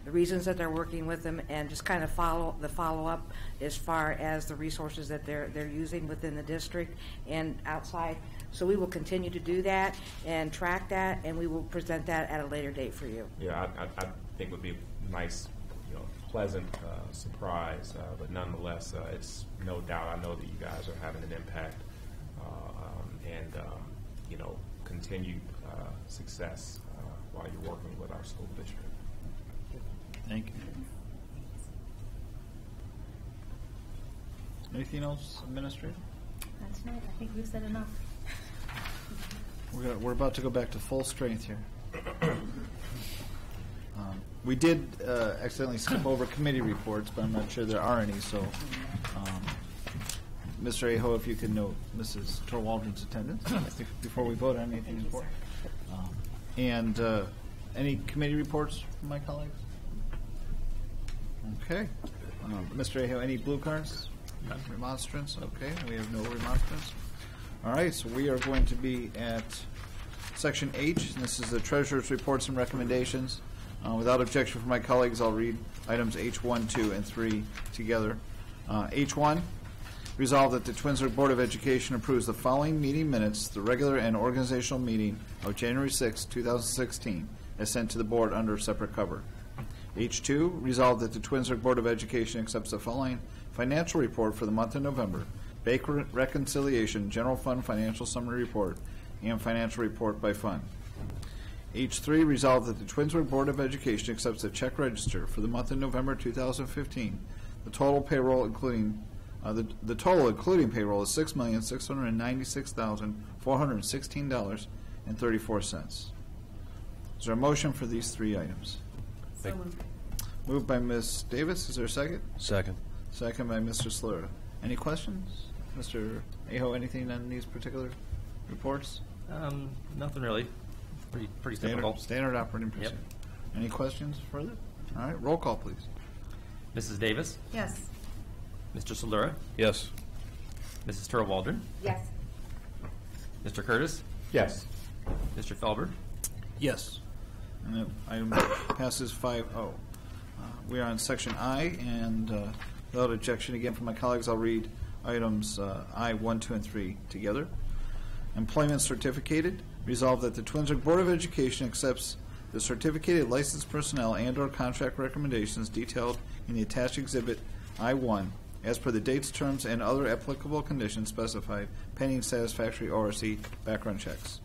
the reasons that they're working with them, and just kind of follow up as far as the resources that they're using within the district and outside. So we will continue to do that and track that, and we will present that at a later date for you. Yeah, I think would be a nice, pleasant surprise, but nonetheless, it's no doubt. I know that you guys are having an impact, and continued success while you're working with our school district. Thank you. Anything else, Administrator? Not tonight. I think we've said enough. We're about to go back to full strength here. We did accidentally skip over committee reports, but I'm not sure there are any. So, Mr. Aho, if you could note Mrs. Torwaldron's attendance before we vote on anything important. And any committee reports from my colleagues? Okay. Mr. Aho, any blue cards? Remonstrance? Okay, we have no remonstrance. All right, so we are going to be at Section H, and this is the Treasurer's Reports and Recommendations. Without objection from my colleagues, I'll read items H1, 2, and 3 together. H1, resolved that the Twinsburg Board of Education approves the following meeting minutes, the regular and organizational meeting of January 6, 2016, as sent to the board under separate cover. H2, resolved that the Twinsburg Board of Education accepts the following financial report for the month of November: Bank Reconciliation, General Fund Financial Summary Report, and Financial Report by Fund. H3, resolved that the Twinsburg Board of Education accepts the check register for the month of November 2015. The total payroll, including payroll, is $6,696,416.34. Is there a motion for these three items? So moved. Moved by Ms. Davis. Is there a second? Second. Second by Mr. Slura. Any questions? Mr. Aho, anything on these particular reports? Nothing really. Pretty typical. Standard operating procedure. Any questions further? All right, roll call, please. Mrs. Davis? Yes. Mr. Solera? Yes. Mrs. Turl Waldron? Yes. Mr. Curtis? Yes. Mr. Felber? Yes. And that item passes 5-0. We are on section I, and without objection again from my colleagues, I'll read items I, 1, 2, and 3 together. Employment certificated. Resolved that the Twinsburg Board of Education accepts the certificated licensed personnel and/or contract recommendations detailed in the attached exhibit I-1 as per the dates, terms, and other applicable conditions specified pending satisfactory ORC background checks.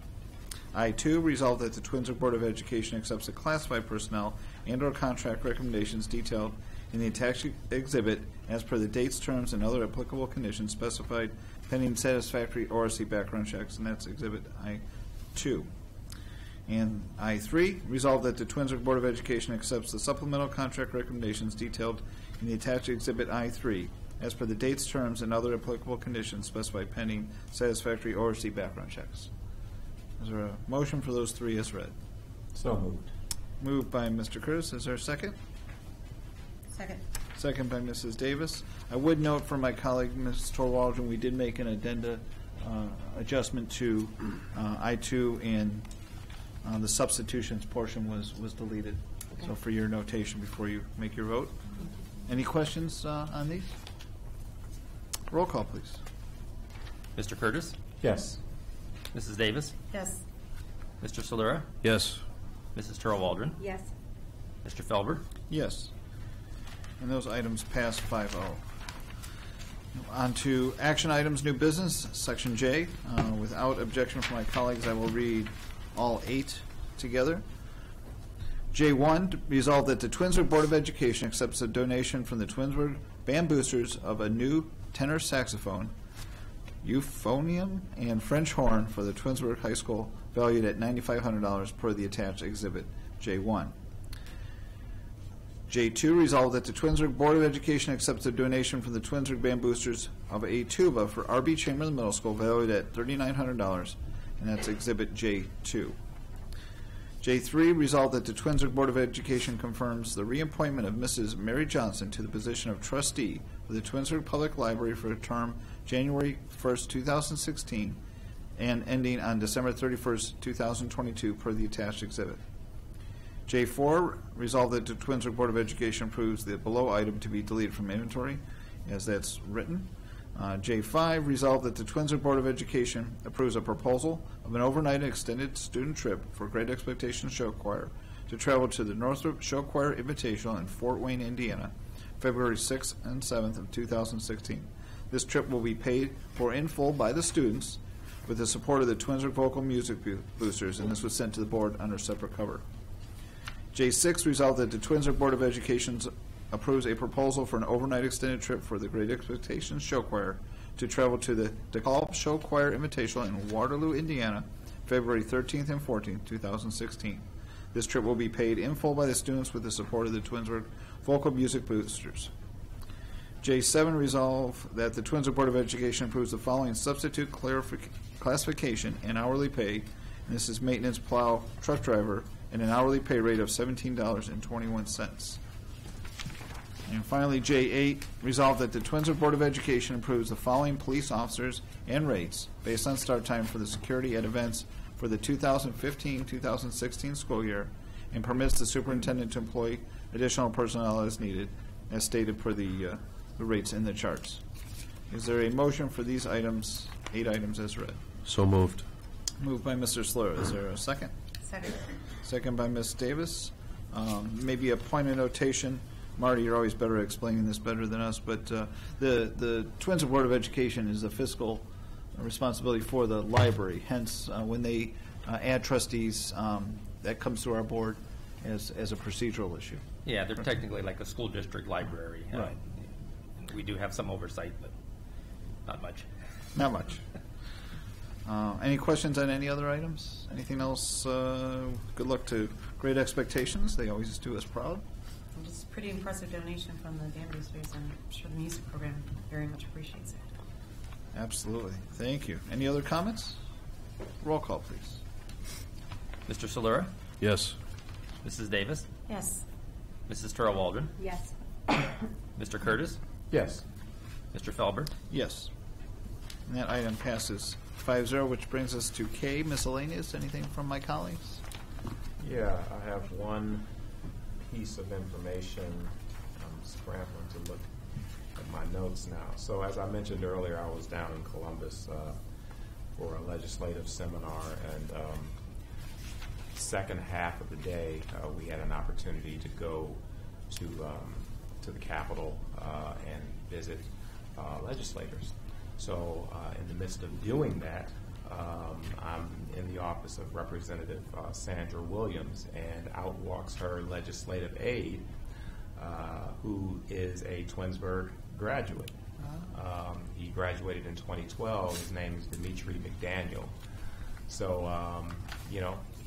I-2, resolved that the Twinsburg Board of Education accepts the classified personnel and/or contract recommendations detailed in the attached exhibit as per the dates, terms, and other applicable conditions specified pending satisfactory ORC background checks, and that's exhibit I-2. And I-3, resolved that the Twinsburg Board of Education accepts the supplemental contract recommendations detailed in the attached exhibit I-3 as per the dates, terms, and other applicable conditions specified pending satisfactory ORC background checks. Is there a motion for those three as read? So moved. Moved by Mr. Curtis. Is there a second? Second. Second by Mrs. Davis. I would note for my colleague, Ms. Torwaldron, we did make an addenda adjustment to I-2, and the substitutions portion was deleted. Okay. So for your notation before you make your vote. Any questions on these? Roll call, please. Mr. Curtis? Yes. Mrs. Davis? Yes. Mr. Solera? Yes. Mrs. Turl Waldron? Yes. Mr. Felber? Yes. And those items pass 5-0. On to action items, new business, section J. Without objection from my colleagues, I will read all 8 together. J1, resolved that the Twinsburg Board of Education accepts a donation from the Twinsburg Band Boosters of a new tenor saxophone, euphonium, and French horn for the Twinsburg High School, valued at $9,500 per the attached exhibit J1. J2, resolved that the Twinsburg Board of Education accepts a donation from the Twinsburg Band Boosters of a tuba for R.B. Chamberlain Middle School, valued at $3,900, and that's exhibit J2. J3, resolved that the Twinsburg Board of Education confirms the reappointment of Mrs. Mary Johnson to the position of trustee for the Twinsburg Public Library for a term January 1st, 2016, and ending on December 31st, 2022, per the attached exhibit. J4, resolved that the Twinsburg Board of Education approves the below item to be deleted from inventory, as that's written. J5, resolved that the Twinsburg Board of Education approves a proposal of an overnight extended student trip for Great Expectations Show Choir to travel to the Northrop Show Choir Invitational in Fort Wayne, Indiana, February 6th and 7th of 2016. This trip will be paid for in full by the students with the support of the Twinsburg Vocal Music Boosters, and this was sent to the board under separate cover. J6, resolved that the Twinsburg Board of Education approves a proposal for an overnight extended trip for the Great Expectations Show Choir to travel to the DeKalb Show Choir Invitational in Waterloo, Indiana, February 13th and 14th, 2016. This trip will be paid in full by the students with the support of the Twinsburg Vocal Music Boosters. J7, resolve that the Twinsburg Board of Education approves the following substitute classification and hourly pay, and this is maintenance plow truck driver, and an hourly pay rate of $17.21. And finally, J8, resolved that the Twinsburg Board of Education approves the following police officers and rates based on start time for the security at events for the 2015-2016 school year, and permits the superintendent to employ additional personnel as needed, as stated per the rates in the charts. Is there a motion for these items, 8 items as read? So moved. Moved by Mr. Slur. Is there a second? Second. Second by Ms. Davis. Maybe a point of notation. Marty, you're always better at explaining this better than us, but the Twinsburg Board of Education is the fiscal responsibility for the library. Hence, when they add trustees, that comes through our board as a procedural issue. Yeah, they're technically like a school district library. Right. We do have some oversight, but not much. Not much. Any questions on any other items? Anything else? Good luck to Great Expectations. They always do us proud. And just a pretty impressive donation from the Danbury space. I'm sure the music program very much appreciates it. Absolutely. Thank you. Any other comments? Roll call, please. Mr. Solera? Yes. Mrs. Davis? Yes. Mrs. Turl Waldron? Yes. Mr. Curtis? Yes. Mr. Felber? Yes. And that item passes 5-0, which brings us to K, miscellaneous. Anything from my colleagues? Yeah, I have one piece of information. I'm scrambling to look at my notes now. So as I mentioned earlier, I was down in Columbus for a legislative seminar, and second half of the day, we had an opportunity to go to the Capitol and visit legislators. So in the midst of doing that, I'm in the office of Representative Sandra Williams, and out walks her legislative aide, who is a Twinsburg graduate. He graduated in 2012. His name is Dimitri McDaniel. So,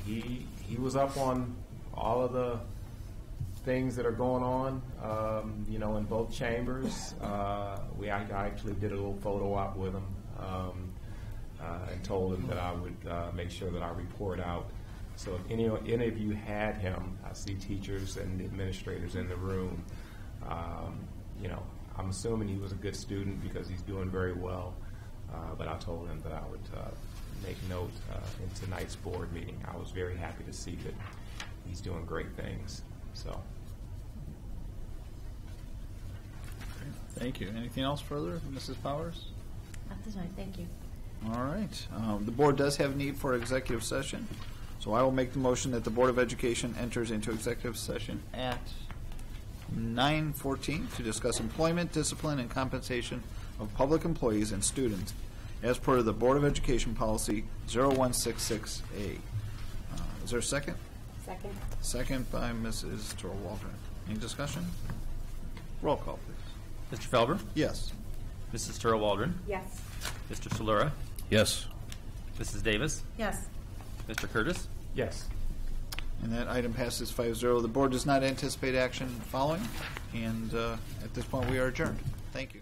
he was up on all of the things that are going on, in both chambers. I actually did a little photo op with him and told him that I would make sure that I report out. So if any of you had him, I see teachers and administrators in the room. I'm assuming he was a good student because he's doing very well. But I told him that I would make note in tonight's board meeting. I was very happy to see that he's doing great things. So. Thank you. Anything else further, Mrs. Powers? Not tonight, thank you. All right. The board does have need for executive session, so I will make the motion that the Board of Education enters into executive session at 9:14 to discuss employment, discipline, and compensation of public employees and students as per the Board of Education Policy 0166A. Is there a second? Second. Second by Mrs. Turl Waldron. Any discussion? Roll call, please. Mr. Felber? Yes. Mrs. Turl Waldron? Yes. Mr. Solera? Yes. Mrs. Davis? Yes. Mr. Curtis? Yes. And that item passes 5-0. The board does not anticipate action following, and at this point we are adjourned. Thank you.